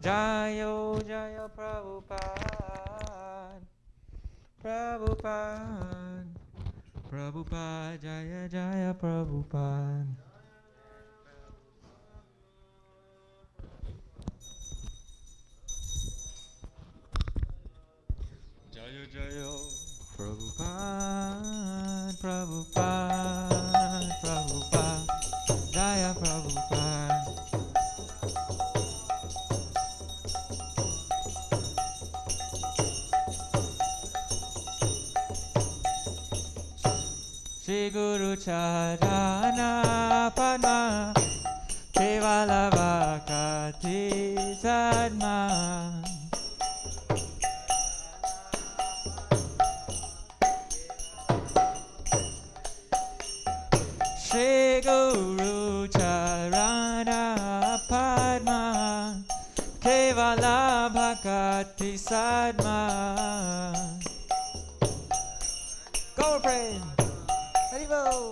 Jayo Jaya Prabhupada, Prabhupada, Prabhupada, Jaya Jaya Prabhupada. Jaya Jaya Prabhupada, Prabhupada, Prabhupada, Jaya Prabhupada. Shri Guru Charana Padma Kevala Bhakati Sadma Shri Guru Charana Padma Kevala Bhakati Sadma. Go friend! Haribo!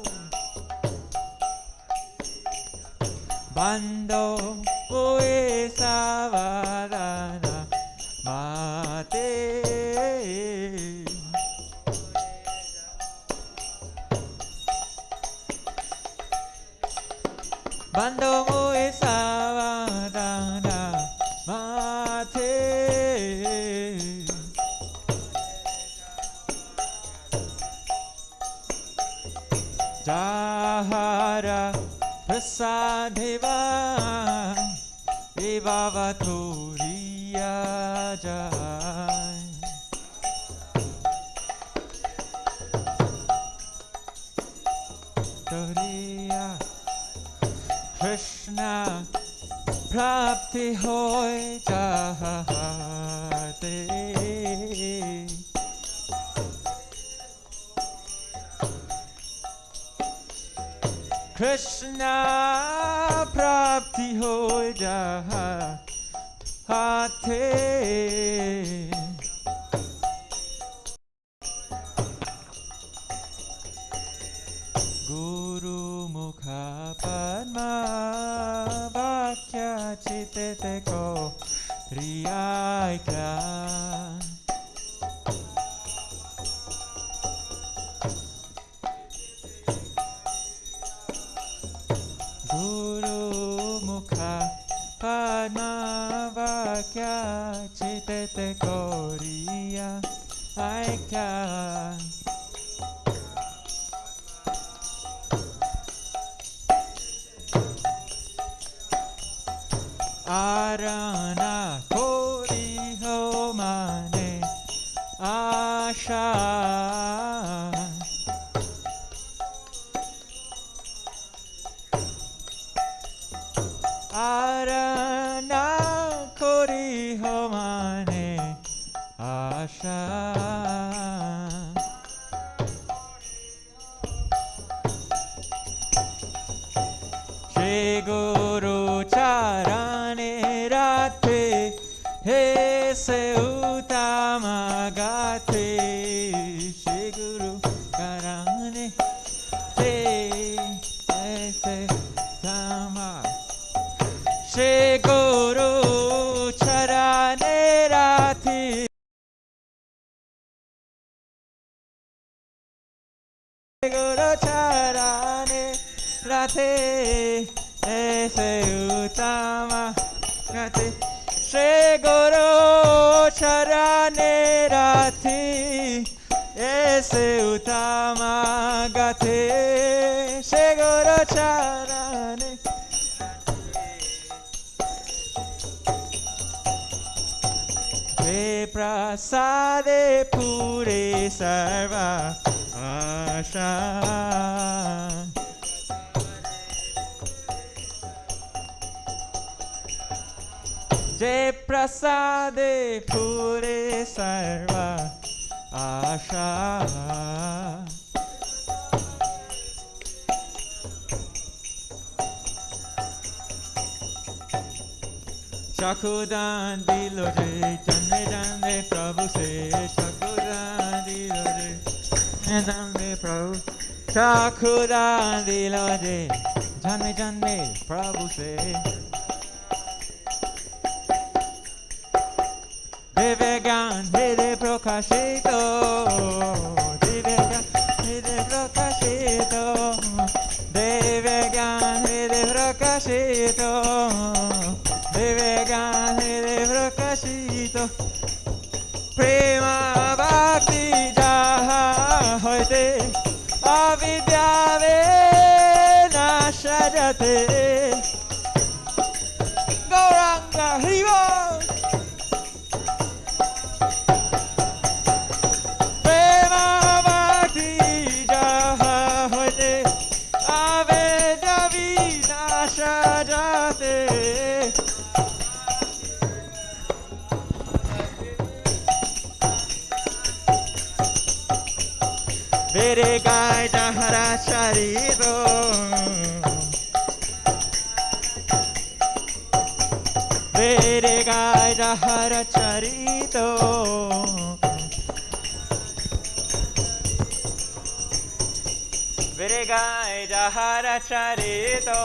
Bando Uesavadana Mate Bando Uesavadana Mate Jahara Prasadeva Vivavatoriya Jai Toriya Krishna Prapti Hoy Jahate Krishna Prapti Ho Jahate Guru Mukha Padma Vakya Chitete Ko Riyaika Guru Mukha Padma Vakya Chitete Koriya Aikya Arana Kori Ho Mane Asha Arana Kori Homane Asha Shri Guru Charane Rate He Se Utama Gate Shri Guru Charane He Se Utama Shri Guru Charane Rati Shri Guru Charane Rati Ese Utama Gati Shri Guru Charane Rati Ese Utama Gati Shri Guru Charane Prasade Pure Sarva Asha Jai Prasade Pure Sarva Asha Chakudan dilo re janme janme Prabhu se Chakudan dilo re janme Prabhu Chakudan dilo re janme janme Prabhu se Dive Gyan Hide Prakashito, Dive Gyan Hide Prakashito, Dive Gyan Hide Prakashito, Dive Gyan Hide Prakashito, Prema Bhakti Jaha Hoite, Avidya Nashajate, Gauranga Hriva. Mere Gai Jahara Charito, Mere Gai Jahara Charito, Mere Gai Jahara Charito,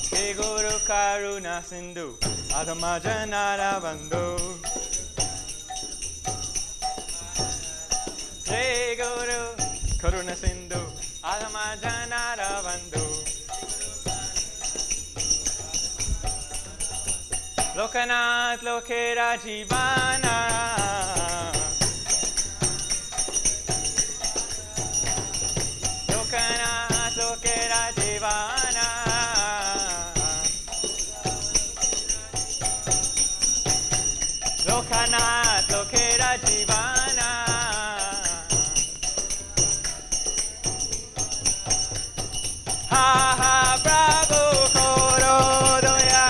Shri Guru Karuna Sindhu, Adama Janara Bandhu. Jai Guru Karuna Sindhu Adama Janara Bandhu Lokanath Lokera Jivana Lokanath Lokera Jivana Lokanath Lokera Jivana Ha ha Prabhu Koro Doya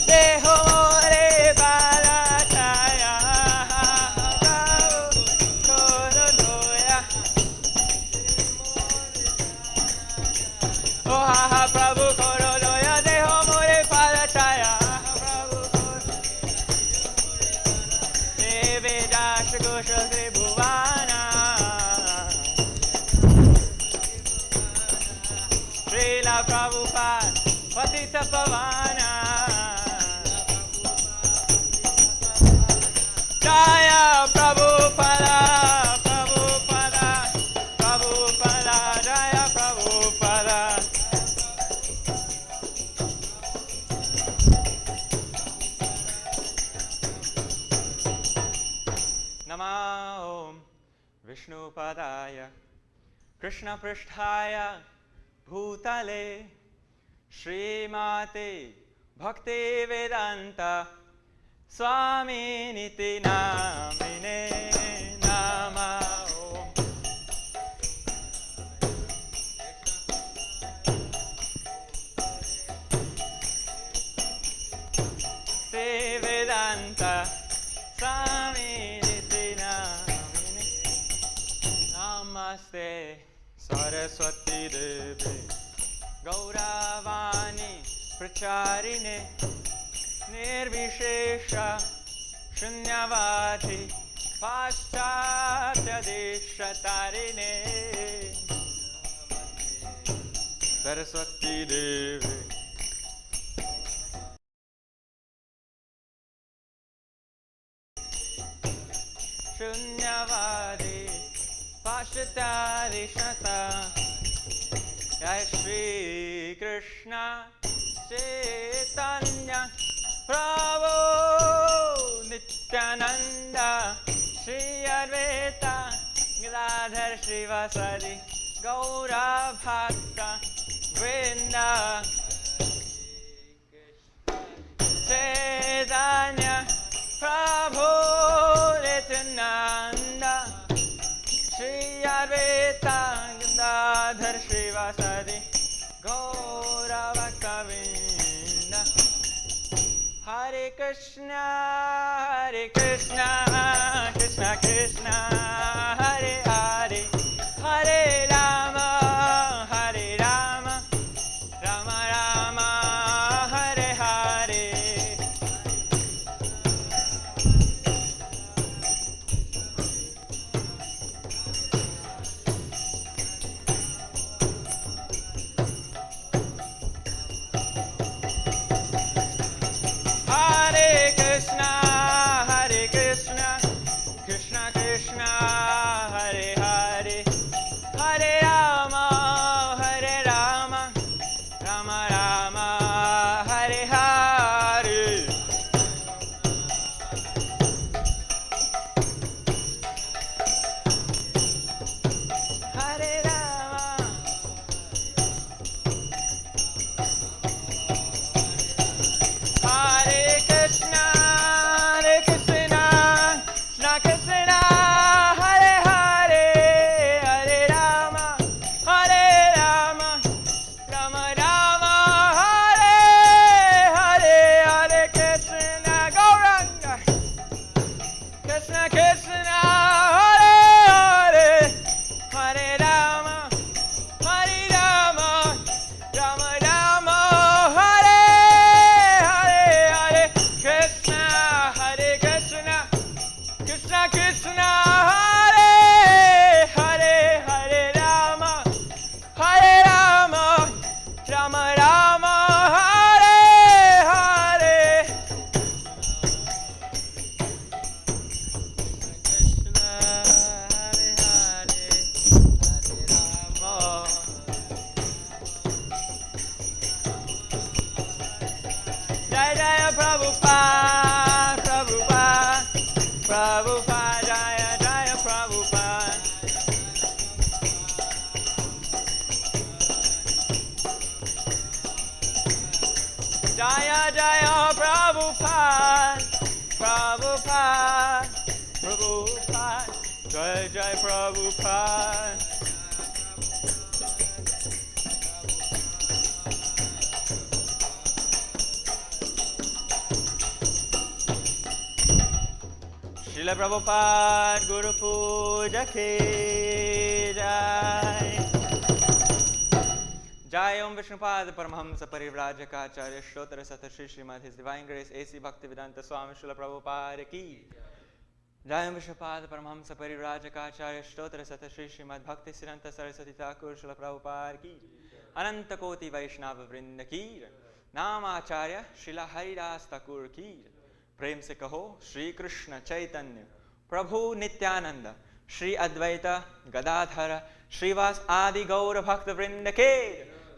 Deho More Balataya Ha ha Prabhu Koro Doya Oh ha ha Prabhu Koro Doya Deho More Balataya Prabhu Koro Deve Dash Gosha Tribhuvana Srila Prabhupada Patita Pavana Jaya Prabhupada Prabhupada Prabhupada Jaya Prabhupada Nama Om Vishnu Padaya Krishna Pristhaya Bhutale Srimate Bhakti Vedanta Swami Niti Namine Nama Om Bhakti Vedanta Swami Niti Namine Namaste Saraswati Devi Gauravani Pracharine Nirvishesha Shunyavati Paschatya Deshatarine Saraswati Devi Shunyavati Paschatya Deshatarine Jai Shri Krishna Chaitanya Prabhu Nityananda Shri Advaita Gadadhar Srivasadi Gaura Bhakta Vrinda Chaitanya Prabhu Nityananda Shri Advaita Gadadhar Srivasadi Gaura Bhakta Vrinda Hare Krishna Krishna Krishna Hare Hare Hare Rama Rama Rama Hare Hare Jaya Jaya Prabhupada, Prabhupada, Prabhupada, Jai Jai Prabhupada. Srila Prabhupada Guru Puja Ki Jai. Jai Om Vishnupada Paramahamsa Parivrajaka Acharya Shrotra Sata Shri Srimad His Divine Grace A.C. Bhaktivedanta Swami Srila Prabhupada Ki. Jai Om Vishnupada Paramahamsa Parivrajaka Acharya Shrotra Sata Shri Srimad Bhakti Siddhanta Saraswati Thakur Srila Prabhupada Ki. Ananta Koti Vaishnava Vrinda Ki. Nama Acharya Srila Haridas Thakur Ki. प्रेम से कहो श्री कृष्ण चैतन्य प्रभु नित्यानंद श्री अद्वैत गदाधर श्रीवास आदि गौर भक्त वृंद के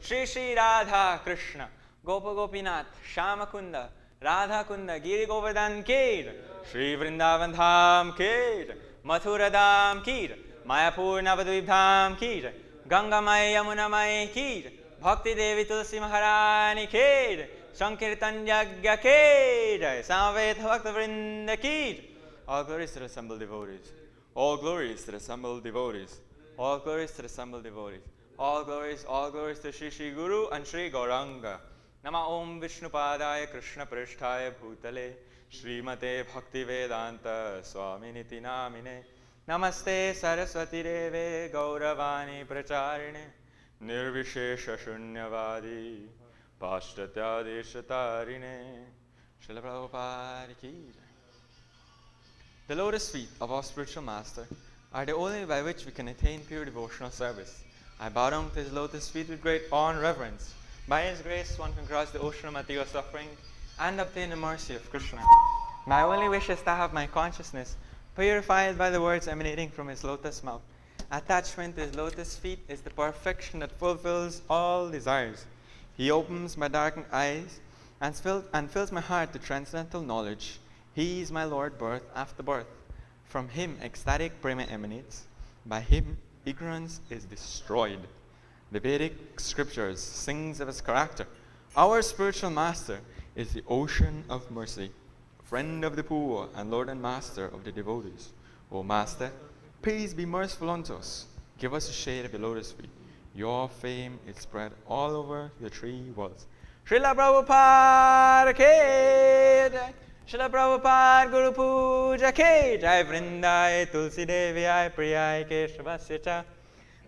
श्री श्री राधा कृष्ण गोप गोपीनाथ श्याम कुंद राधा कुंद गिरि गोवर्धन के श्री वृंदावन धाम के मथुरा धाम की मायापुर नवद्वीप धाम की गंगामय यमुनामय की भक्ति देवी तुलसी महारानी के Sankirtan Yagya Ki Jai, Samved Bhakta Vrinda Ki. All glories to the assembled devotees. All glories to the assembled devotees. All glories to the assembled devotees. All glories to Shri Shri Guru and Shri Gauranga. Nama Om Vishnupadaya Krishna Prishthaya Bhutale Srimate Bhakti Vedanta Swami Niti Namine. Namaste Saraswati Deve Gauravani Pracharine Nirvishesha Shunyavadi Pashtatyadeshatarine Srila Prabhupada Ki. The lotus feet of our spiritual master are the only by which we can attain pure devotional service. I bow down to his lotus feet with great awe and reverence. By his grace one can cross the ocean of material suffering and obtain the mercy of Krishna. My only wish is to have my consciousness purified by the words emanating from his lotus mouth. Attachment to his lotus feet is the perfection that fulfills all desires. He opens my darkened eyes and fills my heart to transcendental knowledge. He is my Lord birth after birth. From him ecstatic prema emanates. By him ignorance is destroyed. The Vedic scriptures sings of his character. Our spiritual master is the ocean of mercy, friend of the poor and Lord and master of the devotees. O Master, please be merciful unto us. Give us a shade of your lotus feet. Your fame is spread all over the three worlds. Srila Prabhupada Ki Jai. Srila Prabhupada Guru Puja Ki Jai. Vrindai Tulsi Devi Ai Priyai Keshavasya Cha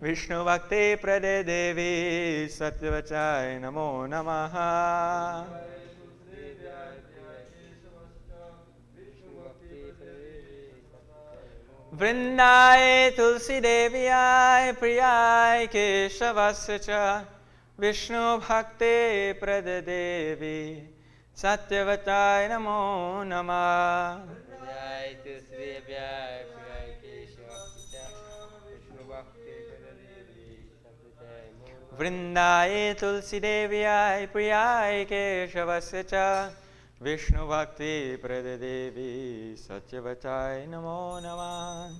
Vishnu Bhakti Prade Devi Satyavachai Namo Namaha. Vrindai Tulsi Devi Ai Priyai Keshavasya Cha Vishnu Bhakti Prada Devi Satyavatai Namo Namah. Vrindai Tulsi Devi Ai Priyai Keshavasya Cha Vishnu Bhakti Prada Devi Satyavatai Namo Namah.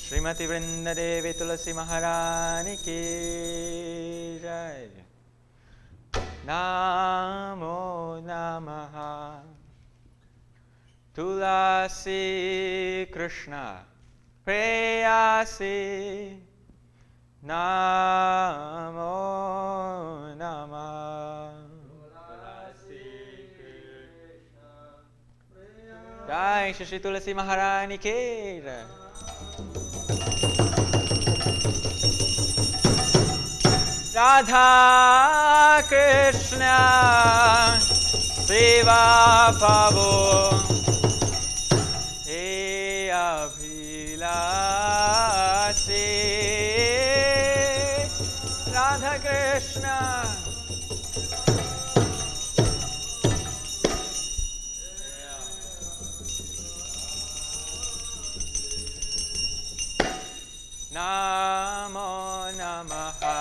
Srimati Vrinda Devi Tulasi Maharani Ki Jai. Namo Namaha Tulasi Krishna Preyasi. Namo Namah. Jai Shri Shri Tulasi Maharani Ki Jai. Radha Krishna Seva Pavo He Abhilasi. Radha Krishna Namo Namaha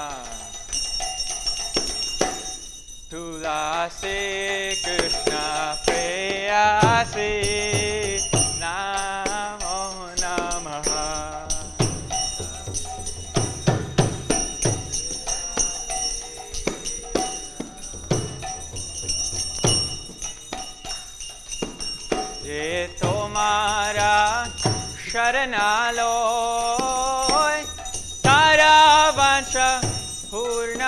Tulasi Krishna Preyasi. Namo Namaha જે તમારા શરણાલો તારા વાંછા પૂર્ણ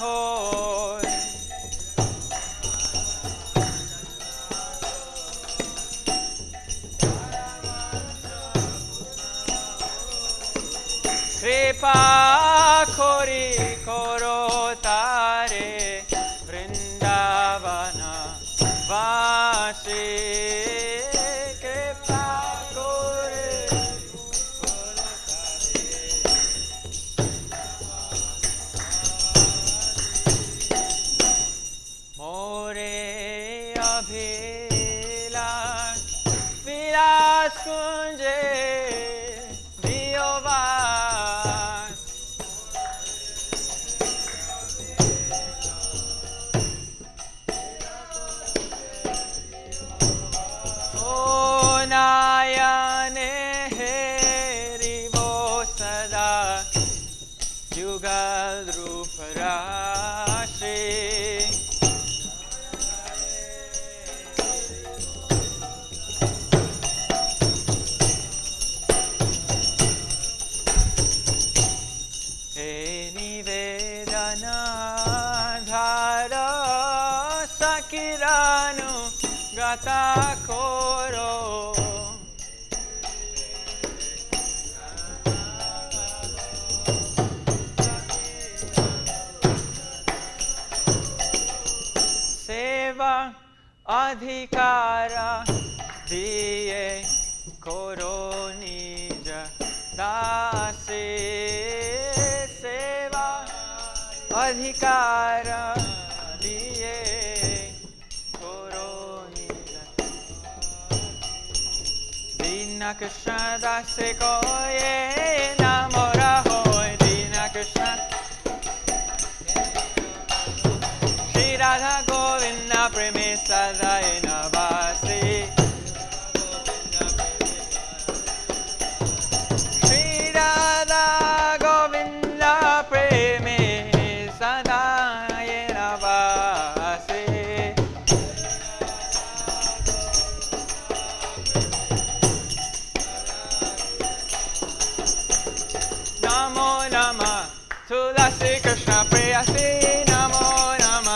હોય. કૃપા ખોરી ખોરો તારે વૃંદાવન વાસી. કૃપા ખોરી ખોરો તારે મોરે અભિલાષ વિલાસ કુંજે નાયને હેરિવો સદા યુગલ રૂપ રાશિ. હે નિવેદન ધાર સકિરાનું ગાતા ખોરો. સેવા અધિકાર દિયે ખોરો નિજ દાસી. સેવા અધિકાર દિયે ખોરો નિજ. દીન કૃષ્ણ દાસે કોએ નામ હોય. દીન કૃષ્ણ શ્રી રાધા ગોવિંદ પ્રેમે સદાય નવાસી. શ્રી રાધા ગોવિંદ પ્રેમે સદાય નવાસી. નમો નમઃ તુલસી કૃષ્ણ પ્રેયસી. નમો નમઃ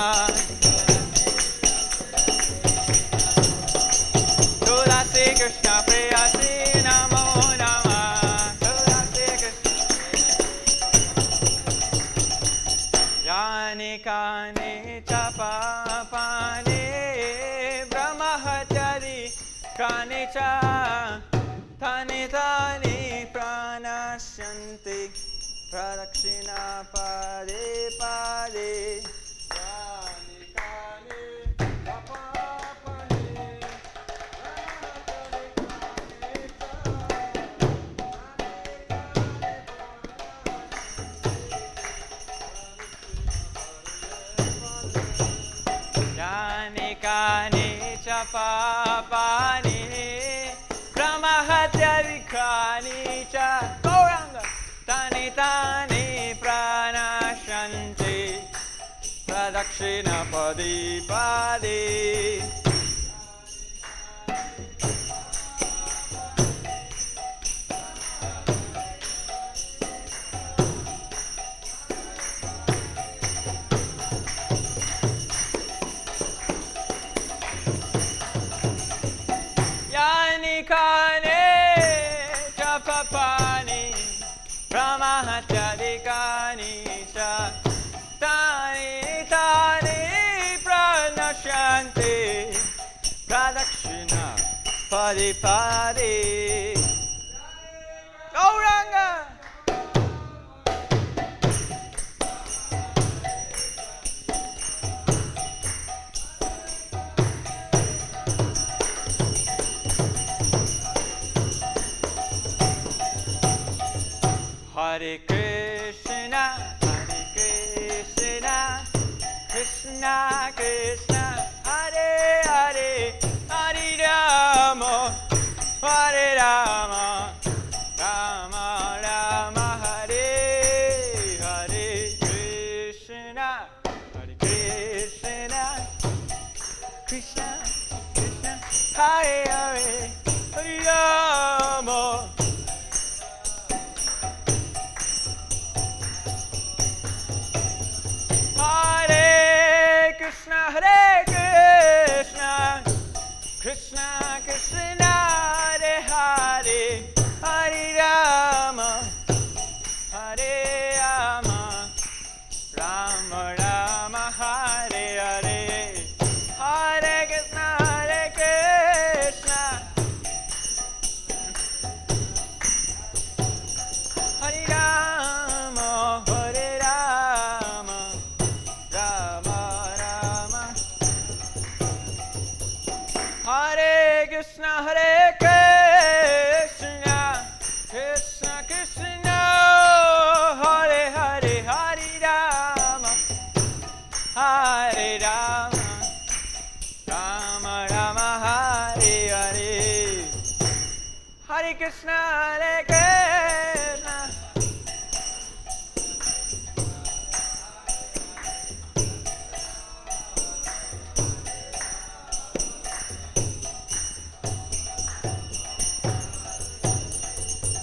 તુલસી કૃષ્ણ પ્રેયસી. નમો નમઃ તુલસી કૃષ્ણ. યાનિ કાનિ ચ પાપાનિ બ્રહ્મહત્યાદિ કાનિ ચ તાનિ તાનિ પ્રાણશ્યન્તિ પ્રદક્ષિણા પાદે પાદે. યાનિ કાનિ ચ પાપાનિ બ્રહ્મહત્યાદિકાનિ ચ ગૌરાંગ તાનિ તાનિ પ્રાણશ્યન્તિ પ્રદક્ષિણા પદે પાદે. યાનિ કાને ચ પાપાનિ બ્રહ્મહત્યાદિકાનિ ચ તાનિ તાનિ પ્રાણશ્યન્તિ પ્રદક્ષિણા પદે પાદે. Gaurang Hare Krishna, Krishna Krishna, Hare Hare, Hare Rama, Hare Rama, Rama Rama, Hare Hare. Krishna, Hare Krishna, Krishna Krishna, Hare Hare, Krishna, Hare Hare, Hare Rama, Hare Rama, Rama Rama, Hare Hare, Hare Krishna, Hare Krishna, Hare Rama, Hare Rama, Rama Rama, Hare Krishna, Hare Krishna, Krishna Krishna, Hare Hare, Hare Rama, Hare Rama, Rama Rama, Hare Hare, Hare Krishna, Hare Krishna,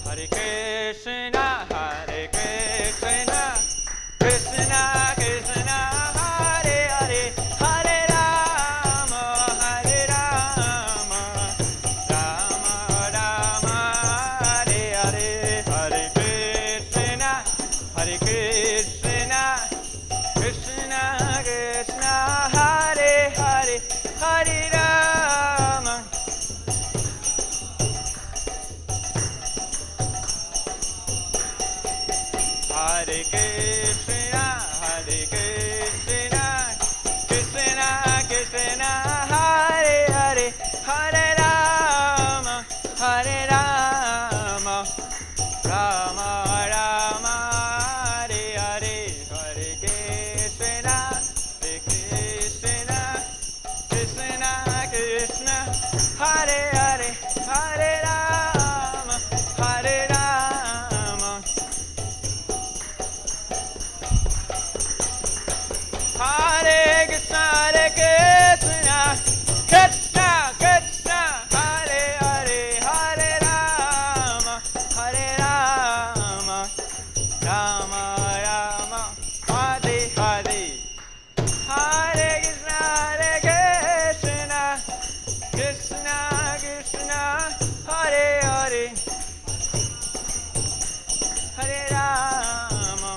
Hare Krishna, Hare Krishna, Krishna Krishna, Hare Hare, Hare Rama, Hare Rama, Rama Rama, Hare Hare, Hare Krishna, Hare Krishna, Krishna Krishna, Hare Hare, Hare Rama, Hare Krishna, Hare Krishna, Krishna Krishna, Hare Hare, Hare Rama, Hare Rama, Rama Rama, Hare Hare, Hare Krishna, Hare Krishna, Krishna Krishna, Hare Hare, Hare Rama, Hare Rama, Hare Krishna, Hare Krishna, Krishna Krishna, Hare Hare, Hare Rama, Hare Rama, Rama Rama, Hare Hare, Hare Krishna, Hare Krishna, Krishna Krishna, Hare Hare, Hare Rama,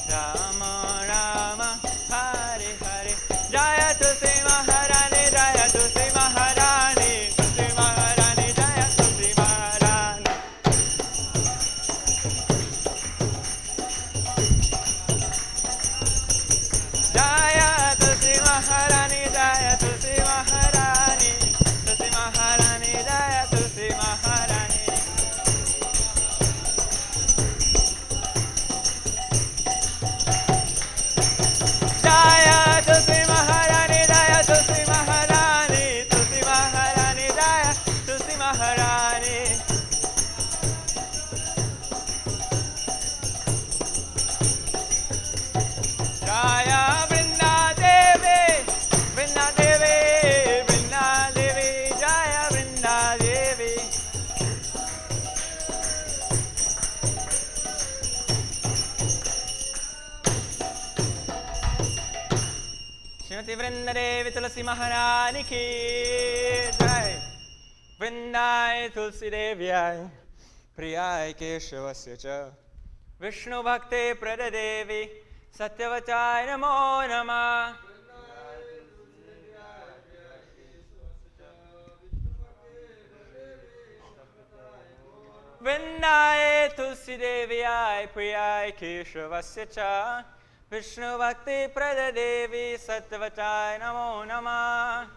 Rama Rama, Hare Hare, Jaya Tulsi Maharani, Jaya Tulsi Maharani, Tulsi Maharani, Jaya Tulsi Maharani, Jaya Tulsi Maharani, Jaya Tulsi Maharani, Tulsi Maharani, Jaya Tulsi Maharani, Jaya Tulsi Maharani, Jaya Tulsi Maharani, Tulsi Maharani, Jaya Tulsi Maharani, Jaya Vrinda Devi, Vrinda Devi, Vrinda Devi, Jaya Vrinda Devi, Shrimati Vrinda Devi Tulsi Maharani ki Jai, Vrindai Tulsi Devyai, Priyai Keshavasya cha, Vishnu Bhakti Pradadevi, Satyavachai Namo Namah, Vrindai Tulsi Devyai, Priyai Keshavasya cha, Vishnu Bhakti Pradadevi, Satyavachai Namo Namah,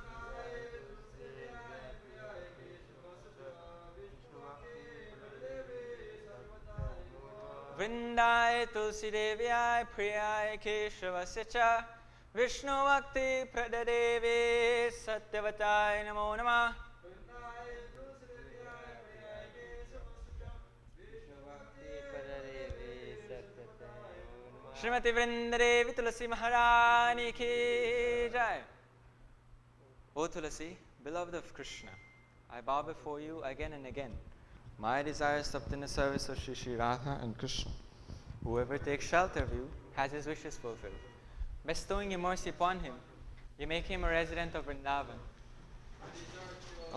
Vrindai Tulsi Devyai, Priyai Keshavasya cha, Vishnu Bhakti Pradadevi, Satyavachai Namo Namah, Shrimati Vrinda Devi Tulsi Maharani ki Jai. O Tulsi, beloved of Krishna, I bow before you again and again. My desire is stopped in the service of Shri Radha and Krishna. Whoever takes shelter of you has his wishes fulfilled. Bestowing your mercy upon him, you make him a resident of Vrindavan.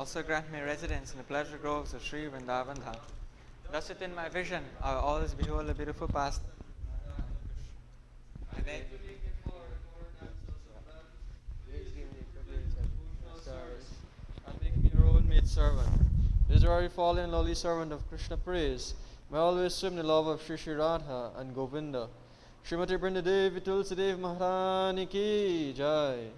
Also grant me residence in the pleasure groves of Sri Vrindavan Dham. Thus within my vision, I will always behold the beautiful past. I beg. And make me your own maid servant. This very fallen lowly servant of Krishna praise, may always swim in the love of Shri Shri Radha and Govinda. Srimati Brindadevi Tulsidev Maharani ki jai.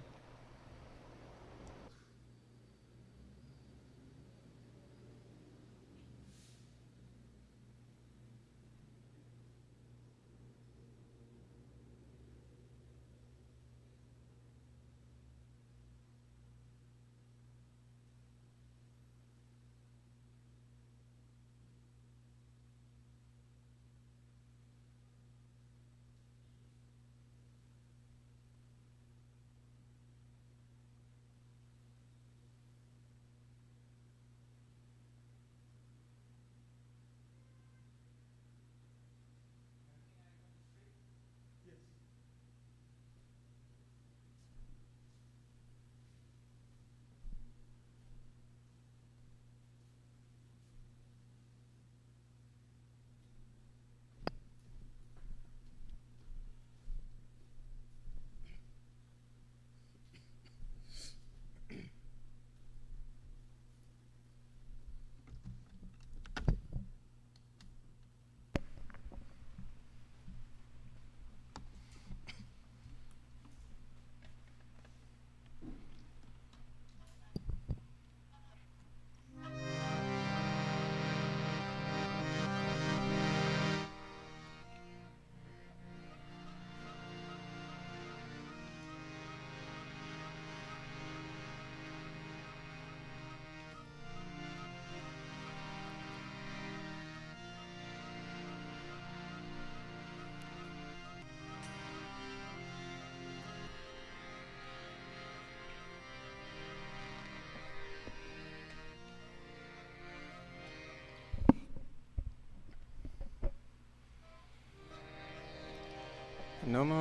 Namo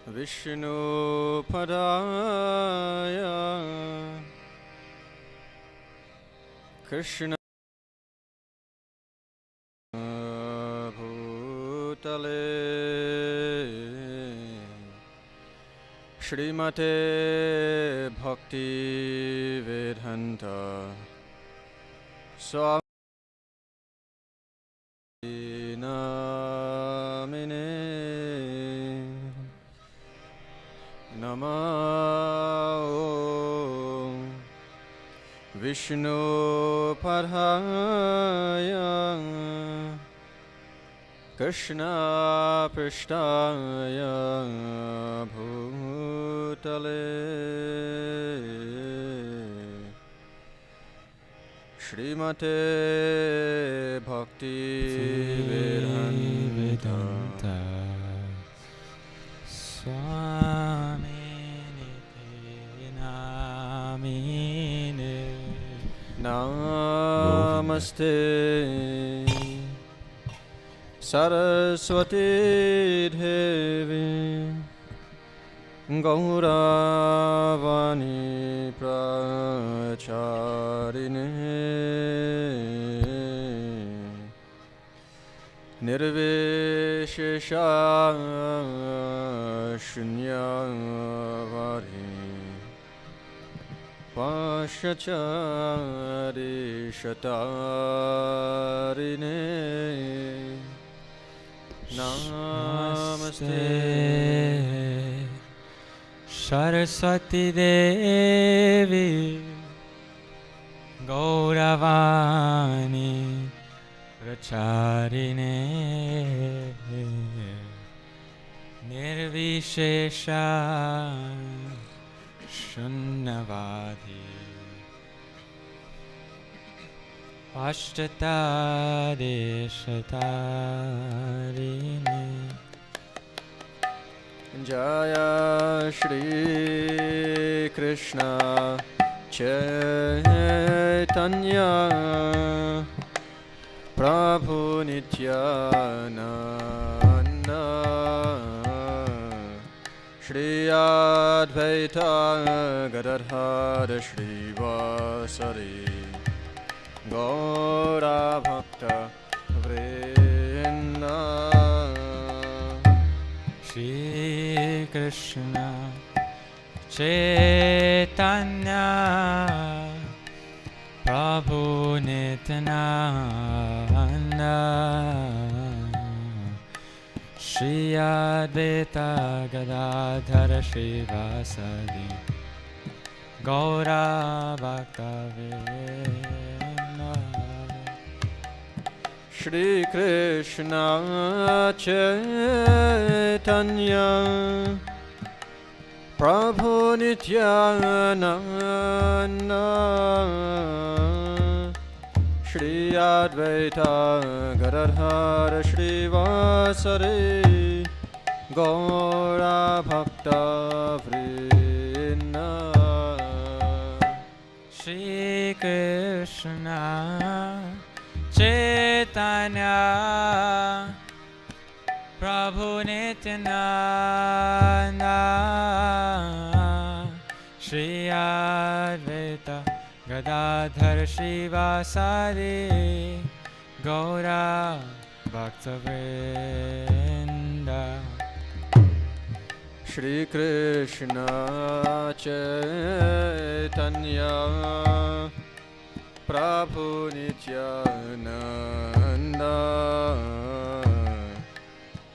Vishnu Padaya Krishna Bhutale Srimate Bhakti Vedanta Swami Namine Namo Vishnu Padhaya Krishna Prishtaya Bhutale Srimate Bhakti Vedanta Swami Namine Namaste Saraswati Devi Gauravani Pracharine Nirvishesha Shunyavadi Pashachari Shatarine Namaste Saraswati Devi Gauravani Pracharine Nirvishesha Shunnavadi Ashtatare Shatarine Jaya Shri Krishna Chaitanya Prabhu Nityananda Shri Advaita Gadadhara Srivasari Gaura Bhakta Vrinda Shri Krishna Chaitanya Prabhu Nityananda Shri Advaita Gadadhara Srivasadi Gaura Bhakta Vrinda Shri Krishna Chaitanya Prabhu Nityananda Shri Advaita Gadadhara Srivasari Gaura Bhakta Vrinda Shri Krishna Chaitanya Prabhu Nityananda Shri Advaita Gadadhara Srivasari Gaura Bhakta Vrinda Shri Krishna Chaitanya Prabhu Nityananda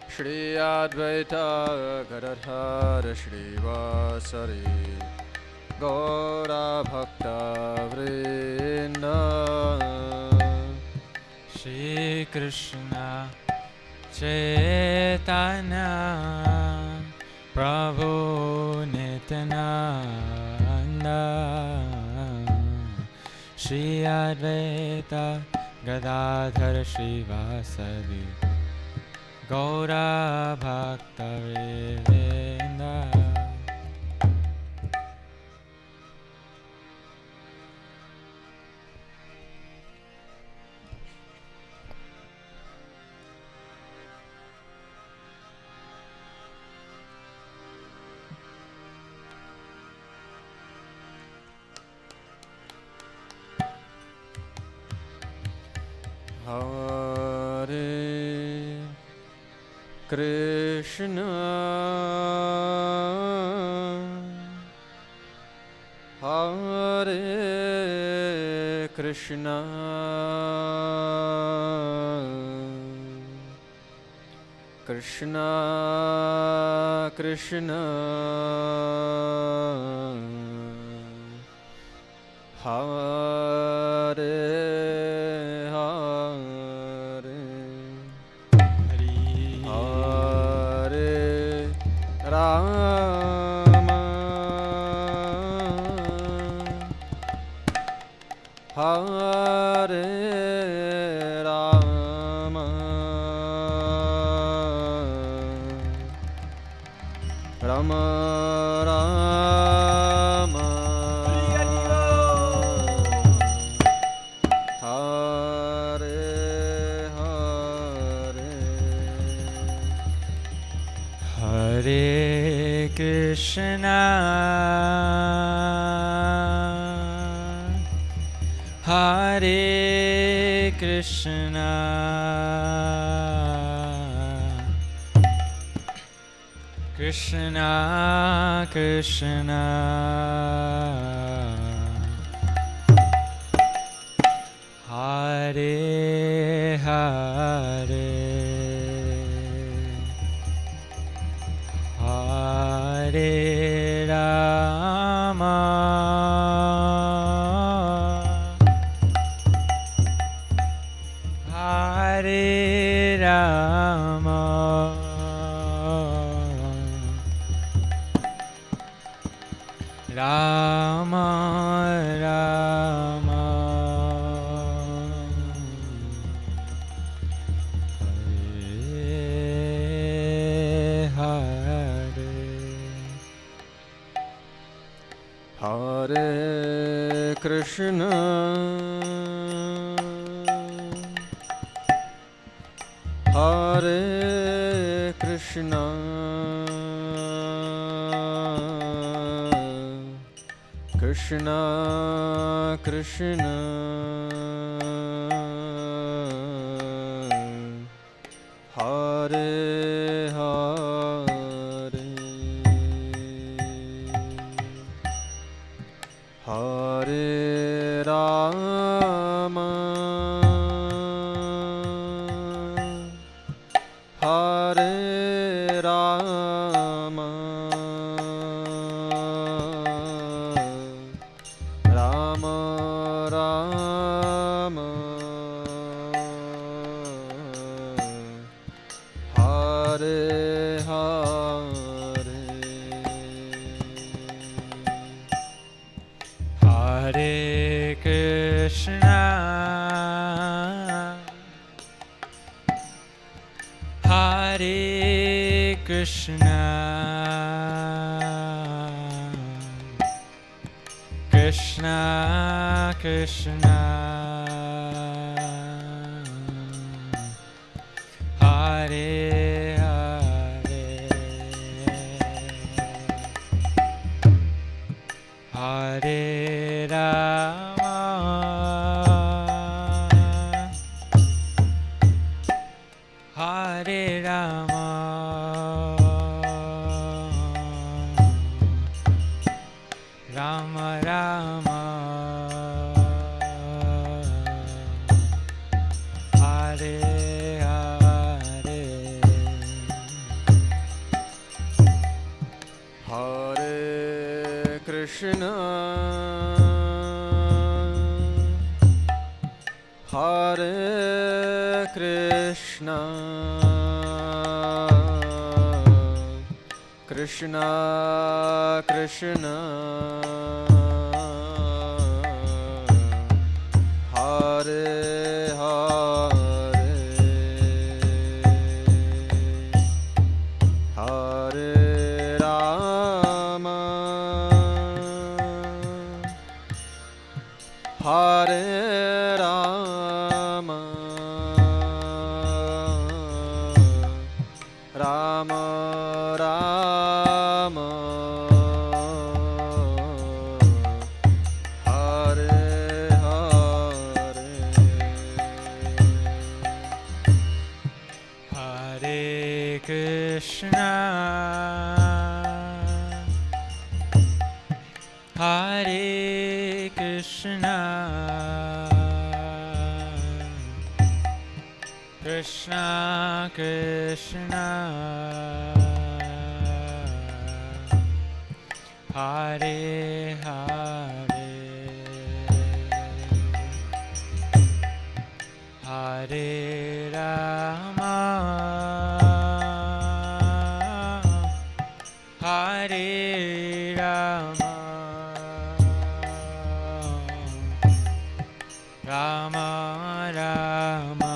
Shri Advaita Gadadhara Srivasari Gaura Bhakta Vrinda Shri Krishna Chaitanya Prabhu Nityananda Shri Advaita Gadadhara Srivasadi Gaura Bhakta Vrinda Hare Krishna Hare Krishna Krishna Krishna Hare Rama Hare Rama Rama Rama Hare Hare Krishna Hare Krishna Krishna Krishna Hare Hare Hare Rama Hare Rama Rama Rama Hare Krishna Hare Krishna Krishna Krishna Hare Hare Hare Rama Hare Rama Rama Rama Hare Hare Hare Krishna Hare Krishna Krishna Krishna Hare Hare Hare Rama Hare Rama Rama Rama Hare Hare Hare Krishna Hare Krishna Krishna Krishna Hare Hare Hare Rama Hare Rama Rama Rama Hare Hare Hare Krishna Hare Krishna Krishna Krishna Hare Hare Hare Rama Hare Rama Rama Rama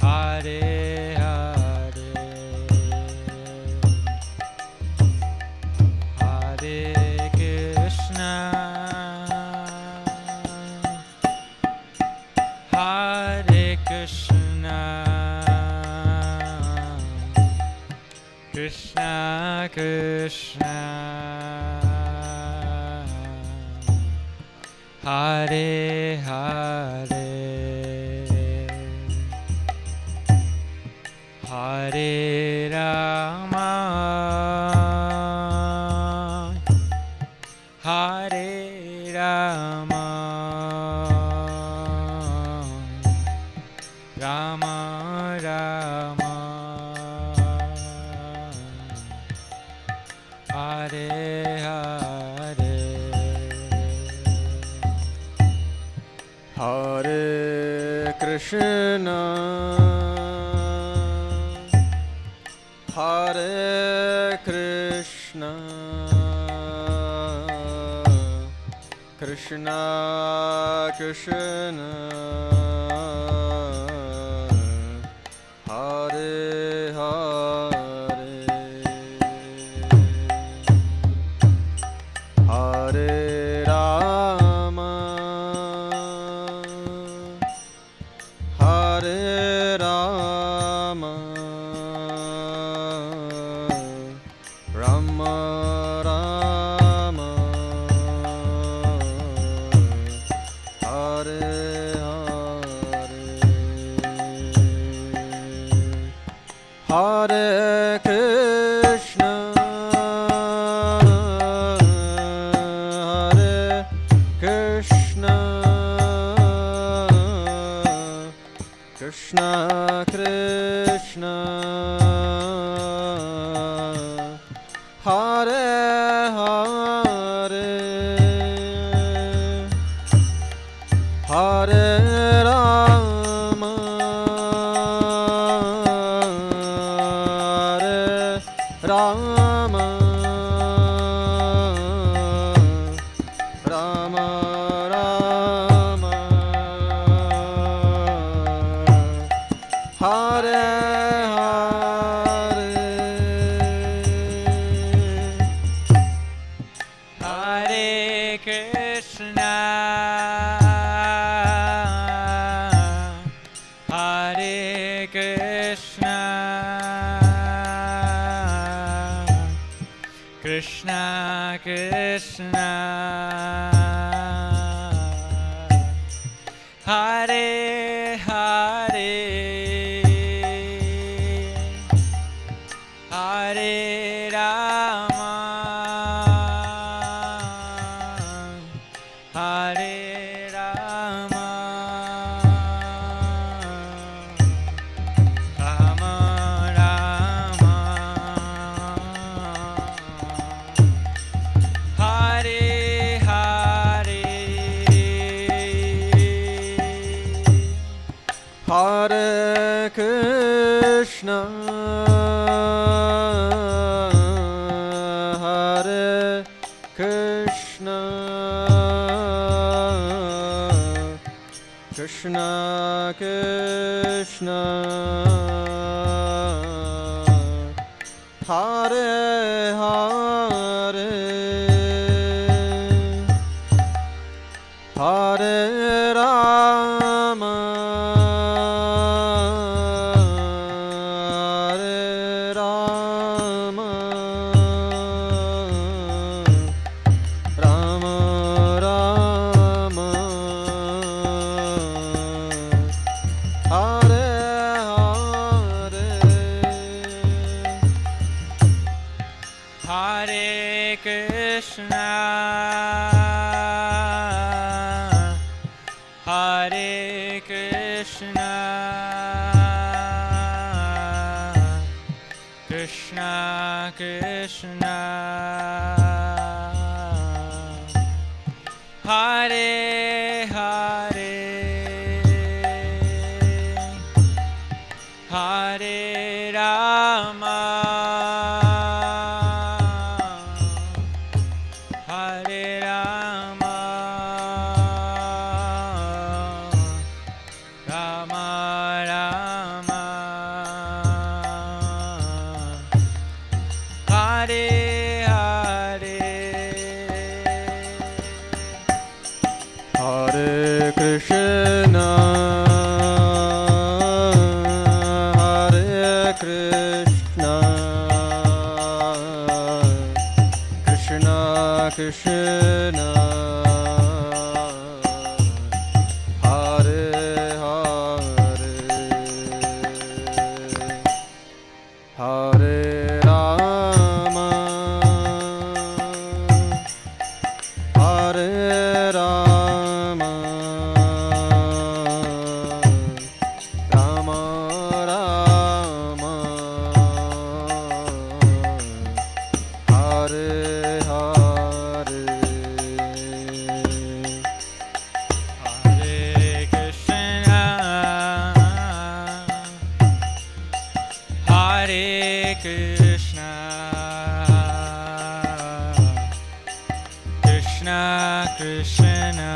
Hare Hare Hare Krishna Hare Krishna Krishna Krishna Hare Hare Hare Rama Hare Rama Rama Rama Hare Hare Hare Krishna Hare Krishna Krishna Krishna Hare Hare Hare Rama Hare Rama Rama Krishna Krishna Hare Hare Hare Rama Hare Rama Rama Rama Hare Hare Hare Krishna Hare Krishna Krishna Krishna Hare Hare Hare Rama Hare Rama Rama Rama Hare Hare Hare Krishna Hare Krishna Krishna Krishna Hare Hare Hare Rama Hare Rama Rama Rama Hare Hare Hare Krishna Hare Krishna Krishna Krishna Hare Hare Hare Rama Hare Rama Rama Rama Hare Hare Hare Krishna Hare Krishna Krishna Krishna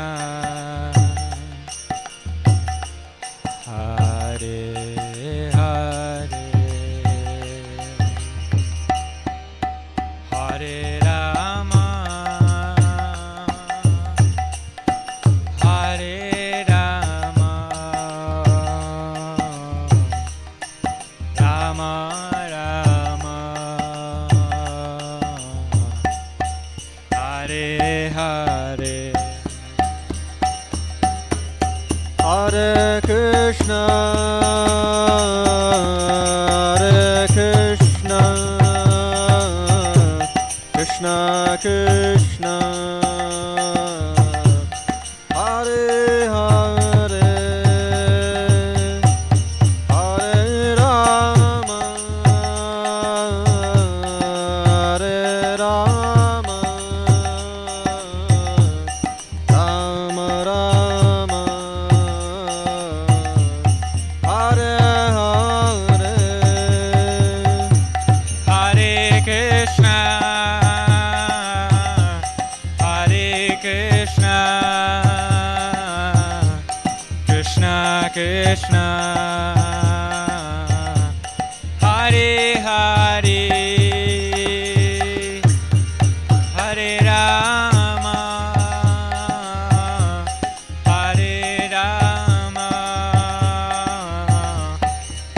Hare Hare Hare Rama Hare Rama Rama Rama Hare Hare Hare Krishna Hare Krishna Krishna Krishna Hare Hare Hare Rama Hare Rama Rama Rama Hare Hare Hare Krishna Hare Krishna, Krishna Krishna, Hare Hare, Hare Rama, Hare Rama,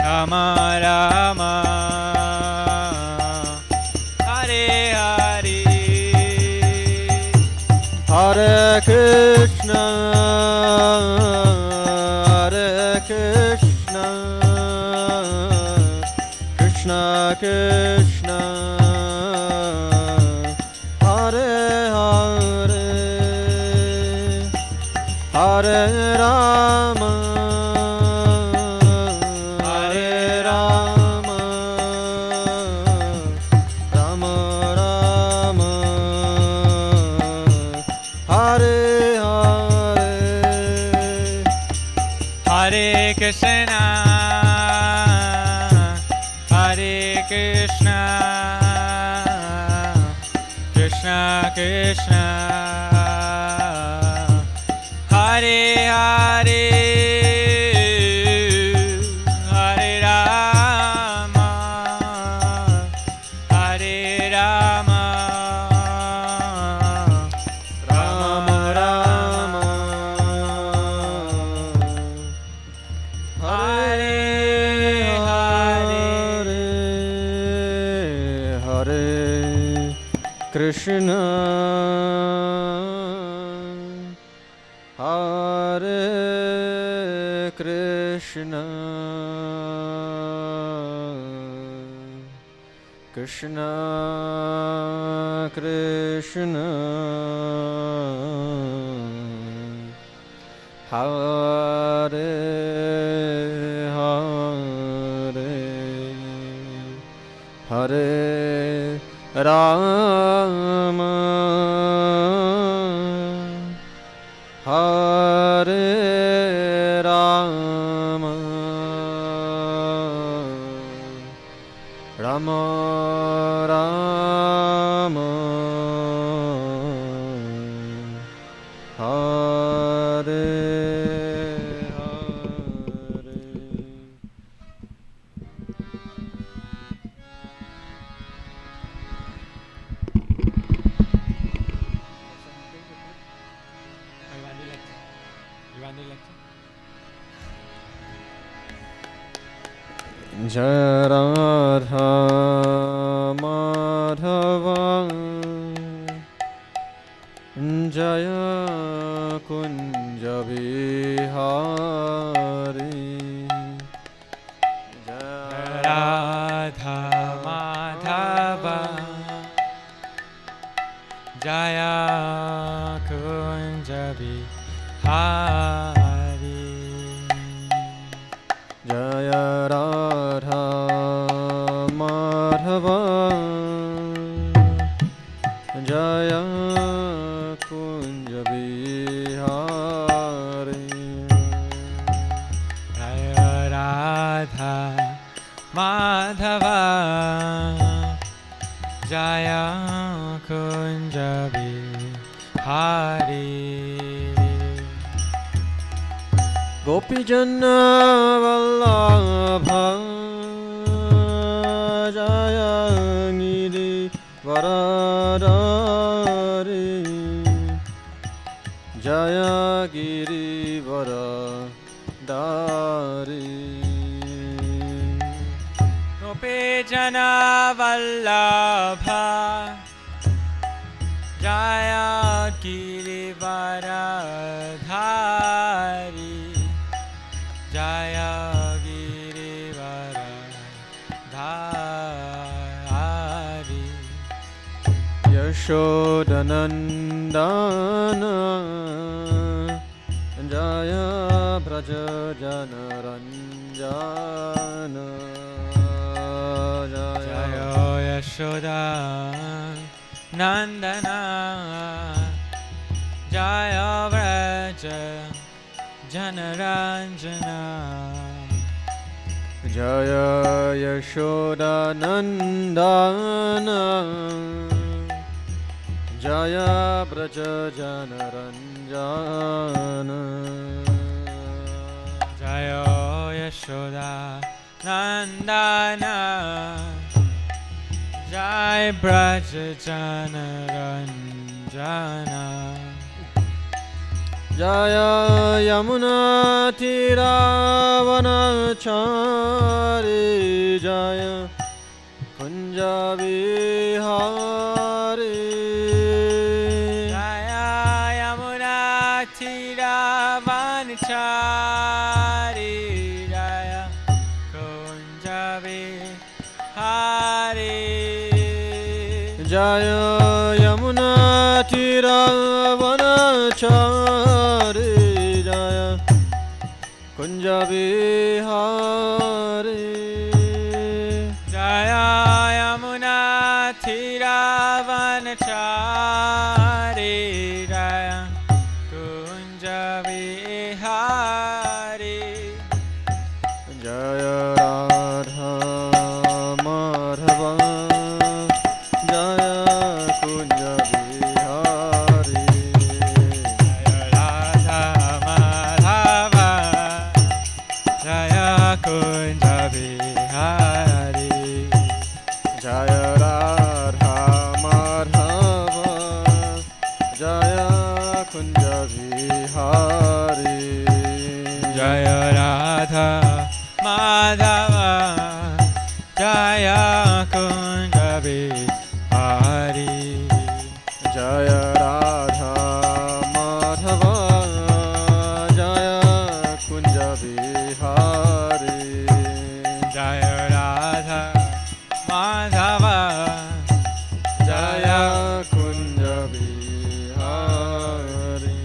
Rama Rama, Hare Hare, Hare Krishna, Hare Krishna, Krishna Krishna, Hare Hare, Hare Rama, Hare Rama, Rama Rama, Hare Hare, Hare Krishna, Hare Krishna, Krishna Krishna, Hare Hare, Hare Rama, Hare Rama, Rama Rama, Hare Hare, Hare Krishna, Hare Krishna, Krishna Krishna, Hare Hare, Hare Rama, Hare Rama, Rama Rama, Hare Hare. Jai Radha Madhava, Jaya Kunja Bihari, Jai Radha Madhava, Jaya Kunja Bihari, Jaya Radha Madhava, Jaya Kunja Bihari, Jaya Radha Madhava, Jaya Kunja Bihari, Gopijana Vallabha, Jaya Giri Varadari, Jaya Giri Varadari, Gopijana Vallabha, Jaya Girivaradhari, Jaya Girivaradhari, Yashodanandana, Jaya Braja Janaranjana, Jaya Yashoda Nandana, Jaya Vraja Janaranjana, Jaya Yashoda Nandana Jaya Braja Janaranjana Jaya Yashoda Nandana Jai Braja Janaranjana Jaya Yamuna Tiravanachari Jaya Kunja Vihari Jaya Yamuna Tiravanachari Jaya Kunja Vihari Jaya Yamuna Tiravanachari Jaya Kunja Vihari Jaya Yamuna Tiravanachari Jaya Kunja Vihari Jaya Radha Madhava Jaya Kunja Vihari Jaya Radha Madhava Jaya Kunja Vihari Jaya Radha Madhava Jaya Kunja Vihari Jaya Radha Madhava Jaya Kunja Vihari Jaya Radha Madhava Jaya Kunja Vihari Jaya Radha Madhava Jaya Kunja Vihari.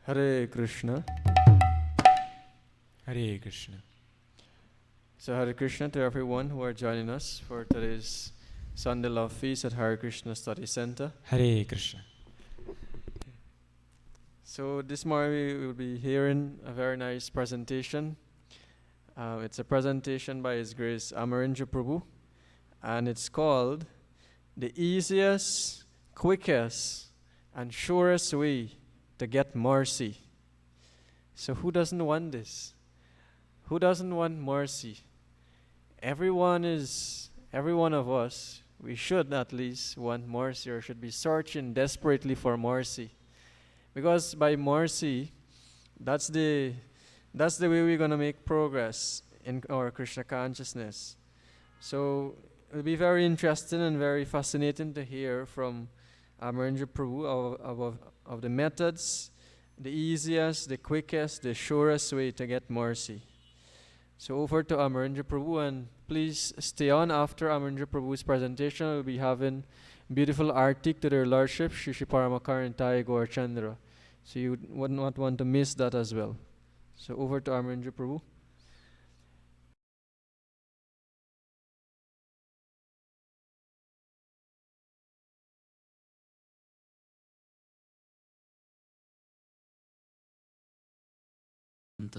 Hare Krishna. Hare Krishna. So Hare Krishna to everyone who are joining us for today's Sunday Love Feast at Hare Krishna Study Center. Hare Krishna. So this morning we will be hearing a very nice presentation. It's a presentation by His Grace Amarendra Prabhu, and it's called The Easiest, Quickest, and Surest Way to Get Mercy. So who doesn't want this? Who doesn't want mercy? Every one of us, we should at least want mercy, or should be searching desperately for mercy. Because by mercy, that's the way we're going to make progress in our Krishna consciousness. So it'll be very interesting and very fascinating to hear from Amarendra Prabhu of the methods, the easiest, the quickest, the surest way to get mercy. So over to Amarendra Prabhu, and please stay on after Amarendra Prabhu's presentation. We'll be having beautiful artik to their Lordship, Shri Paramakar Gaurchandra. So you would not want to miss that as well. So over to Amarendra Prabhu.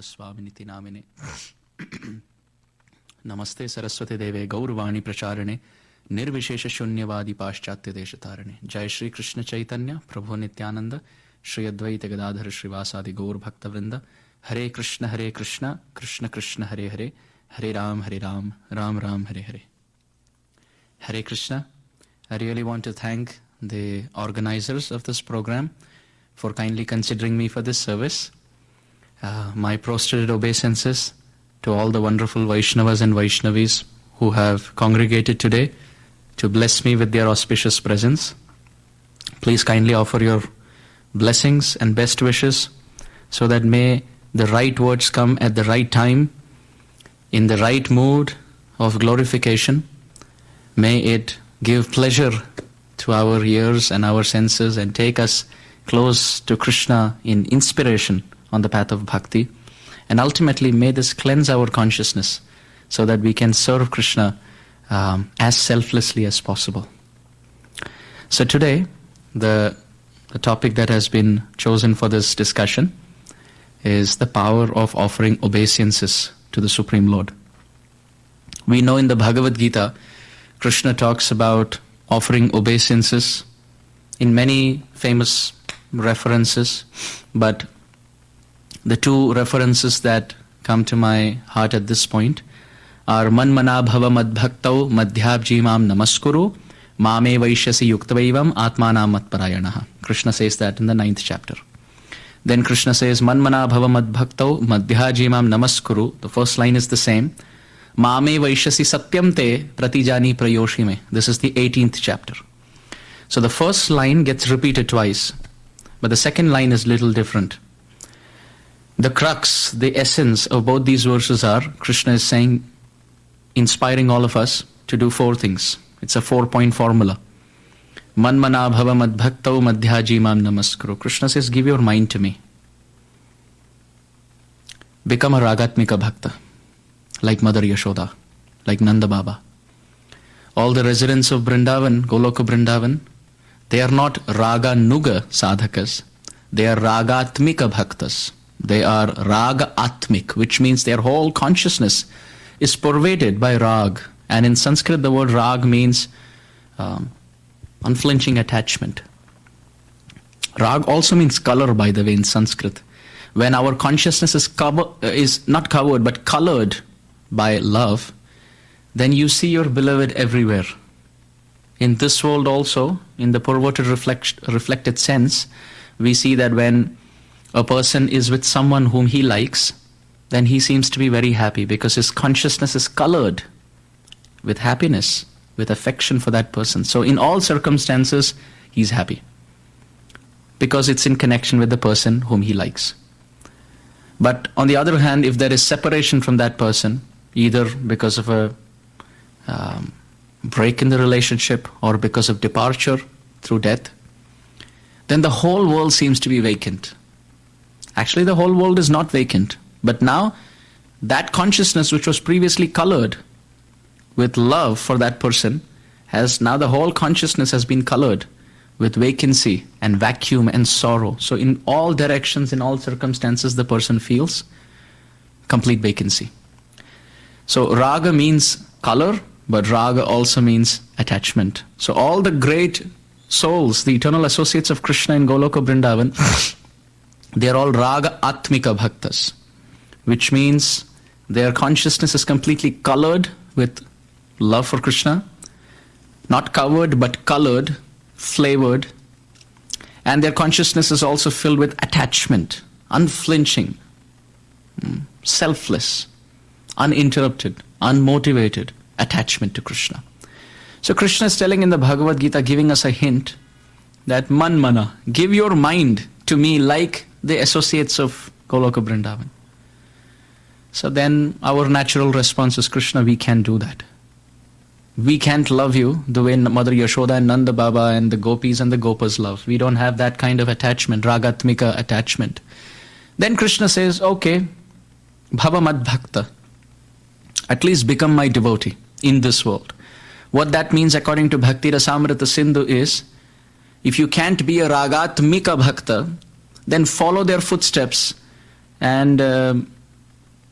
स्वामिनिति नामिने नमस्ते सरस्वती देवे गौरवाणी प्रचारिणे निर्विशेष शून्यवादी पाश्चात्य देश तारिणे जय श्री कृष्ण चैतन्य प्रभु नित्यानंद श्री अद्वैत गदाधर श्रीवासादि गौर भक्तवृंद हरे Krishna Krishna Krishna Hare Hare Hare Ram Ram Ram Hare Hare. Hare Krishna. I really want to thank the organizers of this program for kindly considering me for this service. My prostrated obeisances to all the wonderful Vaishnavas and Vaishnavis who have congregated today to bless me with their auspicious presence. Please kindly offer your blessings and best wishes so that may the right words come at the right time, in the right mood of glorification. May it give pleasure to our ears and our senses and take us close to Krishna in inspiration on the path of bhakti. And ultimately, may this cleanse our consciousness so that we can serve Krishna as selflessly as possible. So today, the topic that has been chosen for this discussion is the power of offering obeisances to the Supreme Lord. We know in the Bhagavad Gita, Krishna talks about offering obeisances in many famous references, but the two references that come to my heart at this point are Manmana bhava madbhaktau madhyabjimam namaskuru mame vaishyasi yuktavaivam atmanam matparayanaha. Krishna says that in the 9th chapter. Then Krishna says Manmana bhava madbhaktau madhyajimam namaskuru. The first line is the same. Mame vaishyasi satyam te pratijani prayoshime. This is the 18th chapter. So the first line gets repeated twice, but the second line is little different. The crux, the essence of both these verses are, Krishna is saying, inspiring all of us to do 4 things. It's a 4-point formula. Manmana bhava madbhaktau madhyajimam namaskuru. Krishna says, give your mind to me. Become a ragatmika bhakta, like Mother Yashoda, like Nanda Baba. All the residents of Vrindavan, Goloka Vrindavan, they are not raga nuga sadhakas. They are ragatmika bhaktas. They are raga atmik, which means their whole consciousness is pervaded by rag. And in Sanskrit, the word rag means unflinching attachment. Rag also means color, by the way, in Sanskrit. When our consciousness is not covered, but colored by love, then you see your beloved everywhere. In this world also, in the perverted reflected sense, we see that when a person is with someone whom he likes, then he seems to be very happy because his consciousness is colored with happiness, with affection for that person. So in all circumstances, he's happy because it's in connection with the person whom he likes. But on the other hand, if there is separation from that person, either because of a break in the relationship or because of departure through death, then the whole world seems to be vacant. Actually, the whole world is not vacant. But now, that consciousness which was previously colored with love for that person, now the whole consciousness has been colored with vacancy and vacuum and sorrow. So in all directions, in all circumstances, the person feels complete vacancy. So raga means color, but raga also means attachment. So all the great souls, the eternal associates of Krishna in Goloka Vrindavan, they are all raga atmika bhaktas, which means their consciousness is completely colored with love for Krishna, not covered but colored, flavored, and their consciousness is also filled with attachment, unflinching, selfless, uninterrupted, unmotivated attachment to Krishna. So Krishna is telling in the Bhagavad Gita, giving us a hint that manmana, give your mind to me like the associates of Goloka Vrindavan. So then our natural response is, Krishna, we can't do that. We can't love you the way Mother Yashoda and Nanda Baba and the gopis and the gopas love. We don't have that kind of attachment, ragatmika attachment. Then Krishna says, okay, bhava mad bhakta. At least become my devotee in this world. What that means according to Bhakti Rasamrita Sindhu is, if you can't be a ragatmika bhakta, then follow their footsteps and seva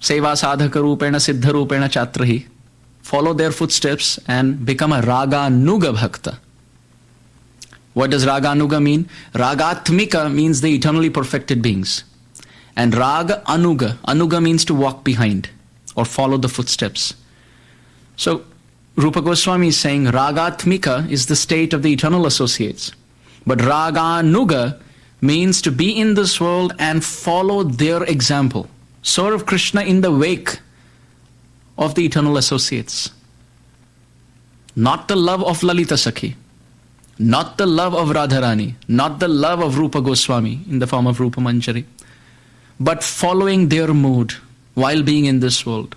sadhaka rupena siddha rupena chatrahi. Follow their footsteps and become a raga nuga bhakta. What does raga nuga mean? Ragatmika means the eternally perfected beings. And raga anuga means to walk behind or follow the footsteps. So Rupa Goswami is saying ragatmika is the state of the eternal associates. But raga nuga means to be in this world and follow their example. Serve Krishna in the wake of the eternal associates. Not the love of Lalita Sakhi, not the love of Radharani, not the love of Rupa Goswami in the form of Rupa Manjari, but following their mood while being in this world.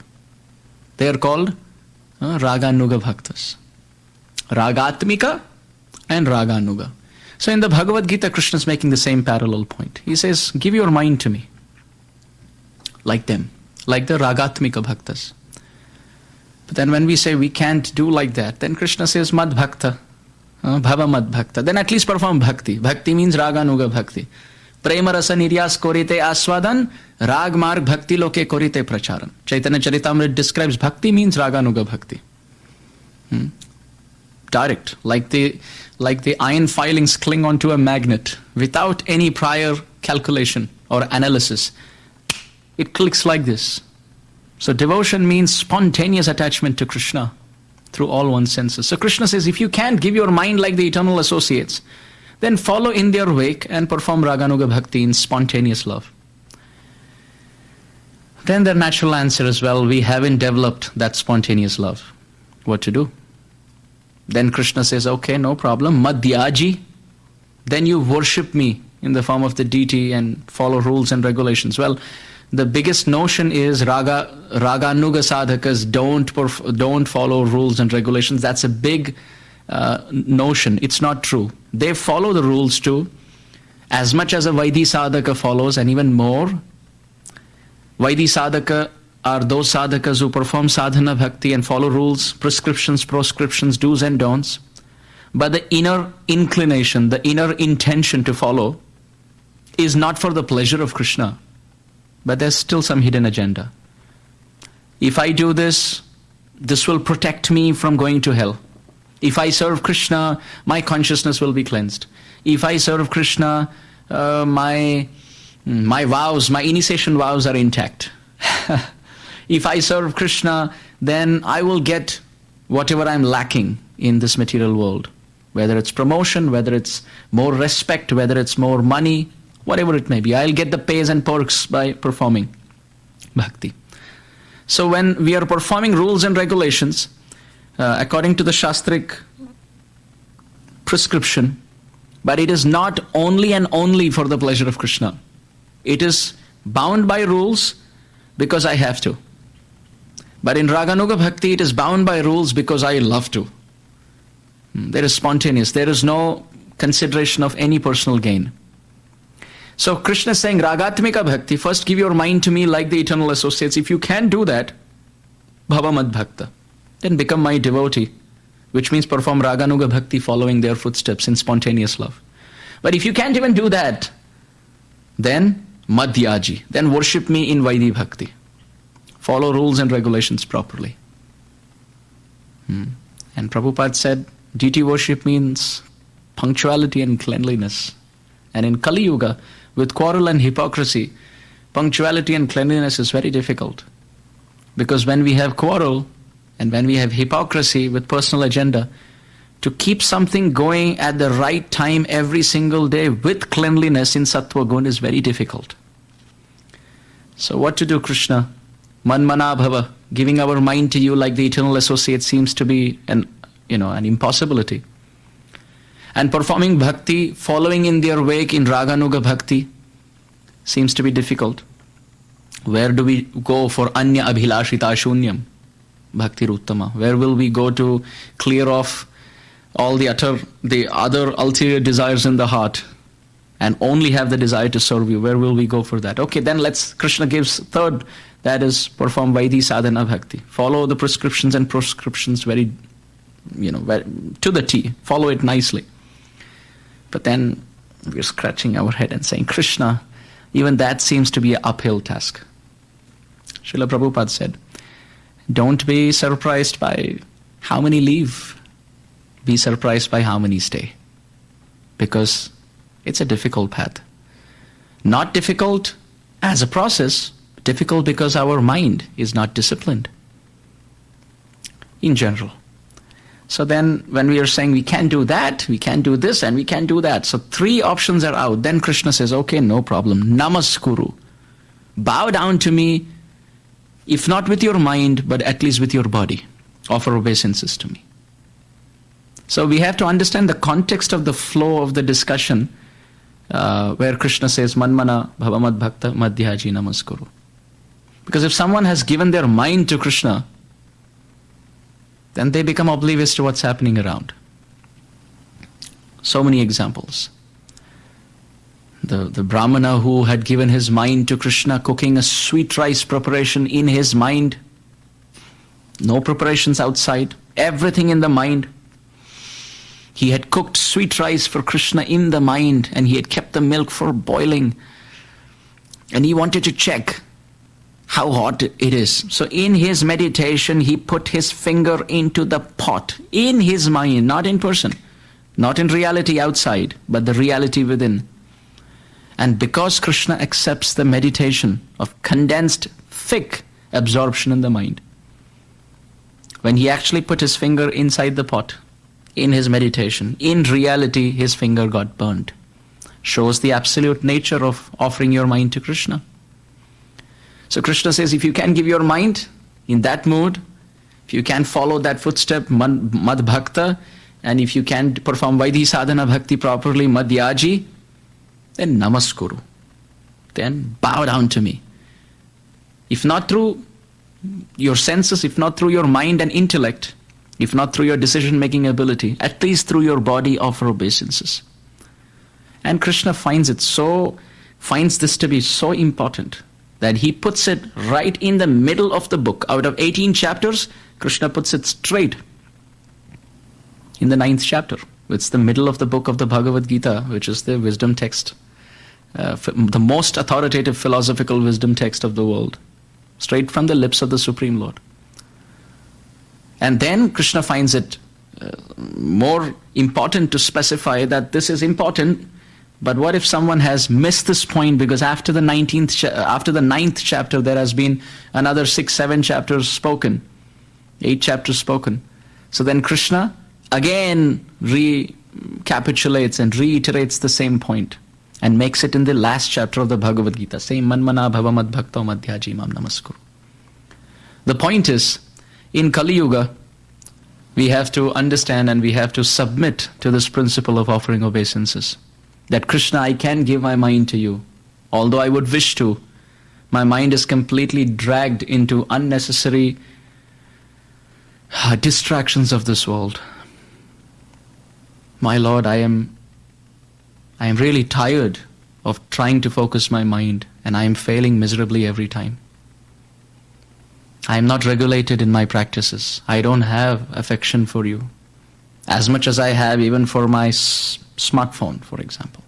They are called Raganuga Bhaktas. Ragatmika and Raganuga. So in the Bhagavad Gita, Krishna is making the same parallel point. He says, give your mind to me, like them, like the Ragatmika Bhaktas. But then when we say we can't do like that, then Krishna says Mad Bhakta, Bhava Mad Bhakta. Then at least perform Bhakti. Bhakti means Raganuga Bhakti. Prema rasa niryas korite aswadan, rag marg bhakti loke korite pracharan. Chaitanya Charitamrita describes bhakti means raganuga bhakti. Direct, like the iron filings cling onto a magnet without any prior calculation or analysis. It clicks like this. So devotion means spontaneous attachment to Krishna through all one's senses. So Krishna says, if you can't give your mind like the eternal associates, then follow in their wake and perform Raganuga Bhakti in spontaneous love. Then their natural answer is, well, we haven't developed that spontaneous love. What to do? Then Krishna says, okay, no problem, Madhyaji. Then you worship me in the form of the deity and follow rules and regulations. Well, the biggest notion is Raganuga sadhakas don't follow rules and regulations. That's a big notion. It's not true. They follow the rules too, as much as a Vaidhi sadhaka follows, and even more. Vaidhi sadhaka are those sadhakas who perform sadhana bhakti and follow rules, prescriptions, proscriptions, do's and don'ts. But the inner inclination, the inner intention to follow is not for the pleasure of Krishna, but there's still some hidden agenda. If I do this, this will protect me from going to hell. If I serve Krishna, my consciousness will be cleansed. If I serve Krishna, my vows, my initiation vows are intact. If I serve Krishna, then I will get whatever I'm lacking in this material world. Whether it's promotion, whether it's more respect, whether it's more money, whatever it may be. I'll get the pays and perks by performing bhakti. So when we are performing rules and regulations, according to the Shastric prescription, but it is not only and only for the pleasure of Krishna. It is bound by rules because I have to. But in Raganuga Bhakti, it is bound by rules because I love to. There is spontaneous. There is no consideration of any personal gain. So Krishna is saying, Ragatmika Bhakti, first give your mind to me like the eternal associates. If you can't do that, Bhava Mad Bhakta, then become my devotee, which means perform Raganuga Bhakti following their footsteps in spontaneous love. But if you can't even do that, then Madhyaji, then worship me in Vaidhi Bhakti. Follow rules and regulations properly. And Prabhupada said, deity worship means punctuality and cleanliness. And in Kali Yuga, with quarrel and hypocrisy, punctuality and cleanliness is very difficult. Because when we have quarrel and when we have hypocrisy with personal agenda, to keep something going at the right time every single day with cleanliness in Sattva Gun is very difficult. So what to do, Krishna? Manmana Bhava, giving our mind to you like the eternal associate seems to be an impossibility. And performing bhakti, following in their wake in Raganuga Bhakti seems to be difficult. Where do we go for Anya Abhilashita Shunyam? Bhakti Ruttama. Where will we go to clear off all the other ulterior desires in the heart and only have the desire to serve you? Where will we go for that? Okay, then Krishna gives third, that is perform Vaidhi Sadhana Bhakti. Follow the prescriptions and proscriptions very to the T. Follow it nicely. But then we're scratching our head and saying, Krishna, even that seems to be an uphill task. Srila Prabhupada said, don't be surprised by how many leave. Be surprised by how many stay. Because it's a difficult path. Not difficult as a process, difficult because our mind is not disciplined. In general. So then when we are saying we can't do that, we can't do this, and we can't do that. So three options are out. Then Krishna says, okay, no problem. Namaskuru. Bow down to me, if not with your mind, but at least with your body. Offer obeisances to me. So we have to understand the context of the flow of the discussion where Krishna says, Manmana Bhavamad Bhakta Madhyaji Namaskuru. Because if someone has given their mind to Krishna, then they become oblivious to what's happening around. So many examples. The Brahmana who had given his mind to Krishna, cooking a sweet rice preparation in his mind, no preparations outside, everything in the mind. He had cooked sweet rice for Krishna in the mind, and he had kept the milk for boiling. And he wanted to check how hot it is. So in his meditation, he put his finger into the pot, in his mind, not in person, not in reality outside, but the reality within. And because Krishna accepts the meditation of condensed, thick absorption in the mind, when he actually put his finger inside the pot, in his meditation, in reality, his finger got burnt. Shows the absolute nature of offering your mind to Krishna. So Krishna says, if you can give your mind in that mood, if you can follow that footstep, Mad Bhakta, and if you can perform Vaidhi Sadhana Bhakti properly, Madhyaji, then Namaskuru. Then bow down to me. If not through your senses, if not through your mind and intellect, if not through your decision-making ability, at least through your body, offer obeisances. And Krishna finds this to be so important that he puts it right in the middle of the book. Out of 18 chapters, Krishna puts it straight in the 9th chapter. It's the middle of the book of the Bhagavad Gita, which is the wisdom text, the most authoritative philosophical wisdom text of the world, straight from the lips of the Supreme Lord. And then Krishna finds it more important to specify that this is important, but what if someone has missed this point, because after the 9th chapter there has been another 6-7 chapters spoken, 8 chapters spoken. So then Krishna again recapitulates and reiterates the same point and makes it in the last chapter of the Bhagavad Gita, saying Manmana bhava mad bhakto madhyaji mam namaskuru. The point is, in Kali Yuga, we have to understand and we have to submit to this principle of offering obeisances. That Krishna, I can give my mind to you. Although I would wish to, my mind is completely dragged into unnecessary distractions of this world. My Lord, I am really tired of trying to focus my mind, and I am failing miserably every time. I am not regulated in my practices. I don't have affection for you, as much as I have even for my smartphone, for example,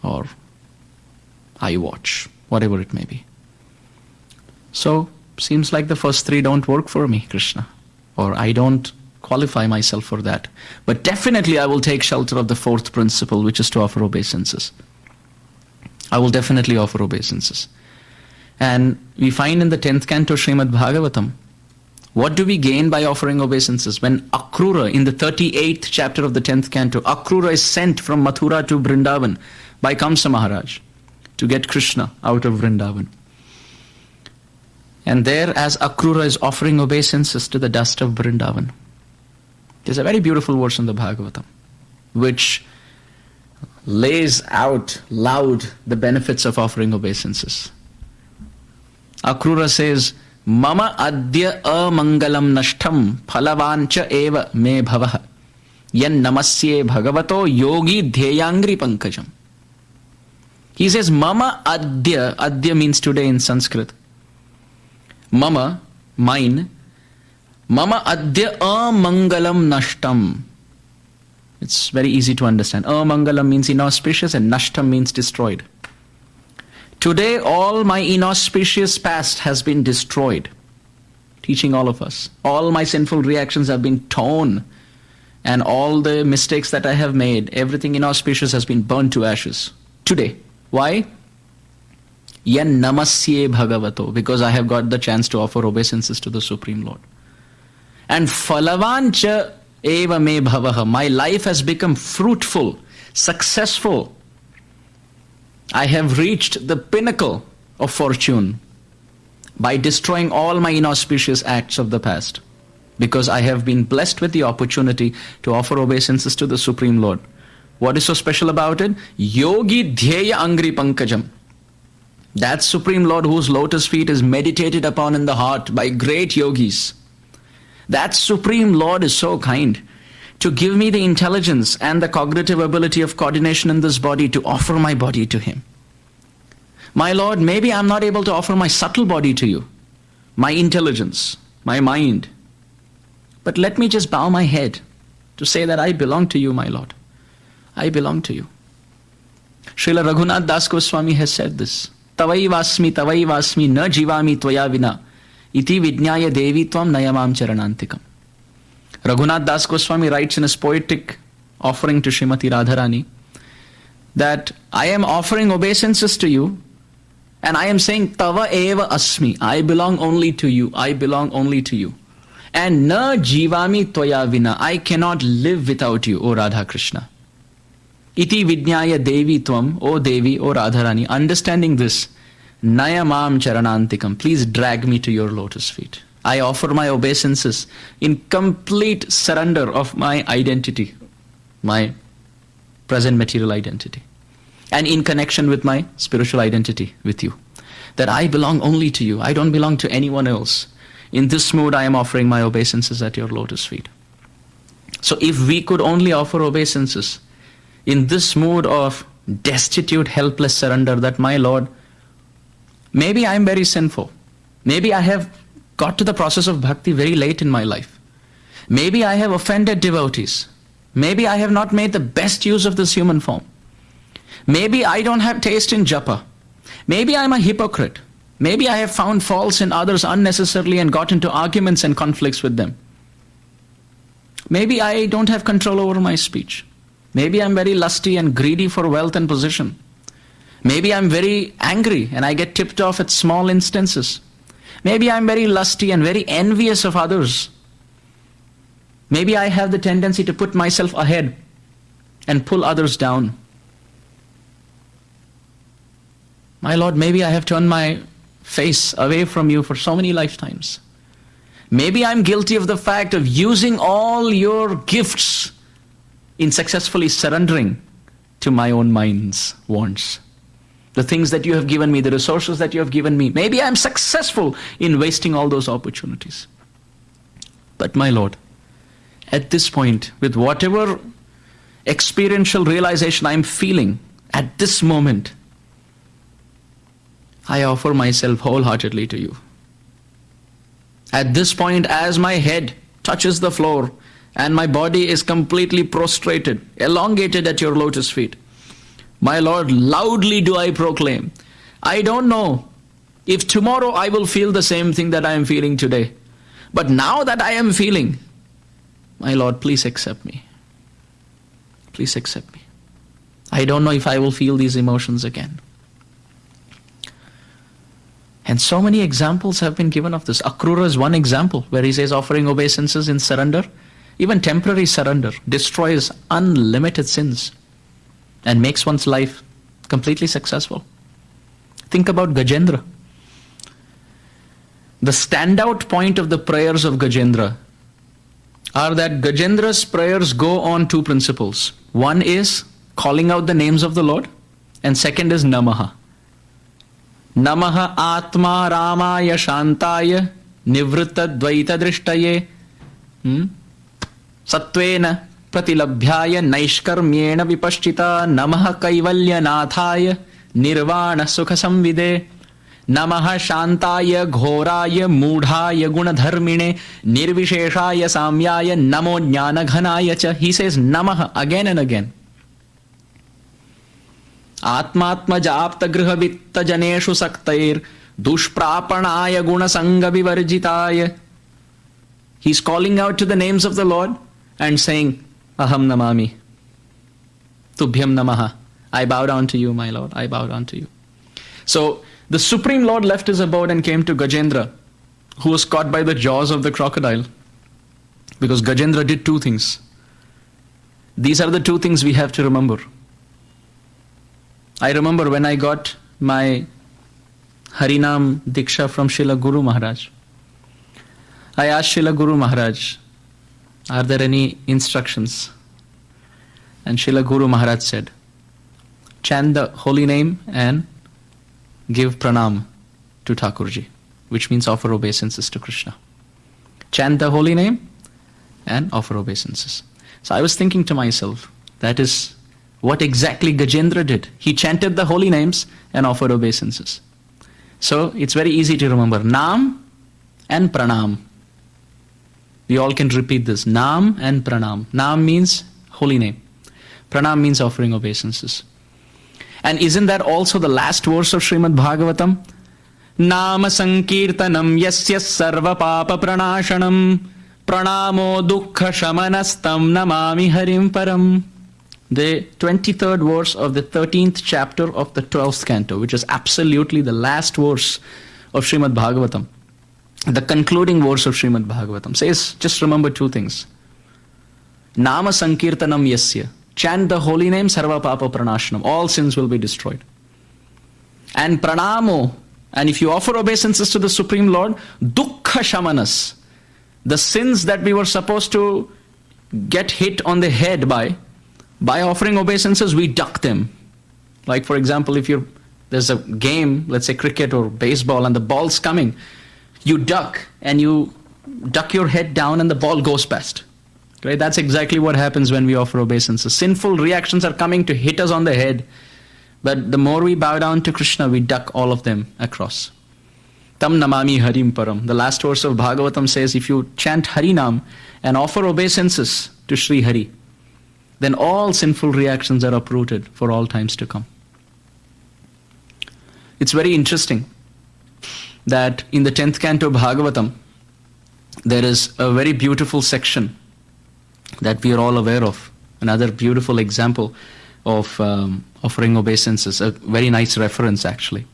or iWatch, whatever it may be. So, seems like the first 3 don't work for me, Krishna, or I don't qualify myself for that. But definitely I will take shelter of the 4th principle, which is to offer obeisances. I will definitely offer obeisances. And we find in the 10th canto Srimad Bhagavatam, what do we gain by offering obeisances? When Akrura, in the 38th chapter of the 10th canto, Akrura is sent from Mathura to Vrindavan by Kamsa Maharaj to get Krishna out of Vrindavan. And there, as Akrura is offering obeisances to the dust of Vrindavan, there's a very beautiful verse in the Bhagavatam, which lays out loud the benefits of offering obeisances. Akrura says, Mama adya amangalam nashtam phalavancha eva me bhavaha yan namasye bhagavato yogi dhyayangri pankajam. He says, Mama adya means today in Sanskrit. Mama, mine. Mama adya amangalam nashtam. It's very easy to understand. Amangalam means inauspicious and nashtam means destroyed. Today, all my inauspicious past has been destroyed, teaching all of us. All my sinful reactions have been torn, and all the mistakes that I have made, everything inauspicious has been burned to ashes. Today. Why? Yan namasye bhagavato, because I have got the chance to offer obeisances to the Supreme Lord. And phalavancha eva me bhavaha, my life has become fruitful, successful. I have reached the pinnacle of fortune by destroying all my inauspicious acts of the past, because I have been blessed with the opportunity to offer obeisances to the Supreme Lord. What is so special about it? Yogi dhyaya angri pankajam. That Supreme Lord whose lotus feet is meditated upon in the heart by great yogis. That Supreme Lord is so kind to give me the intelligence and the cognitive ability of coordination in this body to offer my body to Him. My Lord, maybe I'm not able to offer my subtle body to you, my intelligence, my mind. But let me just bow my head to say that I belong to you, my Lord. I belong to you. Srila Raghunath Das Goswami has said this. Tavai vasmi na jivami tvaya vina iti vidnyaya devi tvam nayamam charanantikam. Raghunath Das Goswami writes in his poetic offering to Srimati Radharani that I am offering obeisances to you and I am saying Tava eva asmi. I belong only to you. I belong only to you. And na jivami tvaya vina. I cannot live without you, O Radha Krishna. Iti vidnyaya devi tvam, O Devi, O Radharani. Understanding this, nayamam charanantikam. Please drag me to your lotus feet. I offer my obeisances in complete surrender of my identity, my present material identity, and in connection with my spiritual identity with you. That I belong only to you. I don't belong to anyone else. In this mood, I am offering my obeisances at your lotus feet. So if we could only offer obeisances in this mood of destitute, helpless surrender, that my Lord, maybe I am very sinful. Maybe I have got to the process of bhakti very late in my life. Maybe I have offended devotees. Maybe I have not made the best use of this human form. Maybe I don't have taste in japa. Maybe I'm a hypocrite. Maybe I have found faults in others unnecessarily and got into arguments and conflicts with them. Maybe I don't have control over my speech. Maybe I'm very lusty and greedy for wealth and position. Maybe I'm very angry and I get tipped off at small instances. Maybe I'm very lusty and very envious of others. Maybe I have the tendency to put myself ahead and pull others down. My Lord, maybe I have turned my face away from you for so many lifetimes. Maybe I'm guilty of the fact of using all your gifts in successfully surrendering to my own mind's wants. The things that you have given me, the resources that you have given me. Maybe I'm successful in wasting all those opportunities. But my Lord, at this point, with whatever experiential realization I'm feeling at this moment, I offer myself wholeheartedly to you. At this point, as my head touches the floor and my body is completely prostrated, elongated at your lotus feet, my Lord, loudly do I proclaim, I don't know if tomorrow I will feel the same thing that I am feeling today. But now that I am feeling, my Lord, please accept me. Please accept me. I don't know if I will feel these emotions again. And so many examples have been given of this. Akrura is one example where he says offering obeisances in surrender, even temporary surrender, destroys unlimited sins and makes one's life completely successful. Think about Gajendra. The standout point of the prayers of Gajendra are that Gajendra's prayers go on two principles. One is calling out the names of the Lord, and second is Namaha. Namaha Atma Ramaya Shantaya Nivritta Dvaita Drishtaye Satvena Pratilabhyaya Naishkarmyena Vipaschita Namaha Kaivalya Nathaya Nirvana Sukha Samvide Namaha Shantaya Ghoraya Mudhaya Gunadharmine Nirvisheshaya Samyaya Namo Jnana Ghanaya Cha. He says Namaha again and again. Atmatma Japta Griha Vitta Janeshu Saktair Dushprapanaya Gunasanga Vivarjitaya. He's calling out to the names of the Lord and saying, Aham Namami, Tubhyam Namaha. I bow down to you, my Lord. I bow down to you. So the Supreme Lord left his abode and came to Gajendra, who was caught by the jaws of the crocodile. Because Gajendra did two things. These are the two things we have to remember. I remember when I got my Harinam Diksha from Srila Guru Maharaj. I asked Srila Guru Maharaj, are there any instructions? And Srila Guru Maharaj said, chant the holy name and give pranam to Thakurji, which means offer obeisances to Krishna. Chant the holy name and offer obeisances. So I was thinking to myself, that is what exactly Gajendra did. He chanted the holy names and offered obeisances. So it's very easy to remember. Nam and pranam. We all can repeat this. Nam and Pranam. Nam means holy name. Pranam means offering obeisances. And isn't that also the last verse of Srimad Bhagavatam? Nama sankirtanam yasya sarva papa pranashanam pranamo dukkha shamanastam namami harim param. The 23rd verse of the 13th chapter of the 12th canto, which is absolutely the last verse of Srimad Bhagavatam. The concluding verse of Srimad Bhagavatam says, just remember two things. Nama sankirtanam yasya. Chant the holy name, sarva papa pranashanam. All sins will be destroyed. And pranamo, and if you offer obeisances to the Supreme Lord, dukkha shamanas. The sins that we were supposed to get hit on the head by offering obeisances, we duck them. Like for example, if there's a game, let's say cricket or baseball, and the ball's coming, you duck and you duck your head down and the ball goes past. Right? That's exactly what happens when we offer obeisances. Sinful reactions are coming to hit us on the head. But the more we bow down to Krishna, we duck all of them across. Tam namami harim param. The last verse of Bhagavatam says, if you chant Harinam and offer obeisances to Sri Hari, then all sinful reactions are uprooted for all times to come. It's very interesting that in the 10th canto of Bhagavatam, there is a very beautiful section that we are all aware of. Another beautiful example of offering obeisances, a very nice reference actually.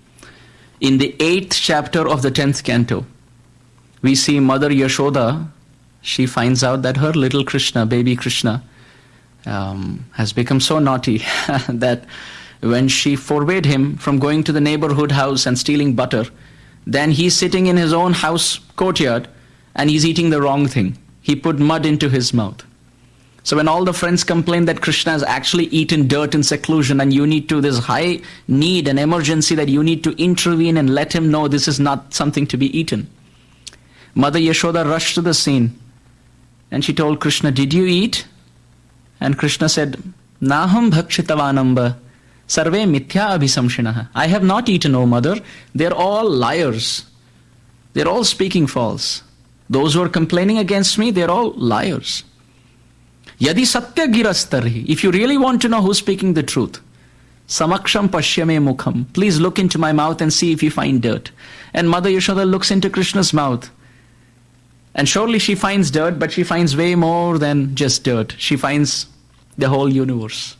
In the 8th chapter of the 10th canto, we see Mother Yashoda. She finds out that her little Krishna, baby Krishna, has become so naughty that when she forbade him from going to the neighborhood house and stealing butter, then he's sitting in his own house courtyard and he's eating the wrong thing. He put mud into his mouth. So when all the friends complain that Krishna has actually eaten dirt in seclusion and there's high need and emergency that you need to intervene and let him know this is not something to be eaten, Mother Yashoda rushed to the scene and she told Krishna, did you eat? And Krishna said, Naham bhakshitavanamba sarve mithya abhisamshinaha. I have not eaten, O mother. They're all liars. They're all speaking false. Those who are complaining against me, they're all liars. Yadi satya girastarhi. If you really want to know who's speaking the truth, samaksham pashyame mukham. Please look into my mouth and see if you find dirt. And Mother Yashoda looks into Krishna's mouth. And surely she finds dirt, but she finds way more than just dirt. She finds the whole universe.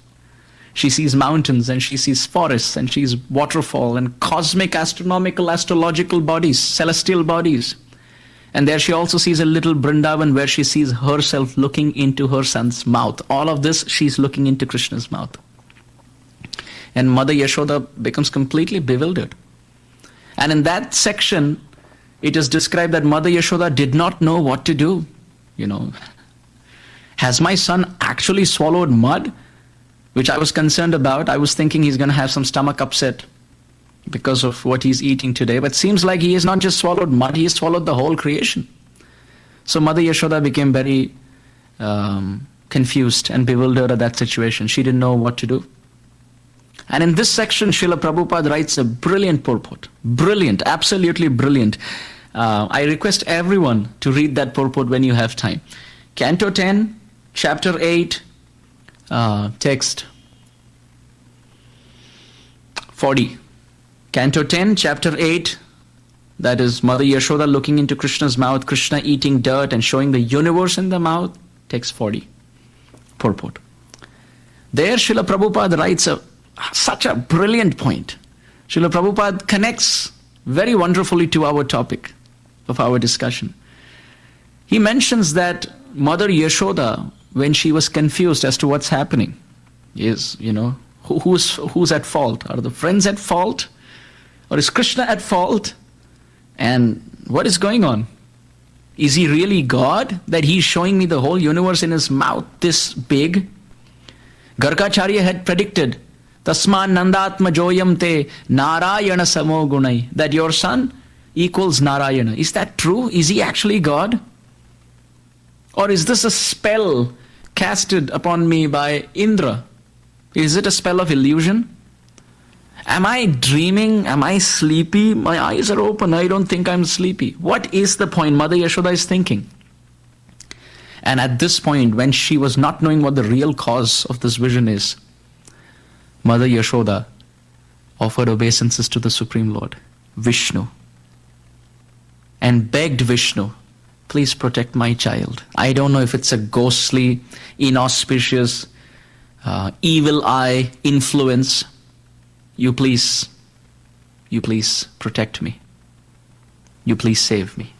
She sees mountains and she sees forests and she sees waterfall and cosmic, astronomical, astrological bodies, celestial bodies. And there she also sees a little Vrindavan where she sees herself looking into her son's mouth. All of this, she's looking into Krishna's mouth. And Mother Yashoda becomes completely bewildered. And in that section, it is described that Mother Yashoda did not know what to do. Has my son actually swallowed mud? Which I was concerned about. I was thinking he's going to have some stomach upset because of what he's eating today. But seems like he has not just swallowed mud, he has swallowed the whole creation. So Mother Yashoda became very confused and bewildered at that situation. She didn't know what to do. And in this section, Srila Prabhupada writes a brilliant purport. Brilliant, absolutely brilliant. I request everyone to read that purport when you have time. Canto 10, Chapter 8, text 40. Canto 10, Chapter 8, that is Mother Yashoda looking into Krishna's mouth, Krishna eating dirt and showing the universe in the mouth, text 40, purport. There Srila Prabhupada writes such a brilliant point. Srila Prabhupada connects very wonderfully to our topic of our discussion. He mentions that Mother Yashoda, when she was confused as to what's happening, is, who's at fault? Are the friends at fault? Or is Krishna at fault? And what is going on? Is he really God that he's showing me the whole universe in his mouth this big? Gargacharya had predicted, Tasman Nandatma Joyam Te Narayana Samo Gunai, that your son equals Narayana. Is that true? Is he actually God? Or is this a spell casted upon me by Indra? Is it a spell of illusion? Am I dreaming? Am I sleepy? My eyes are open. I don't think I'm sleepy. What is the point Mother Yashoda is thinking? And at this point, when she was not knowing what the real cause of this vision is, Mother Yashoda offered obeisances to the Supreme Lord, Vishnu, and begged Vishnu, please protect my child. I don't know if it's a ghostly, inauspicious, evil eye influence. You please protect me. You please save me.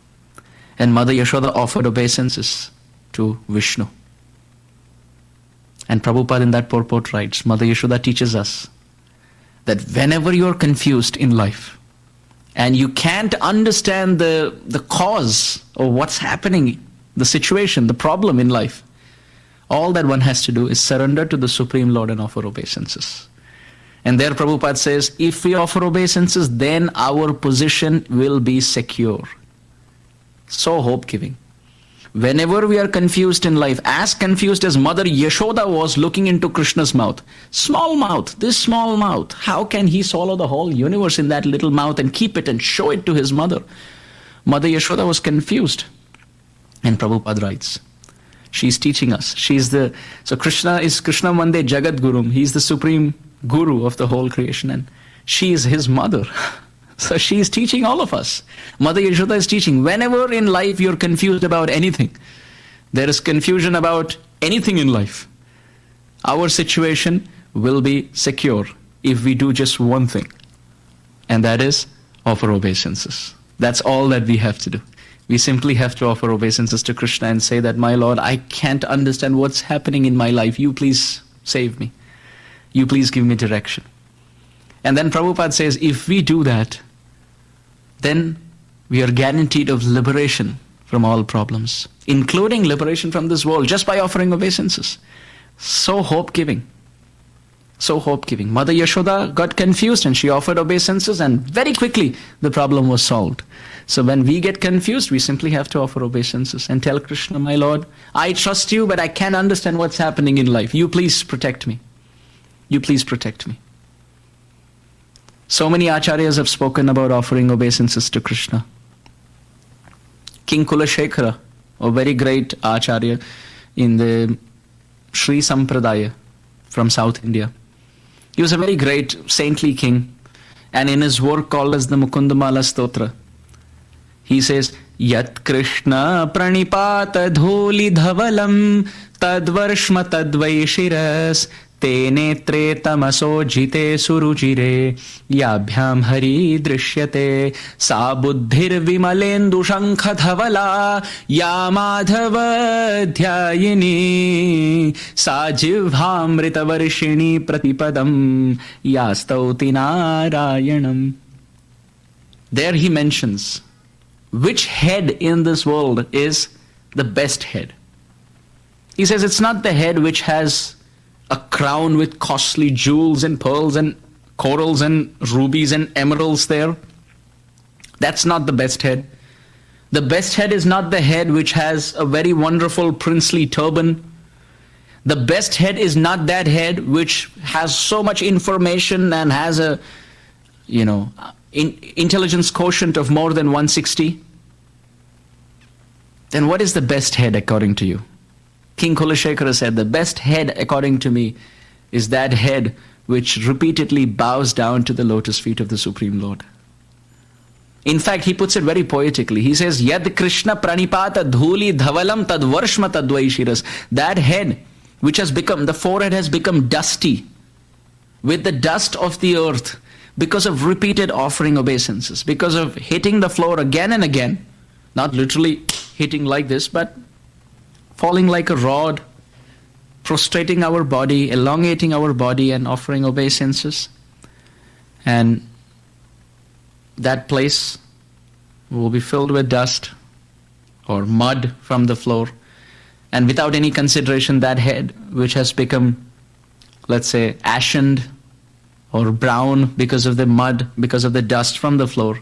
And Mother Yashoda offered obeisances to Vishnu. And Prabhupada in that purport writes, Mother Yashoda teaches us that whenever you're confused in life and you can't understand the cause of what's happening, the situation, the problem in life, all that one has to do is surrender to the Supreme Lord and offer obeisances. And there Prabhupada says, if we offer obeisances, then our position will be secure. So hope-giving. Whenever we are confused in life, as confused as Mother Yashoda was looking into Krishna's mouth, small mouth, this small mouth, how can he swallow the whole universe in that little mouth and keep it and show it to his mother? Mother Yashoda was confused. And Prabhupada writes, she's teaching us. So Krishna Mande Jagat Gurum. He's the supreme guru of the whole creation, and she is his mother. So she is teaching all of us. Mother Yashoda is teaching, whenever in life you're confused about anything, there is confusion about anything in life, our situation will be secure if we do just one thing, and that is offer obeisances. That's all that we have to do. We simply have to offer obeisances to Krishna and say that, my Lord, I can't understand what's happening in my life. You please save me. You please give me direction. And then Prabhupada says, if we do that, then we are guaranteed of liberation from all problems, including liberation from this world, just by offering obeisances. So hope-giving. So hope-giving. Mother Yashoda got confused and she offered obeisances, and very quickly the problem was solved. So when we get confused, we simply have to offer obeisances and tell Krishna, my Lord, I trust you, but I can't understand what's happening in life. You please protect me. You please protect me. So many acharyas have spoken about offering obeisances to Krishna. King Kulashekara, a very great acharya in the Sri Sampradaya from South India. He was a very great saintly king, and in his work called as the Mukundamala Stotra, he says, Yat Krishna pranipata dholi dhavalam tadvarshma tadvaishiras te netre tamaso jite surujire yabhyam hari drishyate sa buddhir vimalendu shankha dhavala ya madhava dhyayini sa jivhamrita varshini pratipadam ya stauti narayanam. There he mentions which head in this world is the best head. He says it's not the head which has a crown with costly jewels and pearls and corals and rubies and emeralds there. That's not the best head. The best head is not the head which has a very wonderful princely turban. The best head is not that head which has so much information and has a, intelligence quotient of more than 160. Then what is the best head according to you? King Kulashekara said, the best head according to me is that head which repeatedly bows down to the lotus feet of the Supreme Lord. In fact, he puts it very poetically. He says, Yad Krishna pranipata dhuli dhavalam tadvarshma tadvaishiras. That head which has become, the forehead has become dusty with the dust of the earth because of repeated offering obeisances, because of hitting the floor again and again, not literally hitting like this, but falling like a rod, prostrating our body, elongating our body and offering obeisances. And that place will be filled with dust or mud from the floor. And without any consideration, that head which has become, let's say, ashened or brown because of the mud, because of the dust from the floor,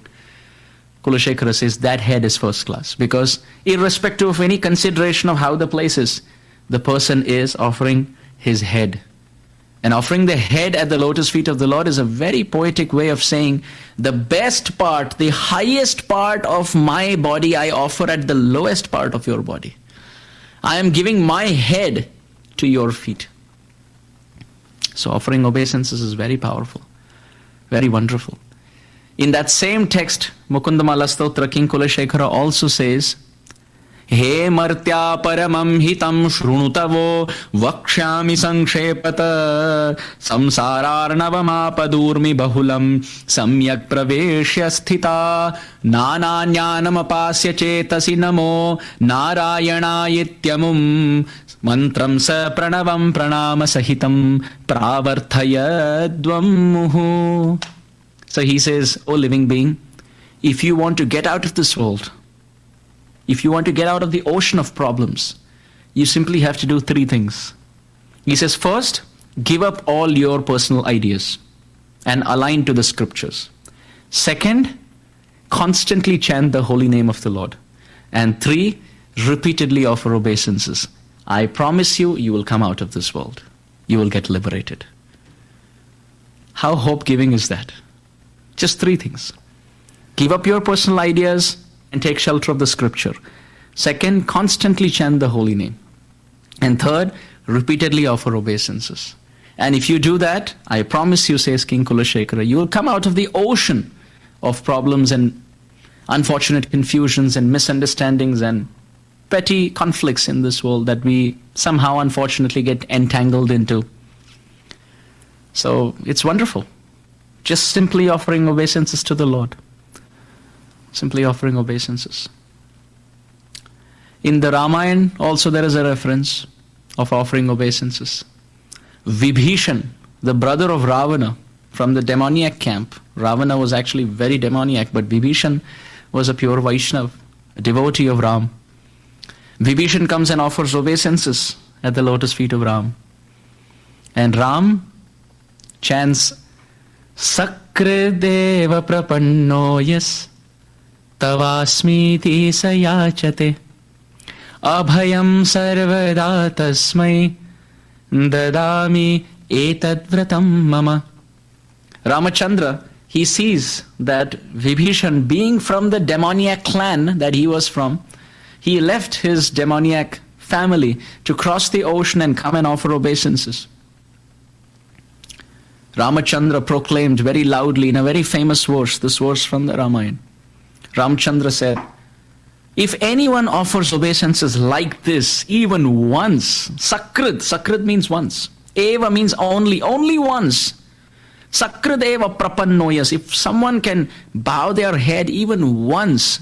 Kulashekara says that head is first class, because irrespective of any consideration of how the place is, the person is offering his head. And offering the head at the lotus feet of the Lord is a very poetic way of saying, the best part, the highest part of my body I offer at the lowest part of your body. I am giving my head to your feet. So offering obeisances is very powerful, very wonderful. In that same text, Mukundamala Stotra, King Kulashekara also says, He martya paramam hitam shrunutavo vakshyami sankshepat samsararnavamapadurmi bahulam samyak praveshya sthita nananyanamapasya chetasi namo narayanaityamum mantram sa pranavam pranama sahitam pravarthayadvam muhu. So he says, O living being, if you want to get out of this world, if you want to get out of the ocean of problems, you simply have to do 3 things. He says, first, give up all your personal ideas and align to the scriptures. Second, constantly chant the holy name of the Lord. And 3, repeatedly offer obeisances. I promise you, you will come out of this world. You will get liberated. How hope-giving is that? Just 3 things. Give up your personal ideas and take shelter of the scripture. Second, constantly chant the holy name. And third, repeatedly offer obeisances. And if you do that, I promise you, says King Kulashekara, you will come out of the ocean of problems and unfortunate confusions and misunderstandings and petty conflicts in this world that we somehow unfortunately get entangled into. So it's wonderful. Just simply offering obeisances to the Lord. Simply offering obeisances. In the Ramayana also there is a reference of offering obeisances. Vibhishan, the brother of Ravana from the demoniac camp. Ravana was actually very demoniac, but Vibhishan was a pure Vaishnav, a devotee of Ram. Vibhishan comes and offers obeisances at the lotus feet of Ram. And Ram chants, Sakrideva prapanno yas Tavasmiti sayachate Abhayam sarvada tasmai Dadami etadvratam mama. Ramachandra, he sees that Vibhishan, being from the demoniac clan that he was from, he left his demoniac family to cross the ocean and come and offer obeisances. Ramachandra proclaimed very loudly in a very famous verse, this verse from the Ramayana. Ramchandra said, if anyone offers obeisances like this, even once, sakrid means once, eva means only once, sakrid eva prapannoyas, if someone can bow their head even once,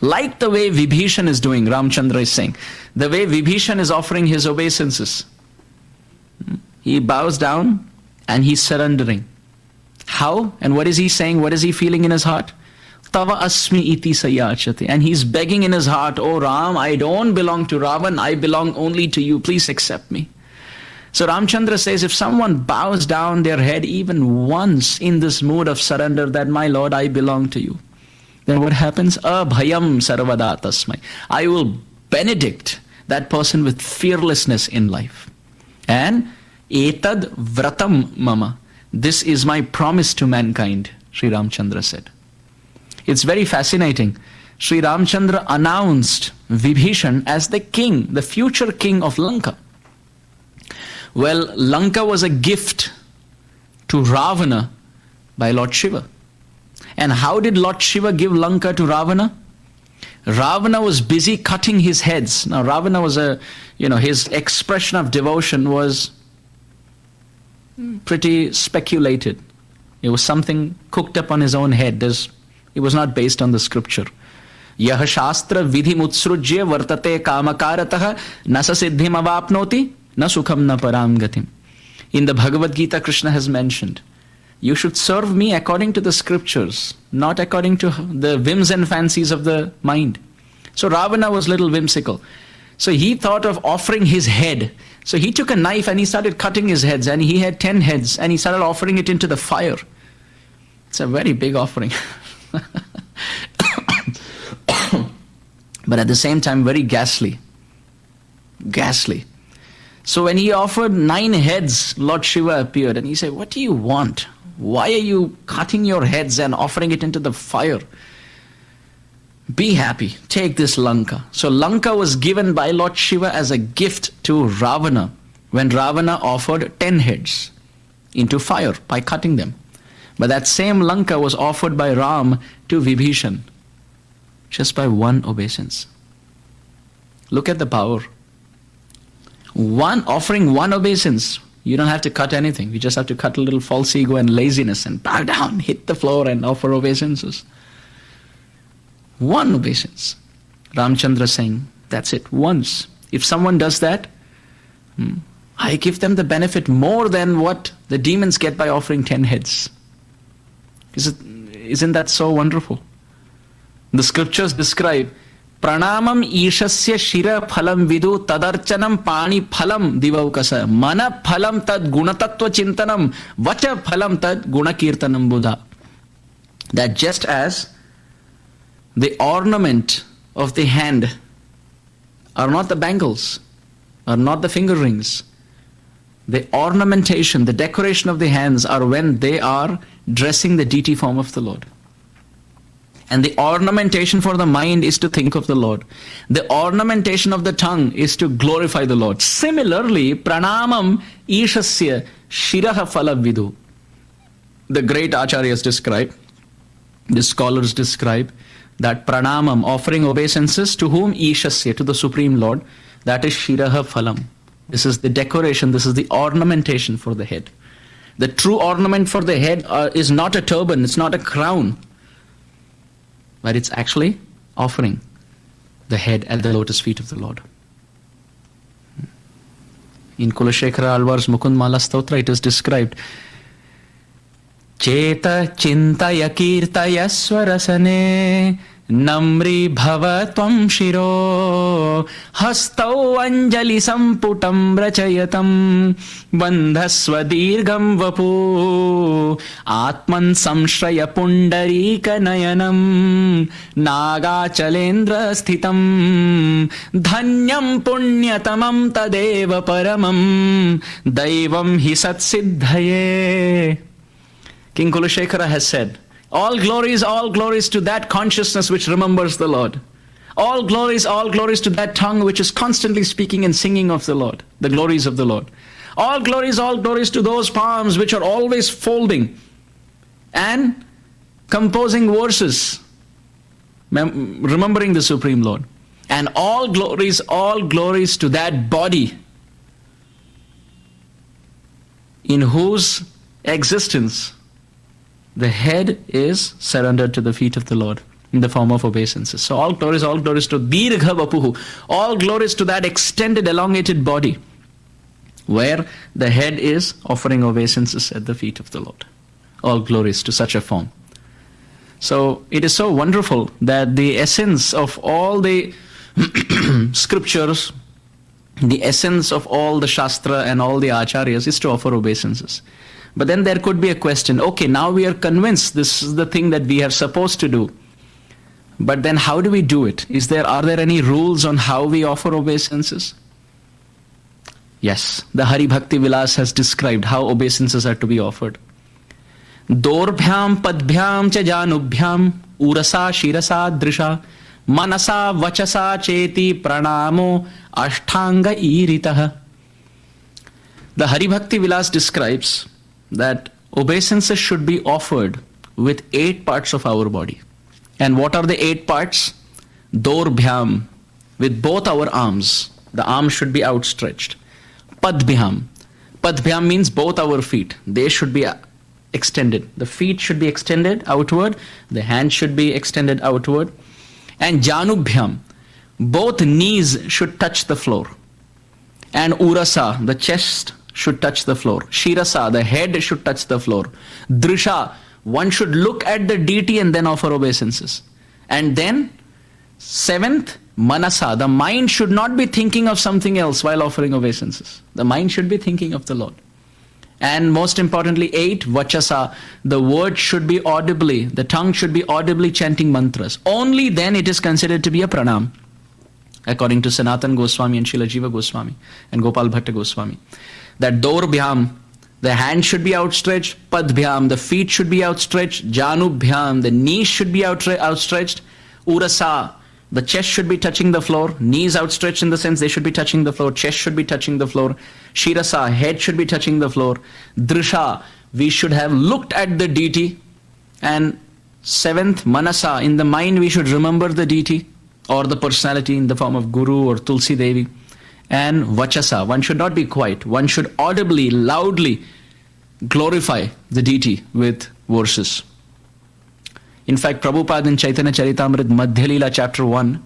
like the way Vibhishan is doing, Ramchandra is saying, the way Vibhishan is offering his obeisances, he bows down and he's surrendering. How? And what is he saying? What is he feeling in his heart? Tava asmi iti sayachate. And he's begging in his heart, oh Ram, I don't belong to Ravana, I belong only to you. Please accept me. So Ramchandra says, if someone bows down their head even once in this mood of surrender, that my Lord, I belong to you, then what happens? Abhayam sarvada tasmai. I will benedict that person with fearlessness in life. And etad vratam mama. This is my promise to mankind, Sri Ramchandra said. It's very fascinating. Sri Ramchandra announced Vibhishan as the king, the future king of Lanka. Well, Lanka was a gift to Ravana by Lord Shiva. And how did Lord Shiva give Lanka to Ravana? Ravana was busy cutting his heads. Now Ravana was his expression of devotion was pretty speculated. It was something cooked up on his own head. It was not based on the scripture. Yaha shastra vidhi mutsrujya vartate kamakarataha nasa siddhim avapnoti na sukham na param gatim. In the Bhagavad Gita, Krishna has mentioned, you should serve me according to the scriptures, not according to the whims and fancies of the mind. So Ravana was a little whimsical. So he thought of offering his head. So he took a knife and he started cutting his heads, and he had 10 heads, and he started offering it into the fire. It's a very big offering. But at the same time, very ghastly. So when he offered 9 heads, Lord Shiva appeared and he said, what do you want? Why are you cutting your heads and offering it into the fire? Be happy, take this Lanka. So Lanka was given by Lord Shiva as a gift to Ravana when Ravana offered 10 heads into fire by cutting them. But that same Lanka was offered by Ram to Vibhishan just by one obeisance. Look at the power. Offering one obeisance, you don't have to cut anything. You just have to cut a little false ego and laziness and bow down, hit the floor and offer obeisances. One obeisance. Ramchandra saying, that's it, once. If someone does that, I give them the benefit more than what the demons get by offering 10 heads. Isn't that so wonderful? The scriptures describe, Pranamam ishasya shira phalam vidu tadarchanam pani phalam divaukasa mana phalam tad gunatattva chintanam vacha phalam tad gunakirtanam buddha. That just as the ornament of the hand are not the bangles, are not the finger rings. The ornamentation, the decoration of the hands are when they are dressing the deity form of the Lord. And the ornamentation for the mind is to think of the Lord. The ornamentation of the tongue is to glorify the Lord. Similarly, pranamam ishasya shiraha phala vidu. The great acharyas describe, the scholars describe, that pranamam, offering obeisances to whom? Ishasya, to the Supreme Lord. That is shiraha phalam. This is the decoration, this is the ornamentation for the head. The true ornament for the head is not a turban, it's not a crown. But it's actually offering the head at the lotus feet of the Lord. In Kulashekara Alvar's Mukundmala Stotra, it is described, Cheta chintaya kirtaya swarasane namri bhava tvam shiro hastau anjali samputam rachayatam bandhasva dirgham vapu atman samshraya pundarika nayanam naga chalendra sthitam dhanyam punyatamam tadeva paramam daivam hi satsiddhaye. King Kulashekara has said, all glories to that consciousness which remembers the Lord. All glories to that tongue which is constantly speaking and singing of the Lord, the glories of the Lord. All glories to those palms which are always folding and composing verses, remembering the Supreme Lord. And all glories to that body in whose existence the head is surrendered to the feet of the Lord in the form of obeisances. So all glories to Dirgha Vapuhu. All glories to that extended, elongated body where the head is offering obeisances at the feet of the Lord. All glories to such a form. So it is so wonderful that the essence of all the scriptures, the essence of all the Shastra and all the Acharyas is to offer obeisances. But then there could be a question, okay, now we are convinced this is the thing that we are supposed to do. But then how do we do it? Are there any rules on how we offer obeisances? Yes, the Hari Bhakti Vilas has described how obeisances are to be offered. Dorbhyam padbhyam cha janubhyam urasa shirasa drisha manasa vachasa cheti pranamo ashtanga iritaha. The Hari Bhakti Vilas describes that obeisances should be offered with 8 parts of our body. And what are the 8 parts? Dorbhyam, with both our arms. The arms should be outstretched. Padbhyam. Padbhyam means both our feet. They should be extended. The feet should be extended outward. The hands should be extended outward. And Janubhyam. Both knees should touch the floor. And Urasa, the chest should touch the floor. Shirasa, the head should touch the floor. Drisha, one should look at the deity and then offer obeisances. And then, 7th, Manasa, the mind should not be thinking of something else while offering obeisances. The mind should be thinking of the Lord. And most importantly, 8, Vachasa, the word should be audibly, the tongue should be audibly chanting mantras. Only then it is considered to be a pranam, according to Sanatan Goswami and Srila Jiva Goswami and Gopal Bhatta Goswami. That Dorbhyam, the hand should be outstretched. Padbhyam, the feet should be outstretched. Janubhyam, the knees should be outstretched. Urasa, the chest should be touching the floor, knees outstretched in the sense they should be touching the floor, chest should be touching the floor. Shirasa, head should be touching the floor. Drisha, we should have looked at the deity. And seventh, Manasa, in the mind we should remember the deity or the personality in the form of Guru or Tulsi Devi. And Vachasa, one should not be quiet, one should audibly, loudly glorify the deity with verses. In fact, Prabhupada in Chaitanya Charitamrita Madhya Leela chapter 1,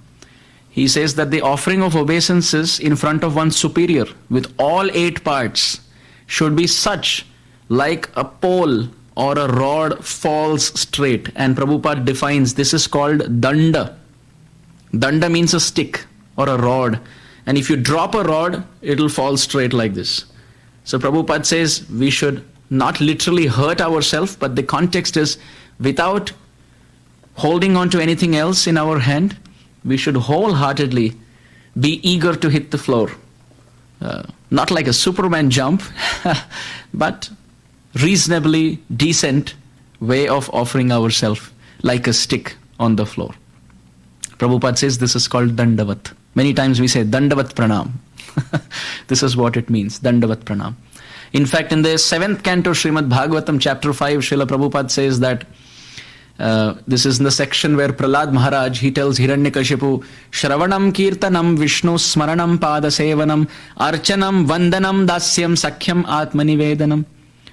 he says that the offering of obeisances in front of one's superior with all 8 parts should be such like a pole or a rod falls straight. And Prabhupada defines this is called danda. Danda means a stick or a rod. And if you drop a rod, it'll fall straight like this. So Prabhupada says we should not literally hurt ourselves, but the context is without holding on to anything else in our hand, we should wholeheartedly be eager to hit the floor. Not like a Superman jump, but reasonably decent way of offering ourselves like a stick on the floor. Prabhupada says this is called Dandavat. Many times we say Dandavat Pranam. This is what it means, Dandavat Pranam. In fact, in the 7th canto Srimad Bhagavatam chapter 5, Srila Prabhupada says that this is in the section where Prahlad Maharaj, he tells Hiranyakashipu, Shravanam Kirtanam Vishnu Smaranam Pada Sevanam Archanam Vandanam Dasyam Sakhyam Atmanivedanam.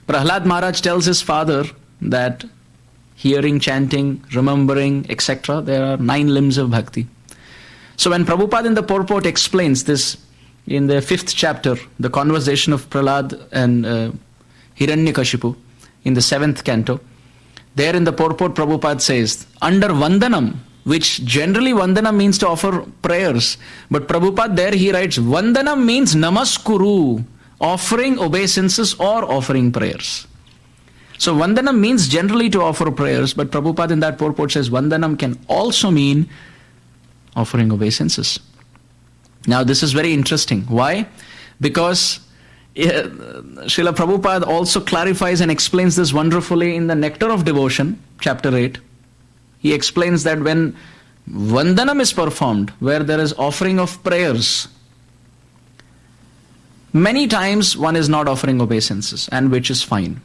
Prahlad Maharaj tells his father that hearing, chanting, remembering, etc., there are 9 limbs of bhakti. So when Prabhupada in the purport explains this in the 5th chapter, the conversation of Prahlad and Hiranyakashipu in the 7th canto, there in the purport Prabhupada says, under Vandanam, which generally Vandanam means to offer prayers, but Prabhupada there he writes, Vandanam means Namaskuru, offering obeisances or offering prayers. So Vandanam means generally to offer prayers, but Prabhupada in that purport says Vandanam can also mean offering obeisances. Now this is very interesting. Why? Because Srila Prabhupada also clarifies and explains this wonderfully in the Nectar of Devotion, chapter 8. He explains that when Vandanam is performed, where there is offering of prayers, many times one is not offering obeisances, and which is fine.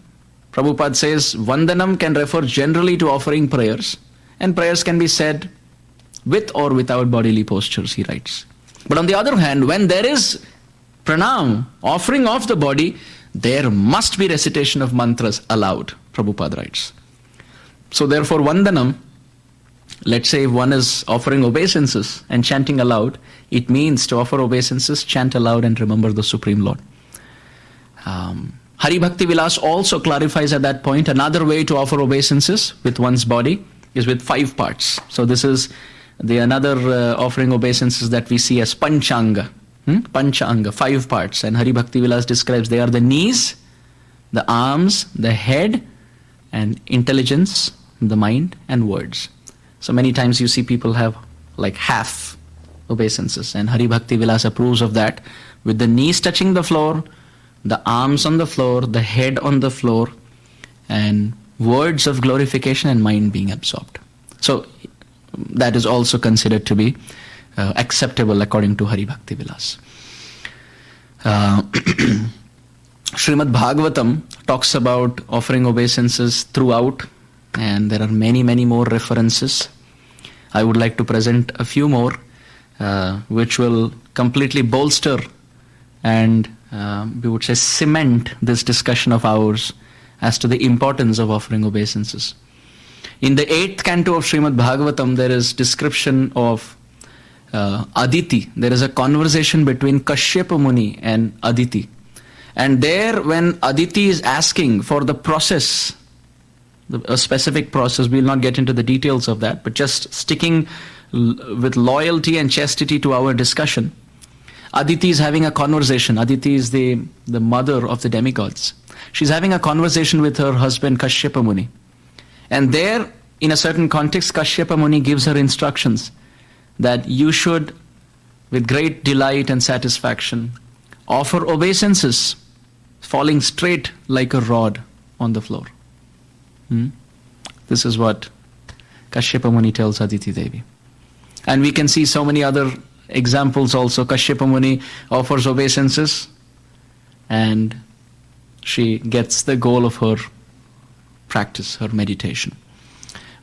Prabhupada says Vandanam can refer generally to offering prayers, and prayers can be said with or without bodily postures, he writes. But on the other hand, when there is pranam, offering of the body, there must be recitation of mantras aloud, Prabhupada writes. So therefore Vandanam, let's say if one is offering obeisances and chanting aloud, it means to offer obeisances, chant aloud and remember the Supreme Lord. Hari Bhakti Vilas also clarifies at that point another way to offer obeisances with one's body is with 5 parts. So this is the another offering obeisances that we see as Panchanga. Panchanga, 5 parts. And Hari Bhakti Vilas describes they are the knees, the arms, the head, and intelligence, the mind, and words. So many times you see people have like half obeisances, and Hari Bhakti Vilas approves of that, with the knees touching the floor, the arms on the floor, the head on the floor, and words of glorification and mind being absorbed. So that is also considered to be acceptable according to Hari Bhakti Vilas. Srimad Bhagavatam talks about offering obeisances throughout, and there are many, many more references. I would like to present a few more which will completely bolster and we would say cement this discussion of ours as to the importance of offering obeisances. In the 8th canto of Srimad Bhagavatam, there is description of Aditi. There is a conversation between Kashyapa Muni and Aditi. And there when Aditi is asking for the process, a specific process, we will not get into the details of that, but just sticking with loyalty and chastity to our discussion, Aditi is having a conversation. Aditi is the mother of the demigods. She's having a conversation with her husband Kashyapa Muni. And there, in a certain context, Kashyapa Muni gives her instructions that you should, with great delight and satisfaction, offer obeisances, falling straight like a rod on the floor. This is what Kashyapa Muni tells Aditi Devi. And we can see so many other examples also. Kashyapa Muni offers obeisances and she gets the goal of her practice, her meditation.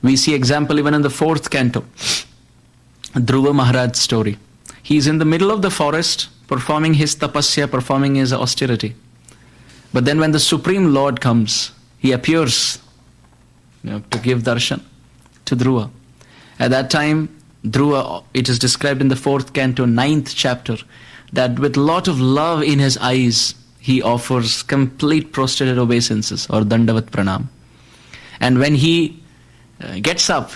We see example even in the 4th canto, Dhruva Maharaj's story. He's in the middle of the forest performing his tapasya, performing his austerity. But then when the Supreme Lord comes, he appears to give darshan to Dhruva. At that time, Dhruva, it is described in the 4th canto, 9th chapter, that with lot of love in his eyes, he offers complete prostrated obeisances or dandavat pranam. And when he gets up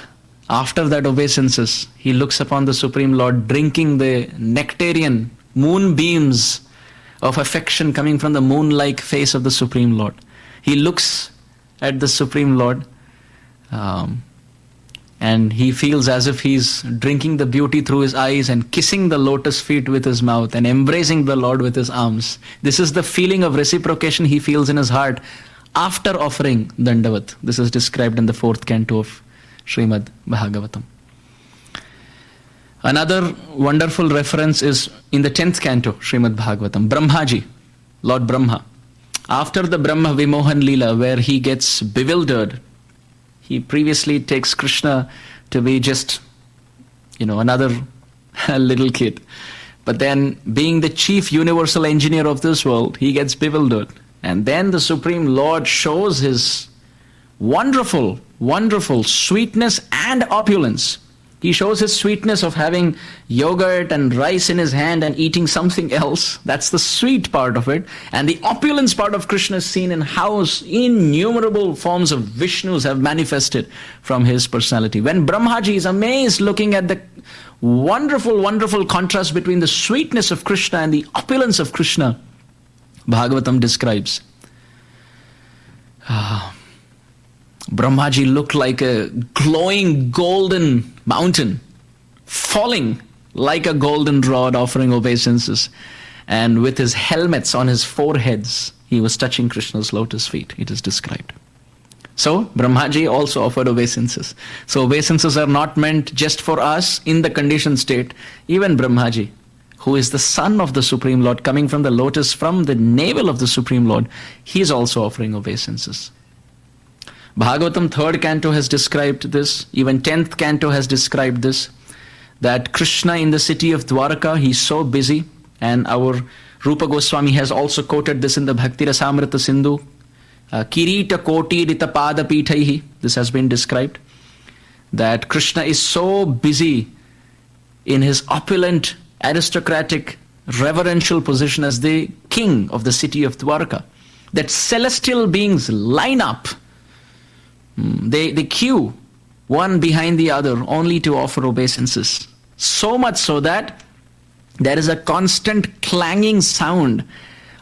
after that obeisances, he looks upon the Supreme Lord drinking the nectarian moonbeams of affection coming from the moon-like face of the Supreme Lord. He looks at the Supreme Lord and he feels as if he's drinking the beauty through his eyes and kissing the lotus feet with his mouth and embracing the Lord with his arms. This is the feeling of reciprocation he feels in his heart after offering Dandavat. This is described in the 4th canto of Srimad Bhagavatam. Another wonderful reference is in the 10th canto, Srimad Bhagavatam, Brahmaji, Lord Brahma. After the Brahma Vimohan Leela, where he gets bewildered, he previously takes Krishna to be just, another little kid. But then, being the chief universal engineer of this world, he gets bewildered. And then the Supreme Lord shows his wonderful, wonderful sweetness and opulence. He shows his sweetness of having yogurt and rice in his hand and eating something else. That's the sweet part of it. And the opulence part of Krishna is seen in how innumerable forms of Vishnus have manifested from his personality. When Brahmaji is amazed looking at the wonderful, wonderful contrast between the sweetness of Krishna and the opulence of Krishna, Bhagavatam describes, Brahmaji looked like a glowing golden mountain, falling like a golden rod, offering obeisances. And with his helmets on his foreheads, he was touching Krishna's lotus feet, it is described. So, Brahmaji also offered obeisances. So, obeisances are not meant just for us in the conditioned state. Even Brahmaji, who is the son of the Supreme Lord, coming from the lotus, from the navel of the Supreme Lord, he is also offering obeisances. Bhagavatam 3rd canto has described this, even 10th canto has described this, that Krishna in the city of Dwarka, he's so busy, and our Rupa Goswami has also quoted this in the Bhakti Rasamrita Sindhu, Kirita Koti Rita Pada Pithaihi, this has been described, that Krishna is so busy in his opulent, aristocratic, reverential position as the king of the city of Dwarka, that celestial beings line up. They queue one behind the other only to offer obeisances. So much so that there is a constant clanging sound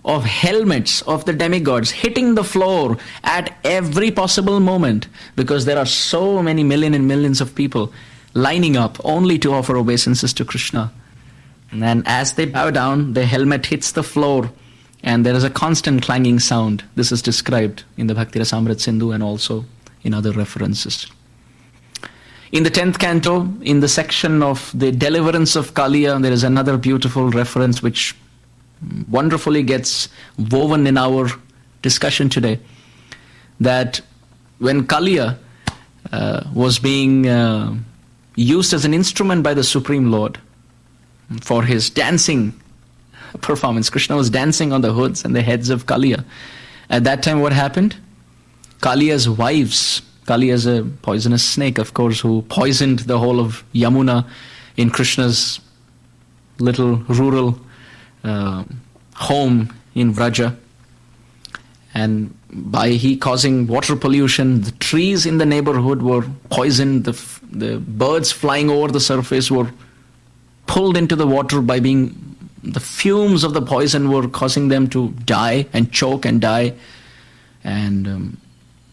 of helmets of the demigods hitting the floor at every possible moment, because there are so many millions and millions of people lining up only to offer obeisances to Krishna. And then as they bow down, the helmet hits the floor and there is a constant clanging sound. This is described in the Bhakti Rasamrita Sindhu and also in other references. In the 10th canto, in the section of the deliverance of Kaliya, there is another beautiful reference which wonderfully gets woven in our discussion today. That when Kaliya was being used as an instrument by the Supreme Lord for his dancing performance, Krishna was dancing on the hoods and the heads of Kaliya. At that time, what happened? Kaliya's wives, Kaliya is a poisonous snake, of course, who poisoned the whole of Yamuna in Krishna's little rural home in Vraja. And by he causing water pollution, the trees in the neighborhood were poisoned, the birds flying over the surface were pulled into the water by being, the fumes of the poison were causing them to die and choke and die. And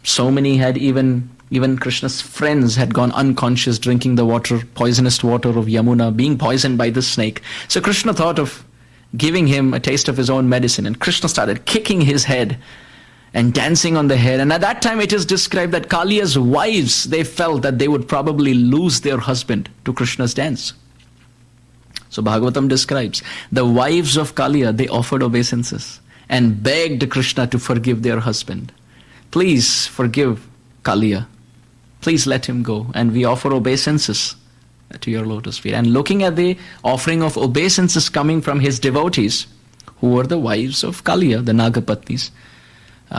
so many had even Krishna's friends had gone unconscious drinking the water, poisonous water of Yamuna, being poisoned by this snake. So Krishna thought of giving him a taste of his own medicine, and Krishna started kicking his head and dancing on the head. And at that time it is described that Kaliya's wives, they felt that they would probably lose their husband to Krishna's dance. So Bhagavatam describes the wives of Kaliya, they offered obeisances and begged Krishna to forgive their husband. Please forgive Kaliya. Please let him go. And we offer obeisances to your lotus feet. And looking at the offering of obeisances coming from his devotees, who were the wives of Kaliya, the Nagapatnis,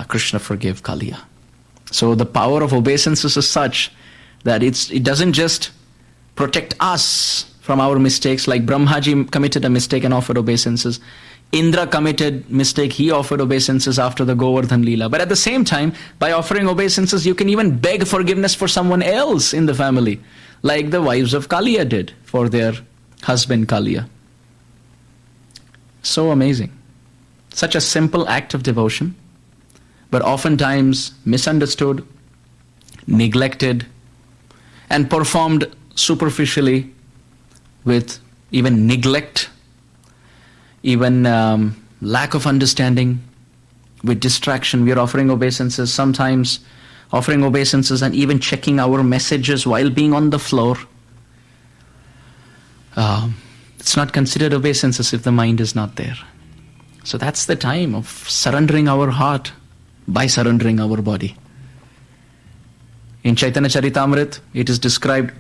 Krishna forgave Kaliya. So the power of obeisances is such that it doesn't just protect us from our mistakes, like Brahmaji committed a mistake and offered obeisances. Indra committed mistake, he offered obeisances after the Govardhan Leela. But at the same time, by offering obeisances, you can even beg forgiveness for someone else in the family, like the wives of Kaliya did for their husband Kaliya. So amazing. Such a simple act of devotion, but oftentimes misunderstood, neglected, and performed superficially with even neglect, even lack of understanding, with distraction. We are offering obeisances, sometimes offering obeisances and even checking our messages while being on the floor. It's not considered obeisances if the mind is not there. So that's the time of surrendering our heart by surrendering our body. In Chaitanya Charitamrita, it is described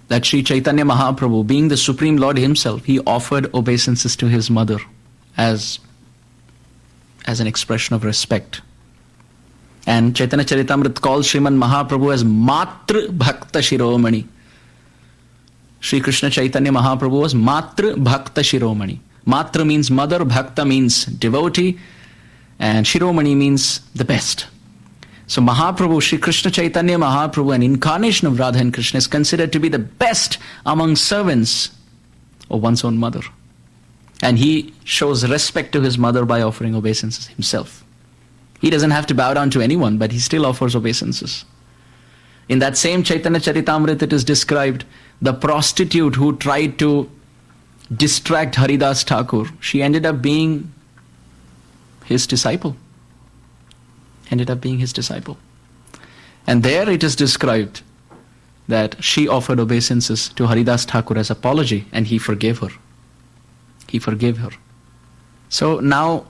that Sri Chaitanya Mahaprabhu, being the Supreme Lord himself, he offered obeisances to his mother as an expression of respect. And Chaitanya Charitamrita calls Sriman Mahaprabhu as Matru Bhakta Shiromani. Sri Krishna Chaitanya Mahaprabhu was Matru Bhakta Shiromani. Matra means mother, Bhakta means devotee, and Shiromani means the best. So Mahaprabhu, Sri Krishna Chaitanya Mahaprabhu, an incarnation of Radha and Krishna, is considered to be the best among servants of one's own mother. And he shows respect to his mother by offering obeisances himself. He doesn't have to bow down to anyone, but he still offers obeisances. In that same Chaitanya Charitamrita, it is described the prostitute who tried to distract Haridas Thakur. She ended up being his disciple. And there it is described that she offered obeisances to Haridas Thakur as apology, and he forgave her. So now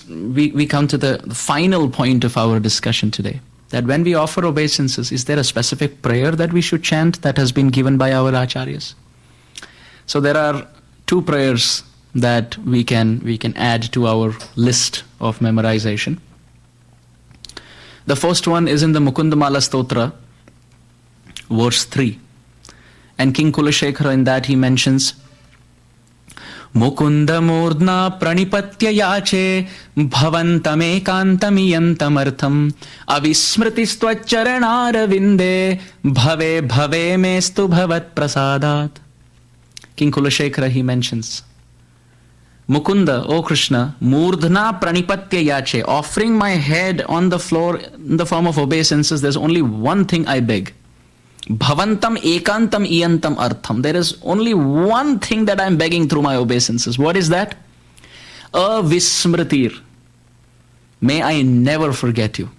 we come to the final point of our discussion today, that when we offer obeisances, is there a specific prayer that we should chant that has been given by our acharyas? So there are two prayers that we can add to our list of memorization. The first one is in the Mukundamala Stotra, verse 3. And King Kulashekara, in that he mentions, Mukunda Murdna Pranipatya Yache Bhavantam Ekantamiyantamartham Avismritistvacharanara Vinde Bhave Bhave Mestu Bhavat Prasadat. King Kulashekara, he mentions, Mukunda, O Krishna, Murdhna Pranipatya Yache, offering my head on the floor in the form of obeisances, there's only one thing I beg. Bhavantam Ekantam Iyantam Artham. There is only one thing that I'm begging through my obeisances. What is that? Avismritir. May I never forget you.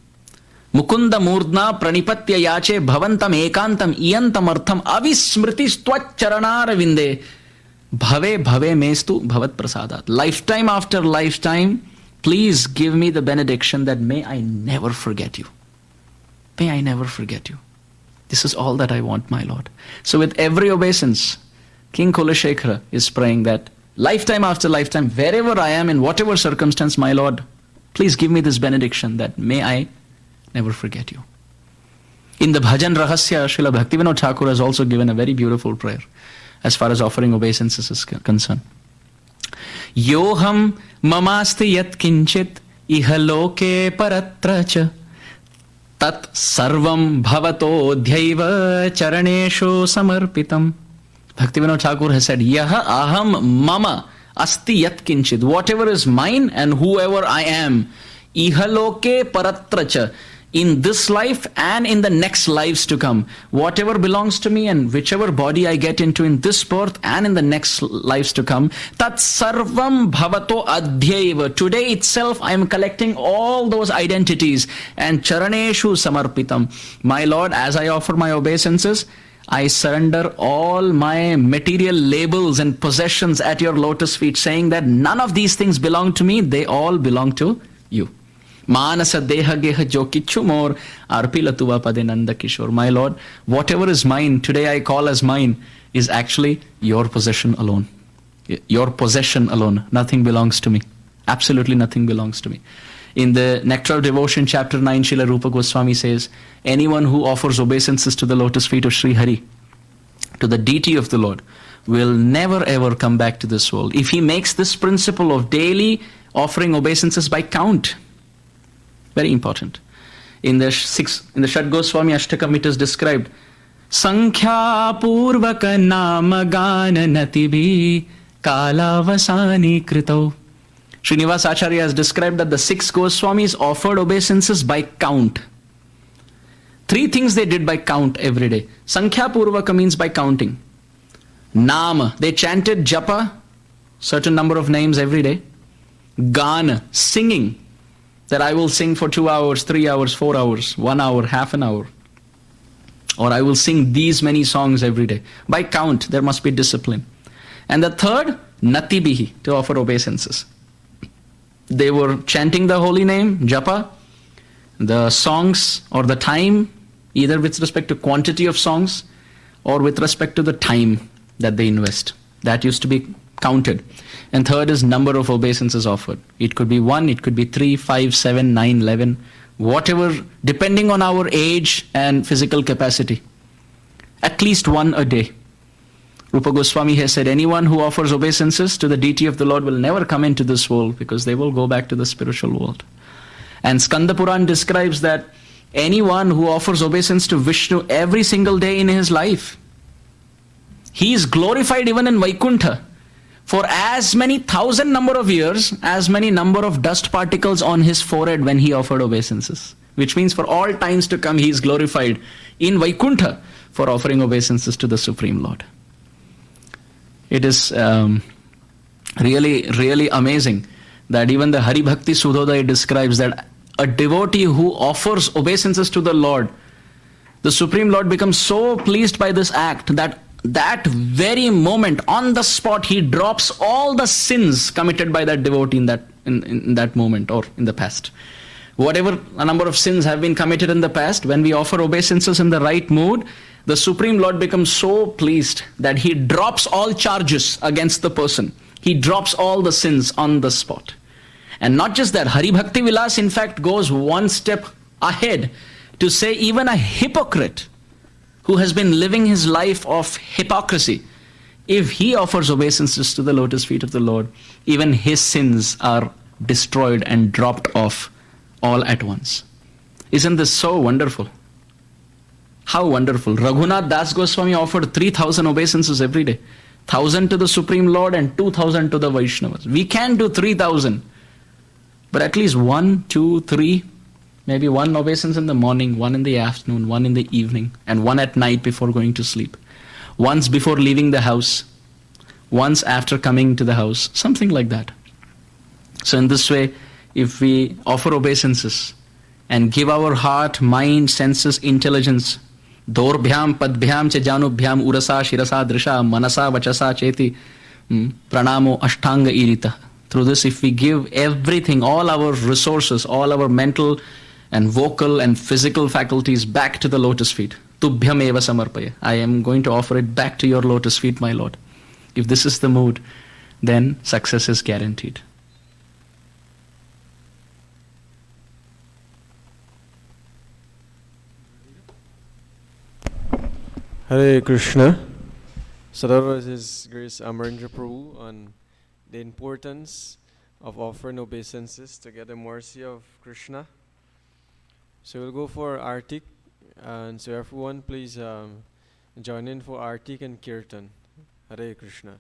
Mukunda Murdhna Pranipatya Yache Bhavantam Ekantam Iyantam Artham Avismritis Tvaccharanara Vinde. Bhave Bhave Mestu Bhavat Prasadat. Lifetime after lifetime, please give me the benediction that may I never forget you. May I never forget you. This is all that I want, my Lord. So with every obeisance, King Kulashekara is praying that lifetime after lifetime, wherever I am, in whatever circumstance, my Lord, please give me this benediction that may I never forget you. In the Bhajan Rahasya, Srila Bhaktivinoda Thakur has also given a very beautiful prayer as far as offering obeisances is concerned. Yoham mamasti yat kinchit ihaloke paratracha tat sarvam bhavato dhyaiva charaneshu samarpitam. Bhaktivinoda Thakur has said, Yaha aham mama asti yat kinchit. Whatever is mine and whoever I am, ihaloke paratracha. in this life and in the next lives to come. Whatever belongs to me and whichever body I get into in this birth and in the next lives to come, tat sarvam bhavato adhyaiva. Today itself I am collecting all those identities and charaneshu samarpitam. My Lord, as I offer my obeisances, I surrender all my material labels and possessions at your lotus feet, saying that none of these things belong to me, they all belong to you. Manasa deha geha jo kichu mor arpilatuva pade nanda kishore. My Lord, whatever is mine, today I call as mine, is actually your possession alone. Your possession alone. Nothing belongs to me. Absolutely nothing belongs to me. In the Nectar of Devotion, chapter 9, Srila Rupa Goswami says, anyone who offers obeisances to the lotus feet of Sri Hari, to the deity of the Lord, will never ever come back to this world. If he makes this principle of daily offering obeisances by count, very important. In the Shad Goswami Ashtakam it is described, Sankhya Purvaka Nama Gana Natibhi Kalavasani Krito. Srinivas Acharya has described that the 6 Goswamis offered obeisances by count. 3 things they did by count every day. Sankhya Purvaka means by counting. Nama, they chanted japa, certain number of names every day. Gana, singing, that I will sing for 2 hours, 3 hours, 4 hours, 1 hour, half an hour. Or I will sing these many songs every day. By count, there must be discipline. And the third, Natibihi, to offer obeisances. They were chanting the holy name, japa, the songs or the time, either with respect to quantity of songs or with respect to the time that they invest. That used to be counted. And third is number of obeisances offered. It could be 1, it could be 3, 5, 7, 9, 11, whatever, depending on our age and physical capacity. At least 1 a day. Rupa Goswami has said, anyone who offers obeisances to the deity of the Lord will never come into this world, because they will go back to the spiritual world. And Skanda Puran describes that anyone who offers obeisance to Vishnu every single day in his life, he is glorified even in Vaikuntha for as many 1,000 number of years, as many number of dust particles on his forehead when he offered obeisances. Which means for all times to come he is glorified in Vaikuntha for offering obeisances to the Supreme Lord. It is really, really amazing that even the Hari Bhakti Sudhodaya describes that a devotee who offers obeisances to the Lord, the Supreme Lord becomes so pleased by this act that very moment, on the spot, he drops all the sins committed by that devotee in that moment or in the past. Whatever a number of sins have been committed in the past, when we offer obeisances in the right mood, the Supreme Lord becomes so pleased that he drops all charges against the person. He drops all the sins on the spot. And not just that, Hari Bhakti Vilas in fact goes one step ahead to say even a hypocrite who has been living his life of hypocrisy, if he offers obeisances to the lotus feet of the Lord, even his sins are destroyed and dropped off all at once. Isn't this so wonderful? How wonderful. Raghunath Das Goswami offered 3,000 obeisances every day. 1,000 to the Supreme Lord and 2,000 to the Vaishnavas. We can do 3,000. But at least 1, 2, 3, maybe 1 obeisance in the morning, 1 in the afternoon, 1 in the evening, and 1 at night before going to sleep. Once before leaving the house, once after coming to the house, something like that. So in this way, if we offer obeisances and give our heart, mind, senses, intelligence, Dorbhyam, Padbhyam, Che Janubhyam, Urasa, Shirasa, Drisha, Manasa, Vachasa, Cheti, Pranamo, Ashtanga Irita. Through this, if we give everything, all our resources, all our mental and vocal and physical faculties back to the lotus feet, Tubhyam eva samarpaya. I am going to offer it back to your lotus feet, my Lord. If this is the mood, then success is guaranteed. Hare Krishna. So that was His Grace Amarendra Prabhu on the importance of offering obeisances to get the mercy of Krishna. So we'll go for Artik, and so everyone please join in for Artik and Kirtan. Hare Krishna.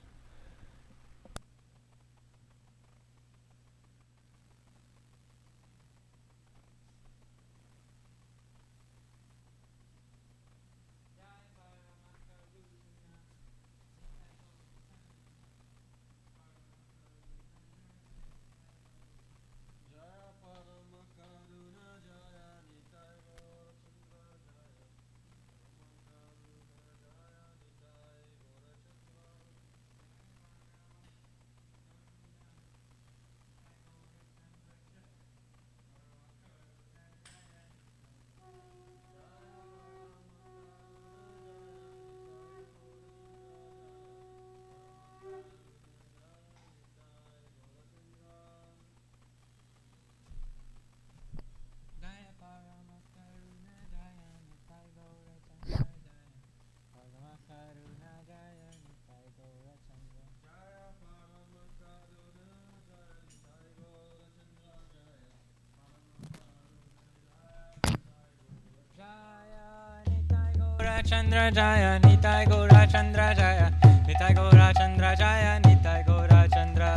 Chandra Jaya, Nitai Gaura Chandra Jaya, Nitai Gaura Chandra Jaya, Nitai Gaura Chandra.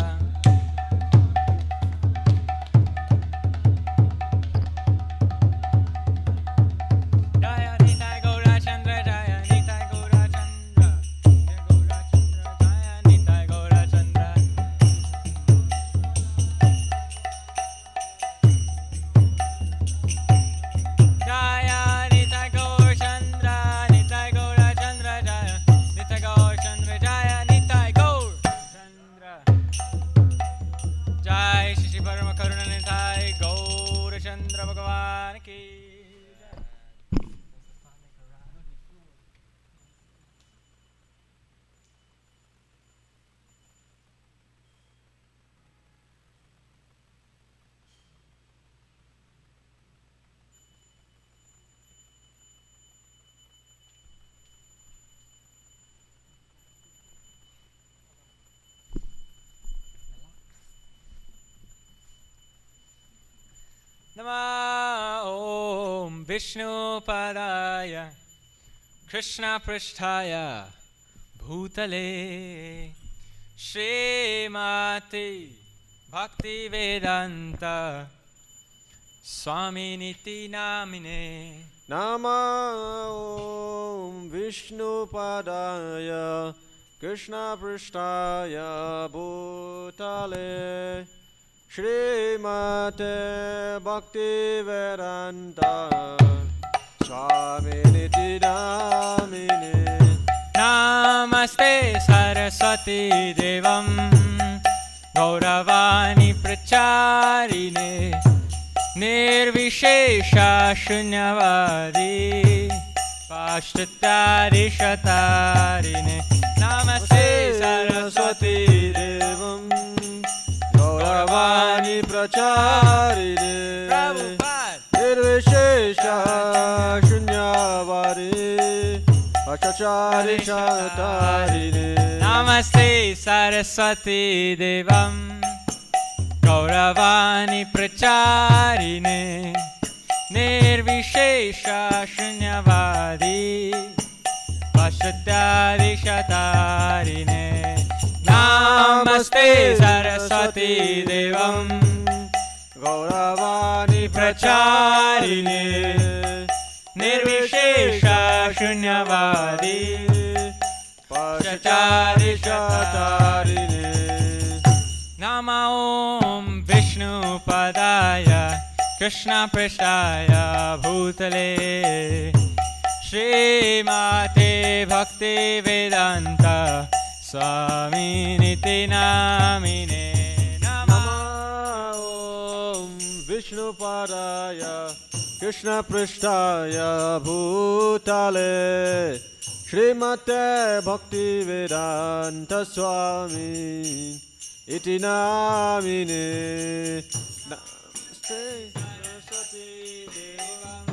Jaya Nitai Gaura Chandra Jaya, Nitai Gaura Chandra, Nitai Gaura Chandra Jaya, Nitai Gaura Chandra. Jaya Nitai Gaura Chandra, Nitai Gaura Chandra Jaya, Nitai Gaura Chandra. Jai Shri Parama Karuna Nitai Gaura Chandra Bhagavan ki. Nama Om Vishnu Padaya Krishna Pristhaya Bhutale Srimati Bhakti Vedanta Swami Niti Namine. Nama Om Vishnu Padaya Krishna Pristhaya Bhutale Srimate Bhakti Vedanta Swami Niti Namine. Namaste Saraswati Devam Gauravani Pracharine Nirvishesha Shunyavadi Pashtatari Shatarine. Namaste Saraswati Devam Gauravani Pracharine Prabhupada Nirvishesha Shunyavadi Pashtatari Shatarine. Namaste Saraswati Devam Gauravani Pracharine Nirvishesha Shunyavadi Pashtatari Shatarine. Namaste Saraswati Devam Gauravani Pracharine Nirvishesha Shunyavadi Pashtatari Shatarine. Nama Om Vishnu Padaya Krishna Pristhaya Bhutale Srimate Bhakti Vedanta Swami Niti Namine. Nama Om Vishnu Padaya Krishna Pristhaya Bhutale Srimate Bhakti Vedanta Swami Iti Namine. Namaste Saraswati Devam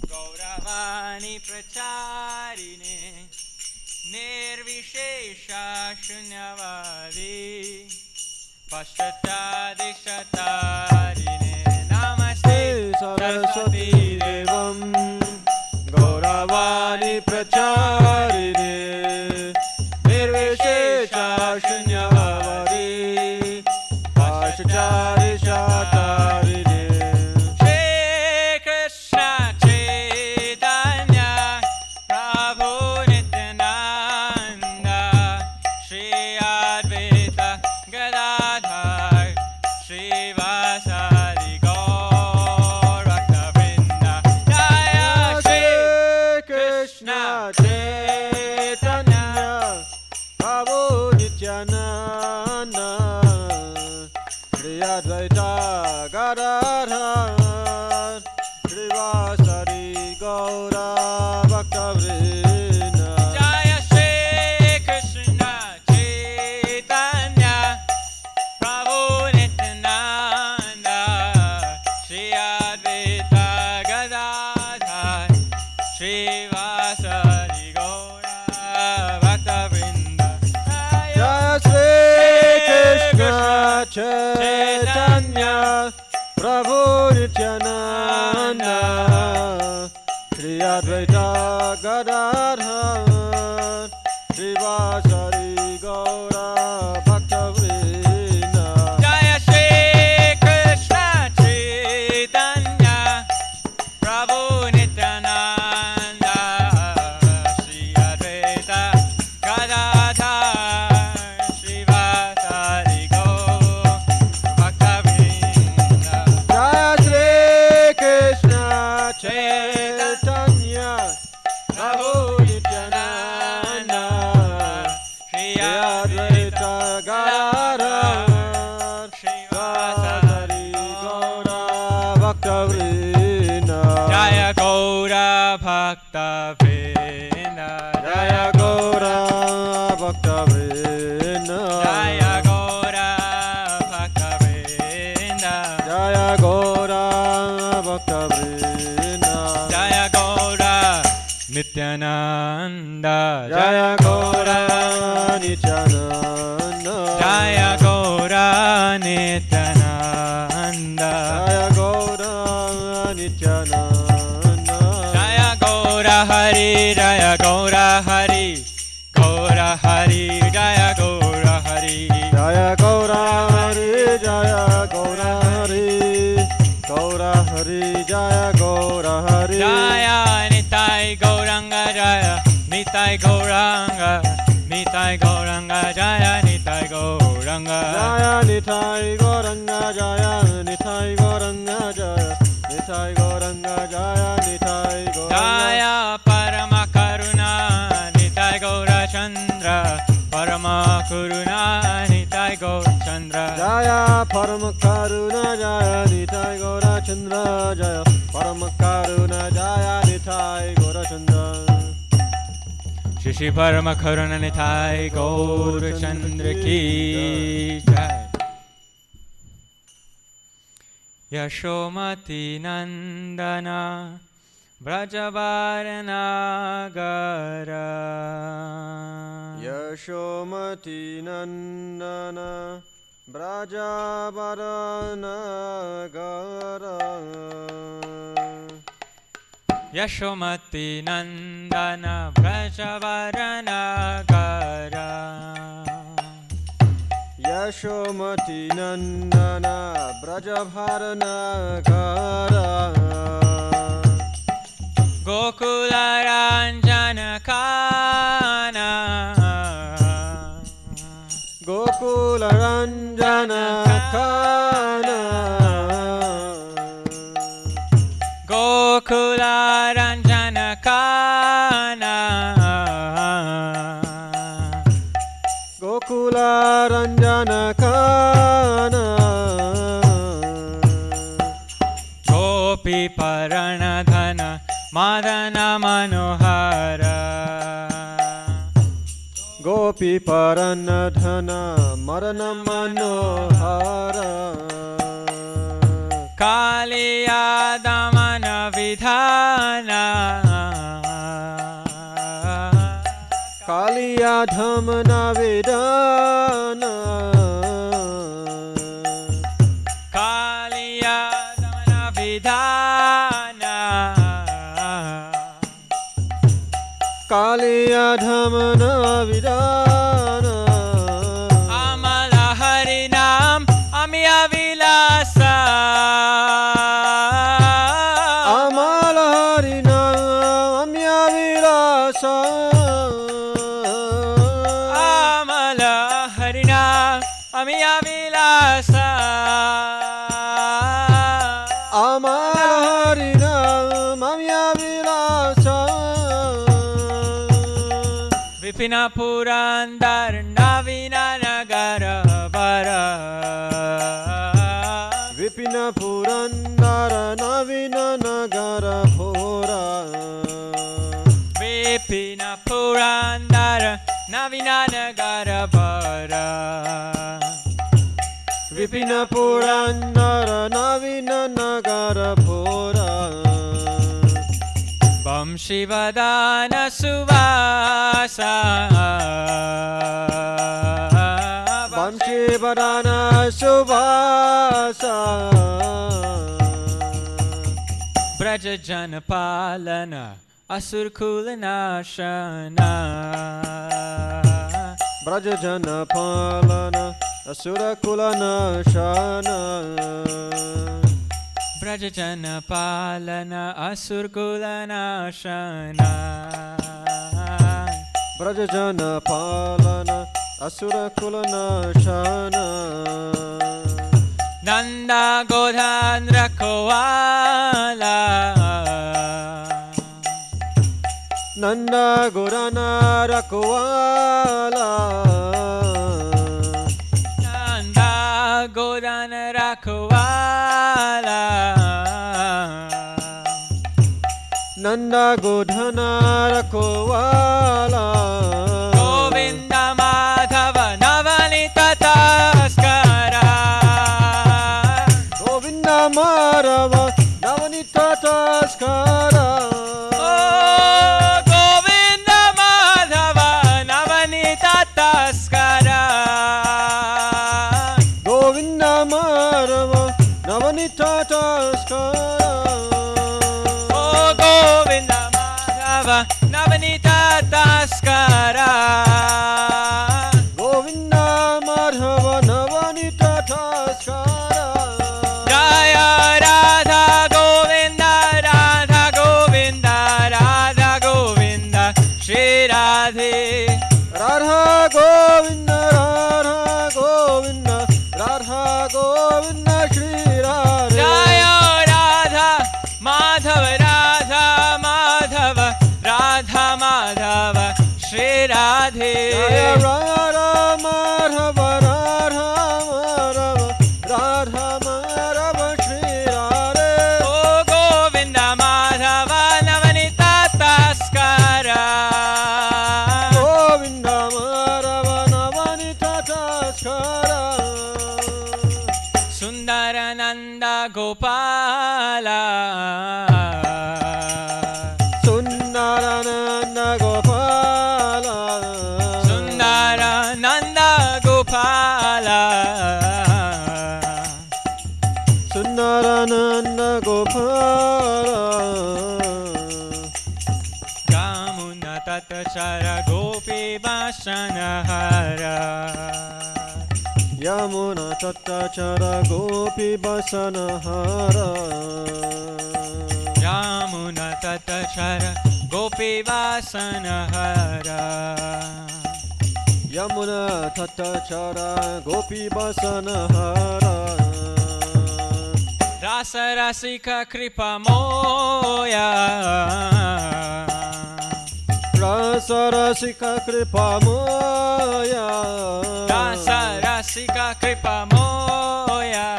Gauravani Pracharine Nirvishesha Shunyavadi Pashtatari Shatarine. Namaste Saraswati Devam Gauravani Pracharine Nirvishesha Shunyavadi Pashtatari Shatarine. Shri Krishna Chaitanya Prabhu Nityananda Shri Advaita Gadadhar Srivasadi Gaur Bhaktavrinda. Jaya Shri Krishna Chaitanya Prabhu Nityananda Shri Advaita Gadadhar Srivasadi Gaura Bhaktavrinda. Jaya Shri Krishna Chaitanya Prabhu Nityananda Shri Advaita Gadadhar Srivasadi Gaura Bhaktavrinda. Jaya Shri Krishna Chaitanya Prabhu Nityananda Shri Advaita Gadadhar Shivasari Gaura Bhaktavrinda Jaya Shri Krishna Chaitanya Prabhu Nityananda Shri Advaita Gadadhar Shivasari Gaura Bhaktavrinda Jaya Shri Krishna Chaitanya Prabhu Nityananda Shri Advaita Gadadhar Shivasari Gaura Bhaktavrinda Jaya Gaura Bhakta Vrinda Jaya Gaura Bhaktavrinda Jaya Gaura Bhakta Vrinda Jaya Gaura Bhaktavrinda Jaya Gaura Nityananda Jaya Gaura Nityananda Jaya Gaura Nityananda Jaya Gaura Nityananda Jaya Gaura Hari Jaya Gaura Hari Gaura Hari Jaya Gaura Hari Jaya Gaura Hari Jaya Gaura Hari Gaura Hari Jaya Gaura Hari Jaya Nitai Gauranga Jaya Nitai Gauranga Nitai Gauranga Jaya Nitai Gauranga Jaya Nitai Gauranga Jaya Nitai Gauranga Jaya Nitai Gauranga Jaya Nitai Gauranga Jaya Parama Karuna Nitai Gaura Chandra Parama Karuna Nitai Gaura Chandra Jaya Parama Karuna Jaya Nitai Gaura Chandra Jaya Parama Karuna Jaya Nitai Gaura Chandra Shri Parama Karuna Nitai Gaura Chandra Ki Jai Yashomati Nandana Brajavarana Gara Yashomati Nandana Brajavarana Gara Yashomati Nandana Brajavarana Gara Yashomati Nandana Brajavarana Gara Gokula Ranjana Kana Gokula Ranjana Kana Gokula Ranjana Kana Gokula Ranjana Kana Gopi Paranadhana Madana Manohara Gopi Paranadhana Marana Manohara Kaliya Damana Vidhana Kaliya Dhamana Vedana Kaliya Damana Vidhana Kaliya Dhamana Vedana Amala Harinam Amiya Vilasa Amala Harina Amya Vilasa Amala Harinam Amiya Vilasa Amala Harina Amya Vilasa Vipina Purandar Navina Nagara Vara Vipina Purandara Navina Nagara Bhora Vipina Purandara Navina Nagara Vara Vipina Purandara Navina Nagara Bhora Bam Shivadana Suvasa Bam Shivadana Suvasa Braja Janapalana असुरकुलनाशना Brajjanapalana Asurakulanashana Brajjanapalana Asurkulanashana Brajjanapalana Asurakulanashana Nanda Godhandra Koala Nanda Gorana Rakoala Nanda Godana Rakoala Nanda Godhana Rakoala Govinda Madhava Navanita Taskara Govinda Madhava Navanita Taskara Govinda Madhava Navanita Taskara Govinda Madhava Navanita Taskara Govinda Madhava Navanita Taskara Govinda Madhava Navanita Taskara Jaya Radha Govinda Radha Govinda Radha Govinda Shri Radhe Radha Govinda Radha Govinda Radha Govinda Shri Radhe Jaya Radha Madhava Radha Madhava Radha Madhava Shri Radhe Jaya Radha Madhava Radha Madhava Radha Madhava Shri Radhe Oh Govinda Madhava Navanita Taskara Govinda Madhava Navanita Taskara Sundarananda Gopala Sundarananda Gopala Sundarananda Gopala Sundarananda Gopala Gamuna Tatachara Gopi Vasanahara Yamuna Tattachara Gopi Basanahara Yamuna Tatachara Gopi Vasanahara Yamuna Tattachara Gopi Basanahara Rasa Rasika Kripa Moya Rasa Rasika Kripa Moya Rasa Rasika Kripa Moya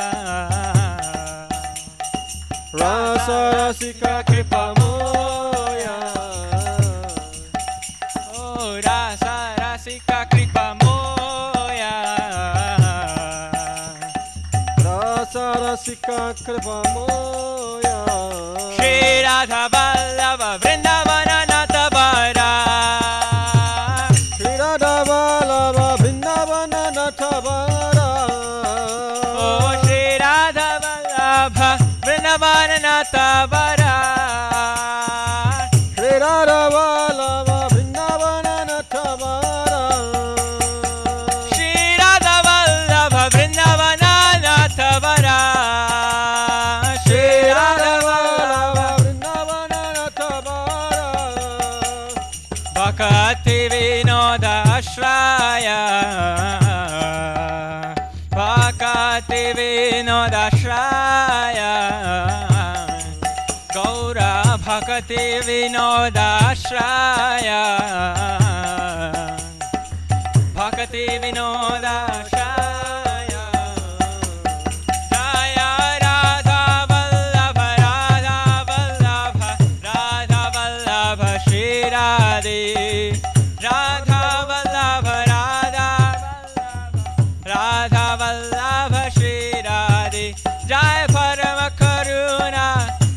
Rasa Rasika Kripa Moya Oh Rasa Rasika Kripa Moya Rasa Rasika Kripa Moya Shri Radha Vallabha Vrindavana Natavara Shri Radha Vallabha Vrindavana Natavara Oh Shri Radha Vallabha Vrindavana Natavara Shri Radha Vallabha Vrindavana Natavara Shri Radha Vallabha Vrindavana Natavara Shri Radha Vallabha Vrindavana Natavara Bhakati Vinoda Ashraya Bhakati Vinoda Ashraya Gaura Bhakati Vinoda Ashraya Bhakati Vinoda Ashraya Jaya Radha Vallabha Radha Vallabha Radha Vallabha Shri Radhe Radha Vallabha Radha Vallabha Radha Vallabha Shri Radhe Jai Parama Karuna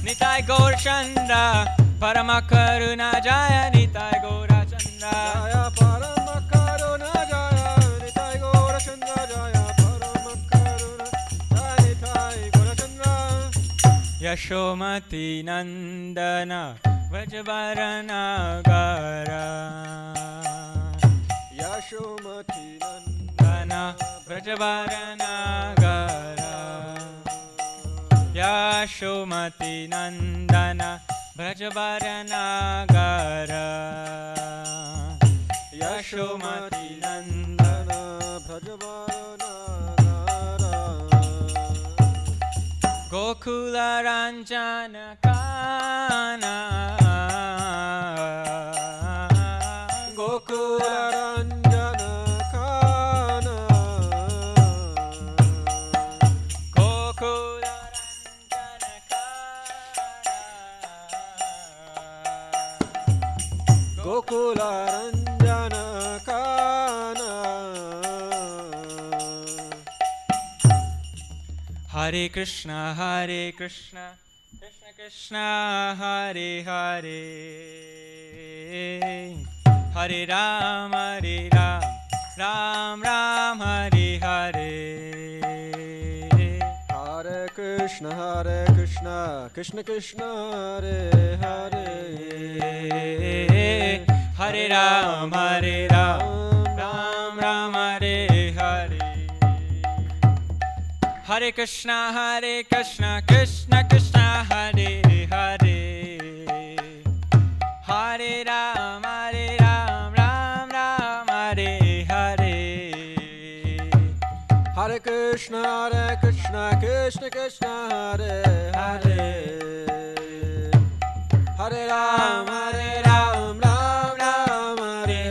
Nitai Gaur Chandra Parama Karuna Jaya Nitai Gaura Chandra Jaya Parama Karuna Jaya Nitai Gaura Chandra Jaya Parama Karuna Jaya Nitai Gaura Chandra Yashomati Nandana व्रजवरनगर Yashomati नन्दन व्रजवरनगर यशोमती नन्दन व्रजवरनगर यशोमती नन्दन गोकुलरञ्जन काना गोकुलरञ्जन काना गोकुलरञ्जन काना Hare Krishna Krishna Krishna Hare Hare Hare Ram Ram Ram Hare Hare Hare Krishna Krishna Krishna Hare Hare Hare Ram Ram Ram Hare Hare Hare Krishna Krishna Krishna Hare Hare Hare Ram Ram Ram Hare Hare Hare Krishna Krishna Krishna Hare Hare Hare Ram Ram Ram Hare Hare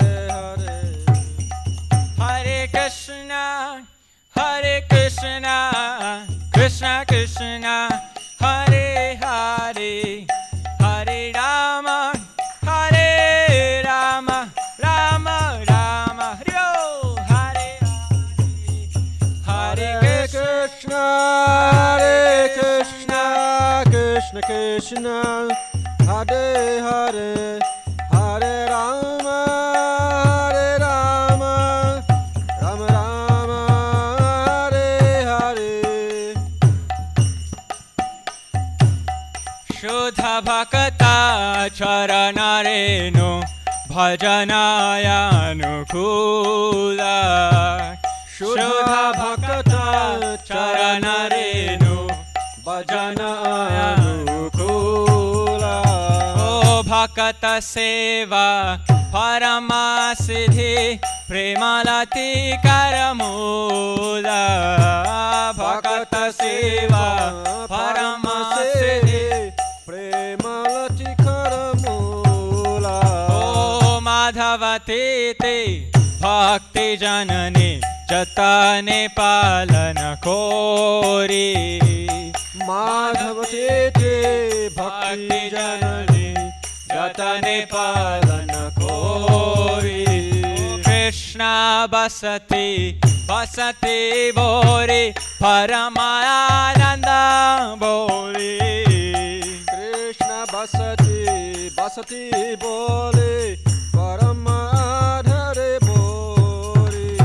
Hare Krishna Krishna Krishna Hare Hare Hare Rama Rama Rama Hare Hare Hare Krishna Krishna Krishna Hare Hare Hare Rama Rama Rama Hare Hare Shuddha Bhakta Charanarenu Bhajanaya Nukula Shuddha Bhakta Charanarenu Bhajanaya Nukula Oh Bhakta Seva Parama Siddhi Premalati Karamula Bhakta Seva Parama Siddhi Premalati Karamula Oh Madhavati Te Bhakti Janani Jatane Palana Kori Madhavati Te Bhakti Janani Jatane Palana Kori Krishna Basati Bori Paramananda Boli Krishna Basati Boli Paramadhare Boli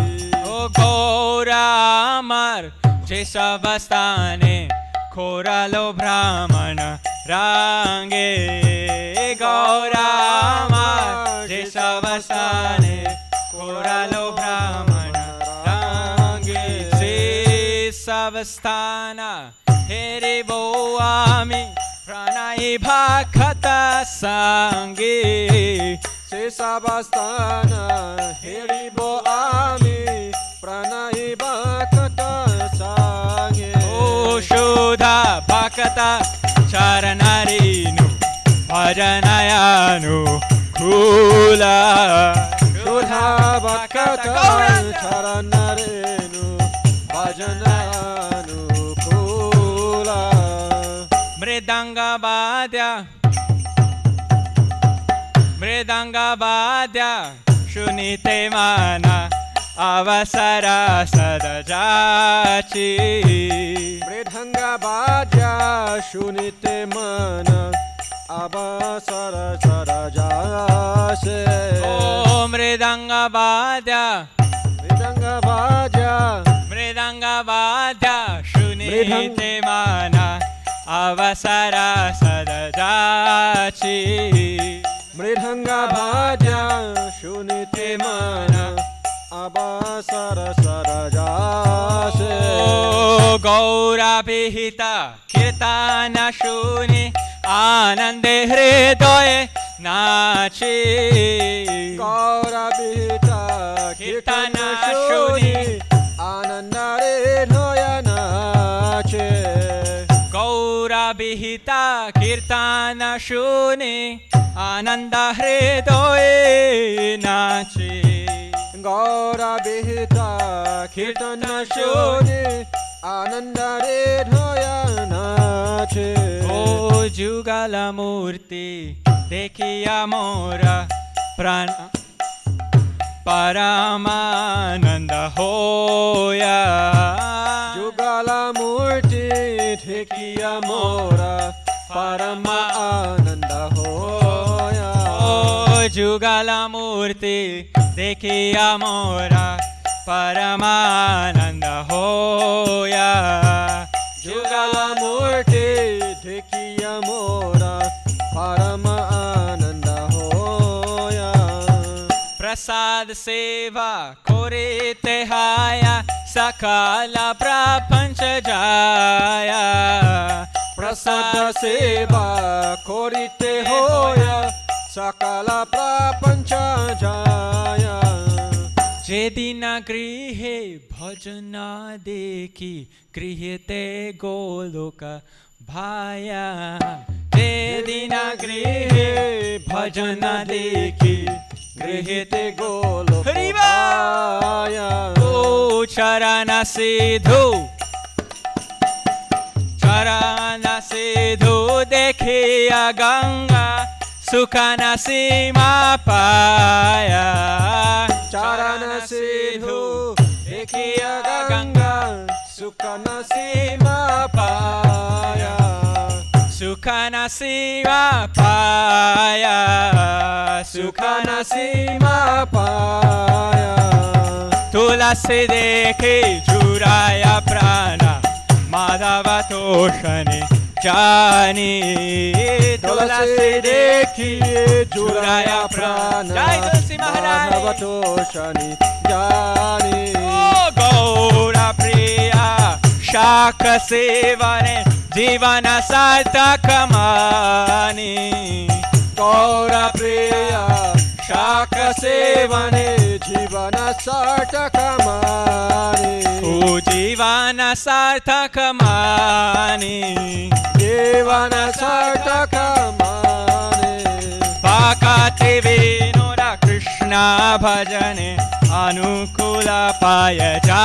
O Gaura Amar Jesavastane Koralo Brahmana Range Gaura Amar Jesavastane Koralo Brahmana Range Savastana Heri Boami Pranai Bhakata Sangi Savastana Heri Boami Pranai Bhakata Sangi O Shuddha Bhakata Charanarinu Bhajanayanu Kula Shuddha Bhakata Charanarenu Bhajanayanu Kula Mridanga Badya Shunite Mana Avasara Sadajachi Mridanga Badya Shunite Mana Avasara Sadajachi Oh Mridanga Badya Shunite Mana अवसरा सदजाची मृदंग भाज्या शुनिते मन अवसर सरजासे गौराभिहिता कीर्तन शुनि आनंदे हृदय नाचे गौराभिहिता कीर्तन शुनि आनंद हृदय नाचे गौराभिहिता कीर्तन शुनि आनंद हृदय नाचे गौराभिहिता कीर्तन शुनि आनंद हृदय नाचे ओ जुगल मूर्ति देखिया मोरा प्राण परमानंद होया जुगल मूर्ति देखिया मोरा परम आनंद होया ओ जुगल मूर्ति देखिया मोरा परमानंद होया जुगल मूर्ति देखिया मोरा परम आनंद होया प्रसाद सेवा कोरेते हाया सकल प्रपंच जाया प्रसाद सेवा कोरिते होया सकल प्रपंच जाया जेदिन गृहे भजन देखी गृहते गोलोक भाया जेदिन गृहे भजन देखी गृहते गोलोक हरिवा भाया ओ चरण सिधु देखिया गंगा सुख न सीमा पाया चरण सिधु देखिया गंगा सुख न सीमा पाया सुख न सीमा पाया सुख न सीमा पाया तुलसी देखी चुराया प्राण माधव तोषने जानी तुलसी देखी चुराया प्राण जय तुलसी महाराज माधव तोषणी जानी ओ गौरा प्रिया शाख सेवने जीवन सार्थक मानी गौरा प्रिया शाख सेवने जीवन सार्थक मानी ओ जीवन सार्थक मानी जीवन सार्थक मानी पाकाते विनोदा कृष्ण भजने अनुकूल पाय जा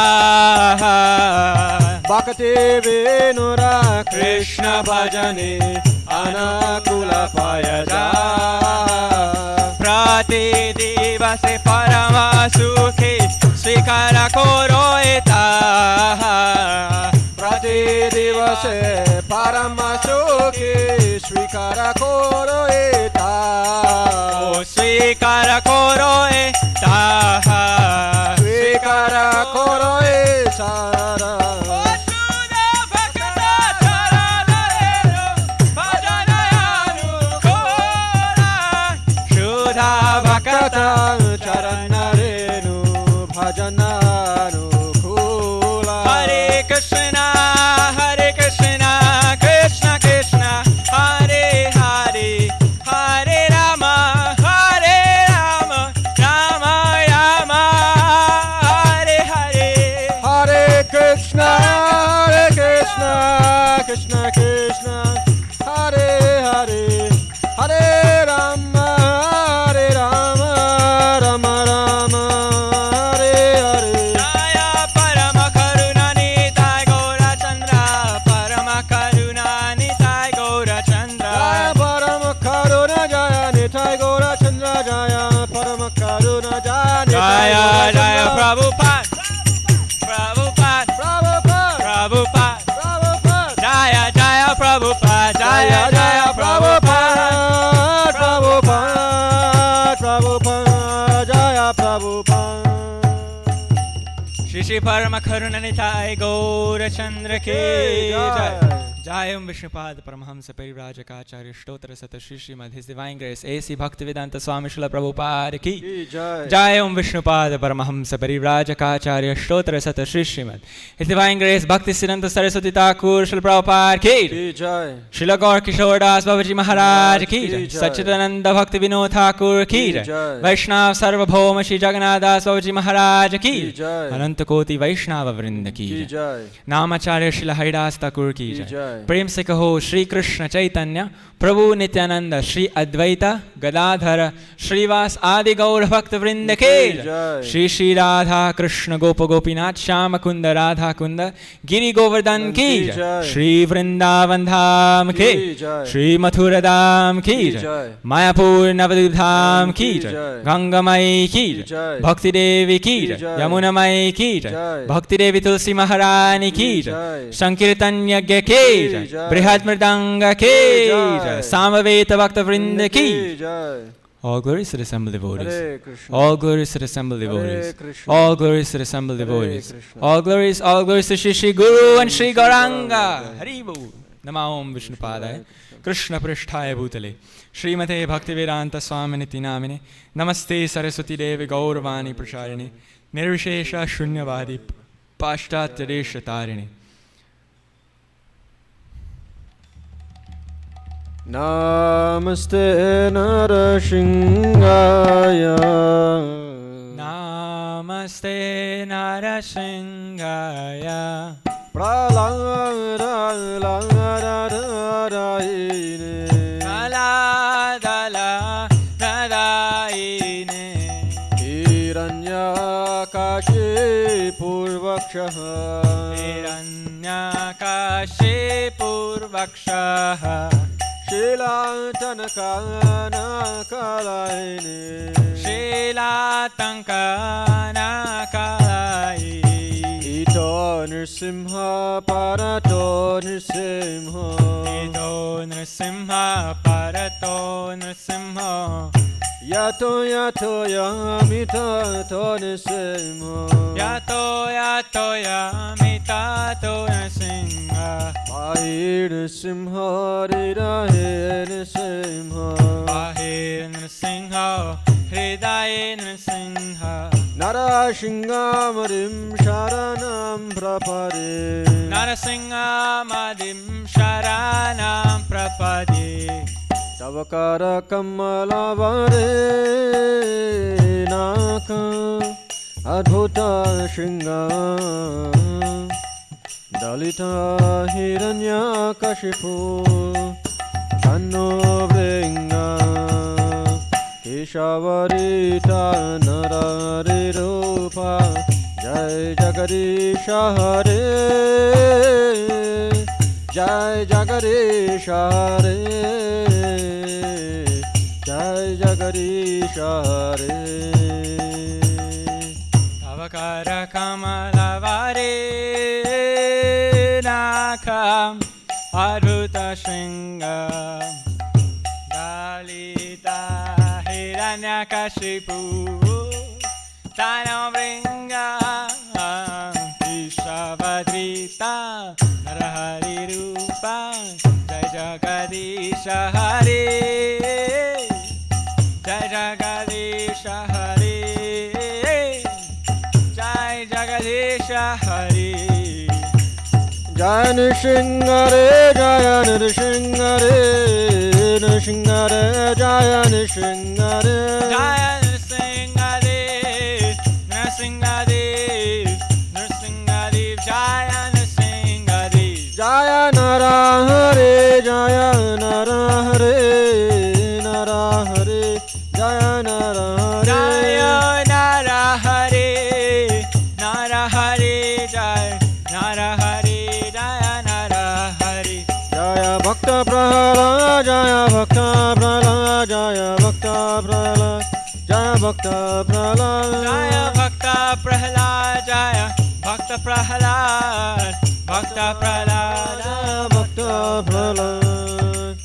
भक्ति विनुरा कृष्ण भजने अनुकूल पाय जा प्रति दिवस परम सुखी स्वीकार करो एता प्रति दिवस परम सुखी स्वीकार करो एता ओ स्वीकार करो एता स्वीकार करो ए सारा चरण रेणु भजन अनुकूल हरे कृष्ण कृष्ण कृष्ण हरे हरे हरे राम राम राम हरे हरे हरे कृष्ण कृष्ण कृष्ण हरे हरे हरे राम राम राम हरे हरे जय परम करुणा निताय गौरचंद्र परम करुणा निताय गौरचंद्र जय परम करुणा जय निताय गौरचंद्र जय परम करुणा जय जय जय प्रभुपाद प्रभुपाद प्रभुपाद प्रभुपाद प्रभुपाद जय जय प्रभुपाद जय जय प्रभुपाद प्रभुपाद प्रभुपाद जय प्रभुपाद श्री श्री परम करुणा निताय गौरचंद्र के जय Jai Om Vishnupada Paramahamsa Parivrajakacharya Stotara Sata Shri Srimad His Divine Grace A.C. Bhaktivedanta Swami Srila Prabhupada Ki Jai Om Vishnupada Paramahamsa Parivrajakacharya Stotara Sata Shri Srimad His Divine Grace Bhaktisiddhanta Saraswati Thakur Srila Prabhupada Ki Jai Srila Gaur Kishore Das Babaji Maharaj Ki Jai Satchidananda Bhakti Vinod Thakur Ki Jai Vaishnav Sarvabhauma Shri Jagannath Das Babaji Maharaj Ki Jai Ananta Koti Vaishnava Vrinda Ki Jai Namacharya Srila Haridas Thakur Ki Jai प्रेम से कहो श्री कृष्ण चैतन्य प्रभु नित्यानंद श्री अद्वैत गदाधर श्रीवास आदि गौर भक्त वृंद के श्री श्री राधा कृष्ण गोप गोपीनाथ श्याम कुंद राधा कुंद गिरि गोवर्धन की श्री वृंदावन धाम के श्री मथुरा धाम की मायापुर नवद्वीप धाम की गंगामयी की भक्ति देवी की यमुनामयी की भक्ति देवी तुलसी महारानी की संकीर्तन यज्ञ के बृहद मृदंग के Samaveta Bhakta Vrinda Ki All glories to the assembled devotees. All glories to the assembled devotees. All glories to the assembled devotees. All glories to Shri Shri Guru and Shri Gauranga. Haribu. Nama Om Vishnupadaya. Krishna Prishtaya Bhutale. Srimate Bhaktivedanta Swami Niti Namine. Namaste Saraswati Devi Gauravani Pracharini. Nirvishesha Shunyavadi Pashtatya Desha Tarini. Namaste Narasingaya. Namaste Narasingaya. Praladalaine. Praladalaine. Hiranyakashi Purvakshaha. Hiranyakashi Purvakshaha. Shila Tankana Kalaini. Shila Tankana Kalaini. Ito Nrsimha Parato Nrsimha. Ito Nrsimha Parato Nrsimha. Yato Yato Yamita To Nrsimha. Yato Yato Yamita To Nrsimha. Ahir Nrsimha Hridaye Nrsimha. Ahir Nrsimha Hridaye Nrsimha. Narasingamadim Sharanam Prapade. Narasingamadim Sharanam Prapade. Tavakara Kamalavare Naka Adhuta Shinga. Dalita Hiranya Kashipu Tanno Vringa Keshavarita Narari Rupa Jai Jagadish Hare Jai Jagadish Hare Jai Jagadish Hare Tavakara Kamalavare Nakam Adhuta Shringa Dalita Hiranyakashipu Tano Vringa Ishavadrita Narahari Rupa Jai Jagadisha Hare Jai Jagadisha Hare Jai Jagadisha Hare Jai Nrsimhare Jaya Nrsimhare Nrsimhare Jaya Nrsimhare Jaya Nrsimhare Nrsimhare Nrsimhare Jaya Nrsimhare Jaya Narahare Jaya Narahare Narahare Jaya Narahare Jaya Narahare Narahare Jaya Narahare Jaya Narahare Jaya Bhakta Prahlad Jaya Bhakta Prahlad Jaya Bhakta Prahlad Jaya Bhakta Prahlad Jaya Bhakta Prahlad Jaya Bhakta Prahlad Bhakta Prahlad Jaya Bhakta Prahlad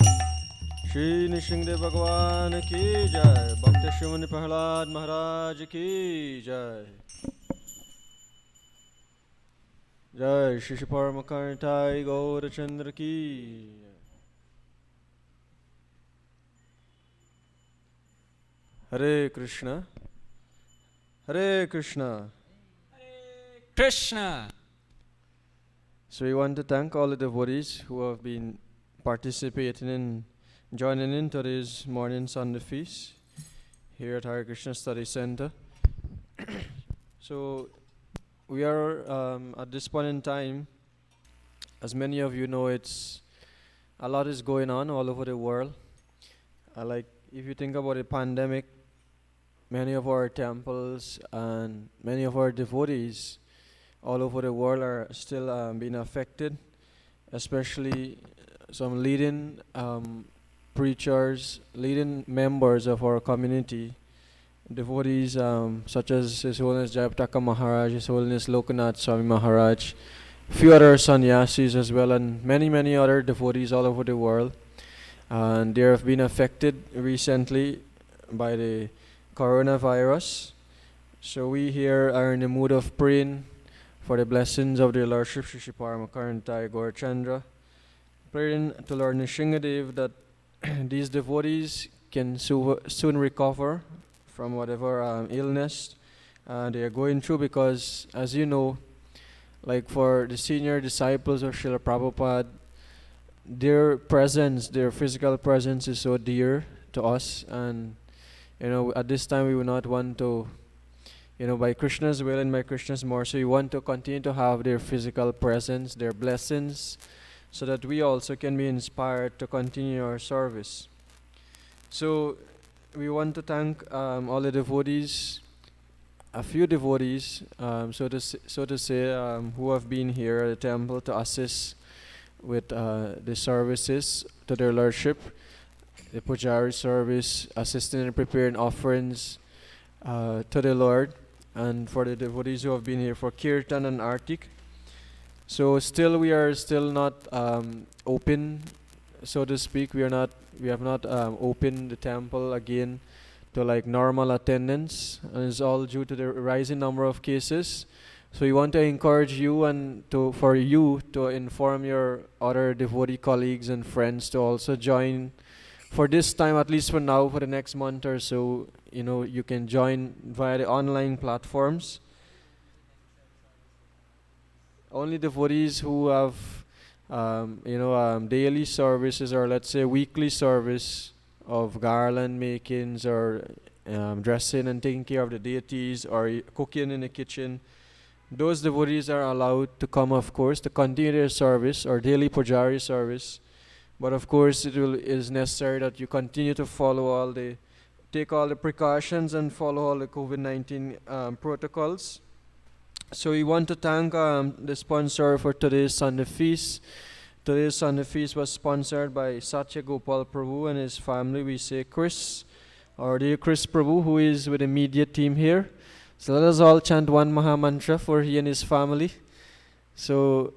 Shri Nrsimhadev Bhagwan Ki Jai Bhakta Shrimani Prahlad Maharaj Ki Jai Jai Shri Paramakartai Gaurachandra ki. Hare Krishna. Hare Krishna. Krishna. So we want to thank all the devotees who have been participating in joining in today's morning Sunday feast here at Hare Krishna Study Center. So we are at this point in time, as many of you know, a lot is going on all over the world. Like if you think about the pandemic, many of our temples and many of our devotees all over the world are still being affected, especially some leading preachers, leading members of our community, devotees such as His Holiness Jayapataka Maharaj, His Holiness Lokanath Swami Maharaj, few other sannyasis as well, and many other devotees all over the world. And they have been affected recently by the coronavirus. So we here are in the mood of praying for the blessings of their Lordship Shri Shri Paramakartai Gaurachandra, praying to Lord Nrsingadev that these devotees can soon recover from whatever illness they are going through, because as you know, like for the senior disciples of Srila Prabhupada, their presence, their physical presence is so dear to us, and at this time we would not want to, by Krishna's will and by Krishna's mercy, we want to continue to have their physical presence, their blessings, so that we also can be inspired to continue our service. So we want to thank all the devotees, a few devotees, so to say, who have been here at the temple to assist with the services to their Lordship, the Pujari service, assisting in preparing offerings to the Lord, and for the devotees who have been here for Kirtan and Artik. So we are still not open, so to speak. We have not opened the temple again to like normal attendance, and it's all due to the rising number of cases. So we want to encourage you and for you to inform your other devotee colleagues and friends to also join for this time, at least for now, for the next month or so. You can join via the online platforms. Only devotees who have daily services, or let's say weekly service of garland makings or dressing and taking care of the deities or cooking in the kitchen, those devotees are allowed to come, of course, to continue their service or daily pujari service. But of course it is necessary that you continue to take all the precautions and follow all the COVID-19 protocols. So we want to thank the sponsor for today's Sunday feast. Today's Sunday feast was sponsored by Satya Gopal Prabhu and his family. We say Chris, or dear Chris Prabhu, who is with the media team here. So let us all chant one Maha Mantra for he and his family. So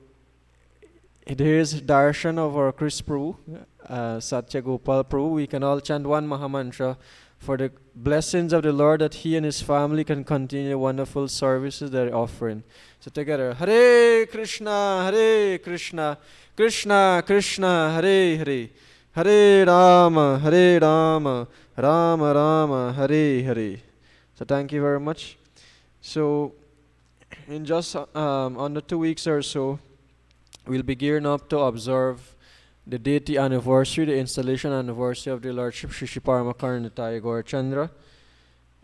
here is darshan of our Chris Prabhu, Satya Gopal Prabhu. We can all chant one Maha Mantra for the blessings of the Lord, that he and his family can continue wonderful services they're offering. So together, Hare Krishna, Krishna Krishna, Hare Hare, Hare Rama, Rama Rama, Hare Hare. So thank you very much. So in just under 2 weeks or so, we'll be gearing up to observe the Deity Anniversary, the installation anniversary of the Lordship Shri Shri Paramakartai Gaurachandra.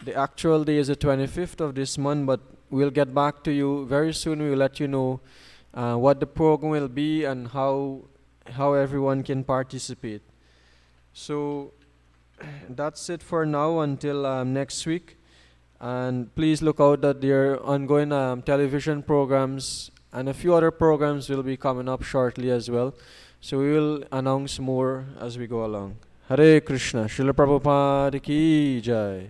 The actual day is the 25th of this month, but we'll get back to you very soon. We will let you know what the program will be and how everyone can participate. So that's it for now until next week. And please look out that there are ongoing television programs and a few other programs will be coming up shortly as well. So we will announce more as we go along. Hare Krishna. Srila Prabhupada ki jai.